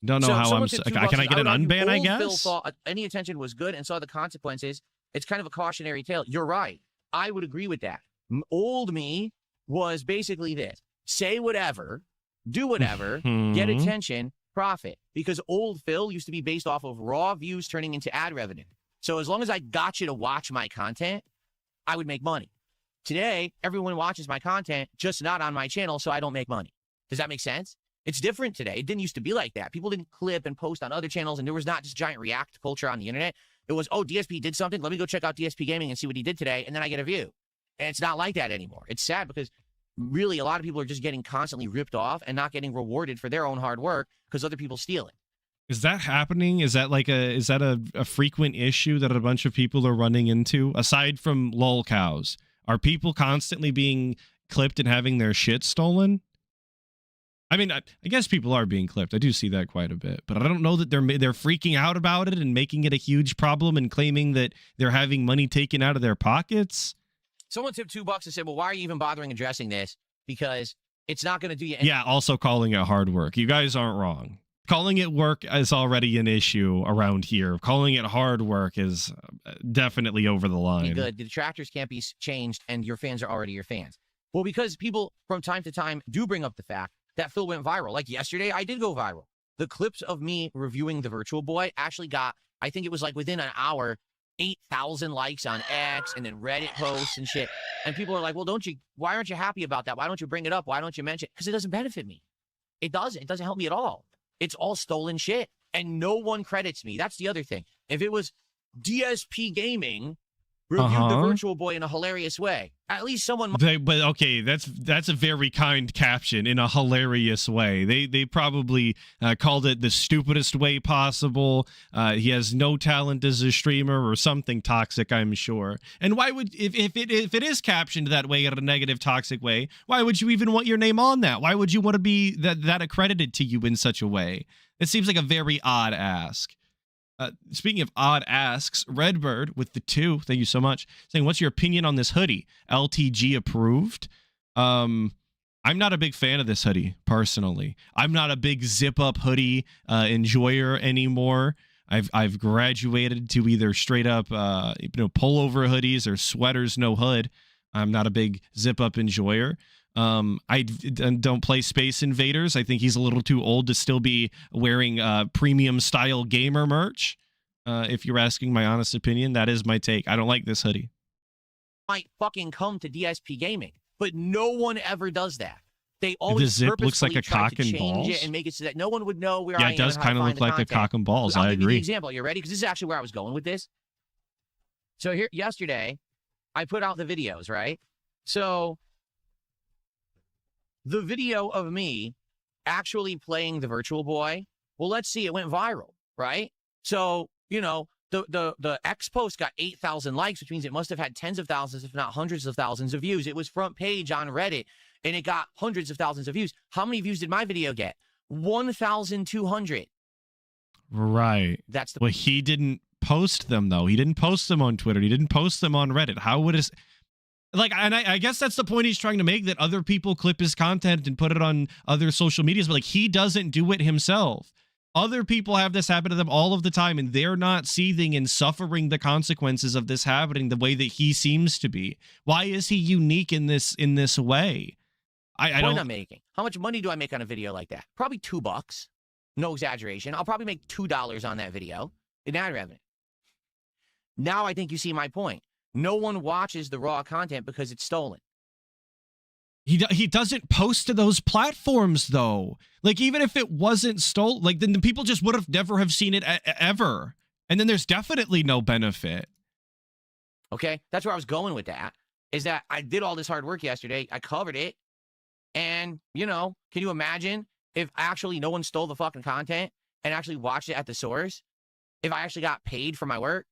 know So how someone I'm. said Can $2. I get an would argue unban? I old Phil guess. thought any attention was good and saw the consequences. It's kind of a cautionary tale. You're right. I would agree with that. Old me was basically this: say whatever, do whatever, get attention, profit. Because old Phil used to be based off of raw views turning into ad revenue. So as long as I got you to watch my content, I would make money. Today, everyone watches my content, just not on my channel, so I don't make money. Does that make sense? It's different today. It didn't used to be like that. People didn't clip and post on other channels, and there was not just giant react culture on the internet. It was, oh, DSP did something. Let me go check out DSP Gaming and see what he did today, and then I get a view. And it's not like that anymore. It's sad because really a lot of people are just getting constantly ripped off and not getting rewarded for their own hard work because other people steal it. Is that happening? Is that like a frequent issue that a bunch of people are running into? Aside from lol cows, are people constantly being clipped and having their shit stolen? I mean, I guess people are being clipped. I do see that quite a bit, but I don't know that they're freaking out about it and making it a huge problem and claiming that they're having money taken out of their pockets. Someone tipped $2 and said, well, why are you even bothering addressing this? Because it's not going to do you any Yeah, also calling it hard work. You guys aren't wrong. Calling it work is already an issue around here. Calling it hard work is definitely over the line. good. The detractors can't be changed, and your fans are already your fans. Well, because people from time to time do bring up the fact that Phil went viral. Like yesterday, I did go viral. The clips of me reviewing the Virtual Boy actually got, I think it was like within an hour, 8,000 likes on X and then Reddit posts and shit. And people are like, well, why aren't you happy about that? Why don't you bring it up? Why don't you mention it? Because it doesn't benefit me. It doesn't. It doesn't help me at all. It's all stolen shit. And no one credits me. That's the other thing. If it was DSP Gaming reviewed the Virtual Boy in a hilarious way, at least someone might. But okay, that's a very kind caption, in a hilarious way. They probably called it the stupidest way possible. He has no talent as a streamer or something toxic, I'm sure. And why would, if it is captioned that way, in a negative, toxic way, why would you even want your name on that? Why would you want to be that accredited to you in such a way? It seems like a very odd ask. Speaking of odd asks, Redbird with the 2, thank you so much, saying, what's your opinion on this hoodie? LTG approved? I'm not a big fan of this hoodie, personally. I'm not a big zip-up hoodie enjoyer anymore. I've graduated to either straight-up pullover hoodies or sweaters, no hood. I'm not a big zip-up enjoyer. I don't play Space Invaders. I think he's a little too old to still be wearing premium style gamer merch. If you're asking my honest opinion, that is my take. I don't like this hoodie. Might fucking come to DSP Gaming, but no one ever does that. They always the zip looks like a try cock to and change balls it and make it so that no one would know where I am. Yeah, it does kind of look like a cock and balls. I'll I give you agree. the example. Are you ready? Because this is actually where I was going with this. So here, yesterday, I put out the videos, right? So the video of me actually playing the Virtual Boy, well, let's see, it went viral, right? So, the X post got 8,000 likes, which means it must have had tens of thousands, if not hundreds of thousands of views. It was front page on Reddit, and it got hundreds of thousands of views. How many views did my video get? 1,200. Right. That's the... Well, he didn't post them, though. He didn't post them on Twitter. He didn't post them on Reddit. How would it... Like, and I guess that's the point he's trying to make, that other people clip his content and put it on other social medias, but like, he doesn't do it himself. Other people have this happen to them all of the time, and they're not seething and suffering the consequences of this happening the way that he seems to be. Why is he unique in this way? I don't... I'm making. How much money do I make on a video like that? Probably $2. No exaggeration. I'll probably make $2 on that video in ad revenue. Now I think you see my point. No one watches the raw content because it's stolen. He doesn't post to those platforms, though. Like, even if it wasn't stolen, like, then the people just would have never have seen it ever. And then there's definitely no benefit. Okay? That's where I was going with that, is that I did all this hard work yesterday. I covered it. And, can you imagine if actually no one stole the fucking content and actually watched it at the source? If I actually got paid for my work?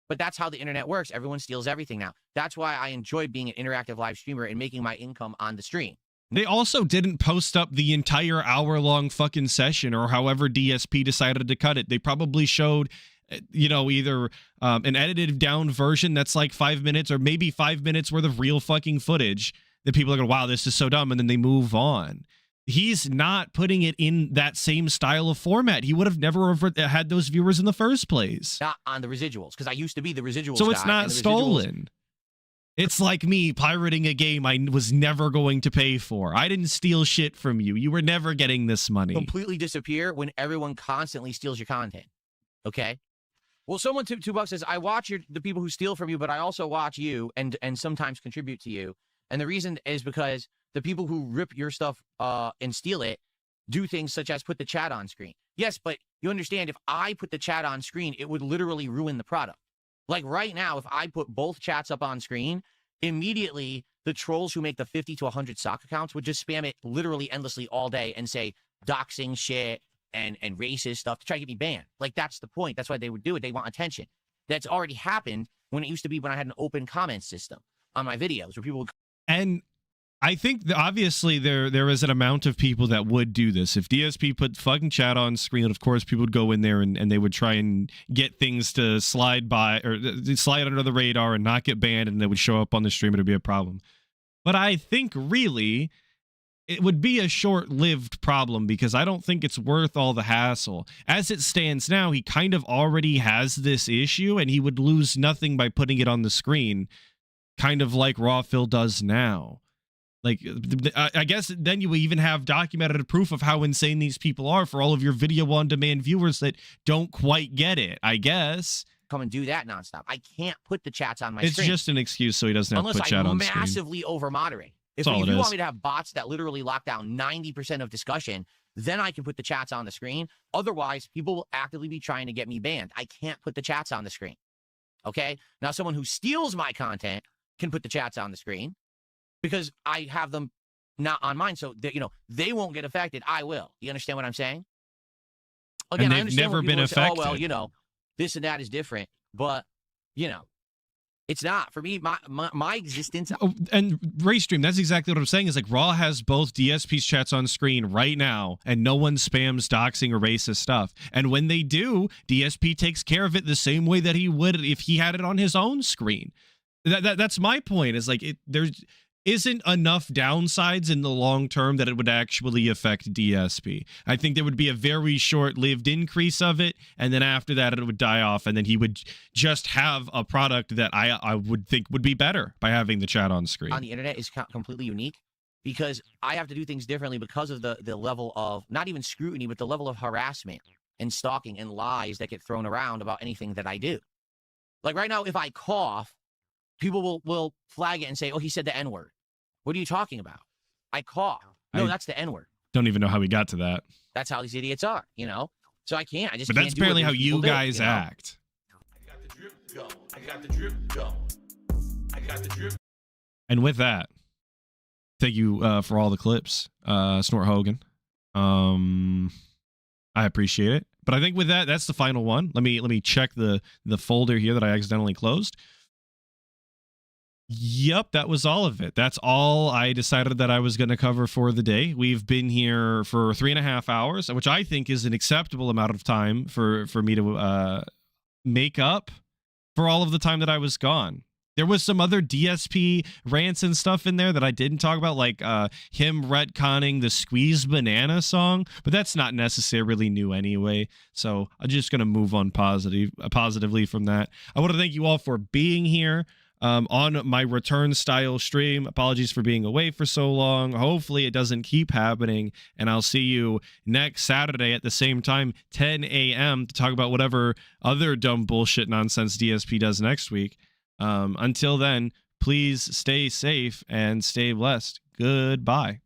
But that's how the internet works. Everyone steals everything now. That's why I enjoy being an interactive live streamer and making my income on the stream. They also didn't post up the entire hour-long fucking session, or however DSP decided to cut it. They probably showed you know, either an edited down version that's like 5 minutes or maybe 5 minutes worth of real fucking footage that people are going, wow, this is so dumb, and then they move on. He's not putting it in that same style of format. He would have never had those viewers in the first place. Not on the residuals, because I used to be the residuals So guy, it's not and the stolen. It's like me pirating a game I was never going to pay for. I didn't steal shit from you. You were never getting this money. Completely disappear when everyone constantly steals your content. Okay? Well, someone, $2 says, I watch the people who steal from you, but I also watch you and sometimes contribute to you. And the reason is because the people who rip your stuff and steal it do things such as put the chat on screen. Yes, but you understand, if I put the chat on screen, it would literally ruin the product. Like right now, if I put both chats up on screen, immediately the trolls who make the 50 to 100 sock accounts would just spam it literally endlessly all day and say doxing shit and racist stuff to try to get me banned. Like, that's the point. That's why they would do it. They want attention. That's already happened when it used to be when I had an open comment system on my videos where people would... And I think obviously there is an amount of people that would do this. If DSP put fucking chat on screen, of course people would go in there and they would try and get things to slide by or slide under the radar and not get banned, and they would show up on the stream. It would be a problem. But I think really it would be a short-lived problem, because I don't think it's worth all the hassle. As it stands now, he kind of already has this issue, and he would lose nothing by putting it on the screen, kind of like Rawfill does now. Like, I guess then you even have documented proof of how insane these people are for all of your video on demand viewers that don't quite get it, I guess. Come and do that nonstop. I can't put the chats on my It's screen. just an excuse so he doesn't have to put chat on screen. Unless I massively over-moderate. If you want me to have bots that literally lock down 90% of discussion, then I can put the chats on the screen. Otherwise, people will actively be trying to get me banned. I can't put the chats on the screen. Okay? Now, someone who steals my content can put the chats on the screen because I have them not on mine. So, they won't get affected. I will. You understand what I'm saying? Again, I understand never been affected. Say, oh, well, this and that is different. But, it's not. For me, my existence... Oh, and Raystream, that's exactly what I'm saying, is like Raw has both DSP's chats on screen right now, and no one spams doxing or racist stuff. And when they do, DSP takes care of it the same way that he would if he had it on his own screen. That's my point, is like there isn't enough downsides in the long term that it would actually affect DSP. I think there would be a very short-lived increase of it, and then after that it would die off, and then he would just have a product that I would think would be better by having the chat on screen. On the internet is completely unique because I have to do things differently because of the level of, not even scrutiny, but the level of harassment and stalking and lies that get thrown around about anything that I do. Like right now, if I cough, people will flag it and say, oh, he said the N-word. What are you talking about? I cough. No, that's the N-word. Don't even know how we got to that. That's how these idiots are, So I can't. I just But can't that's do apparently what how these you people guys do, act. I got the drip go. I got the drip go. I got the drip. And with that, thank you for all the clips, Snort Hogan. I appreciate it. But I think with that, that's the final one. Let me check the folder here that I accidentally closed. Yep, that was all of it. That's all I decided that I was going to cover for the day. We've been here for 3.5 hours, which I think is an acceptable amount of time for me to make up for all of the time that I was gone. There was some other DSP rants and stuff in there that I didn't talk about, like him retconning the Squeeze Banana song, but that's not necessarily new anyway. So I'm just going to move on positively from that. I want to thank you all for being here. On my return style stream. Apologies for being away for so long. Hopefully it doesn't keep happening, and I'll see you next Saturday at the same time, 10 a.m. to talk about whatever other dumb bullshit nonsense DSP does next week. Until then, please stay safe and stay blessed. Goodbye.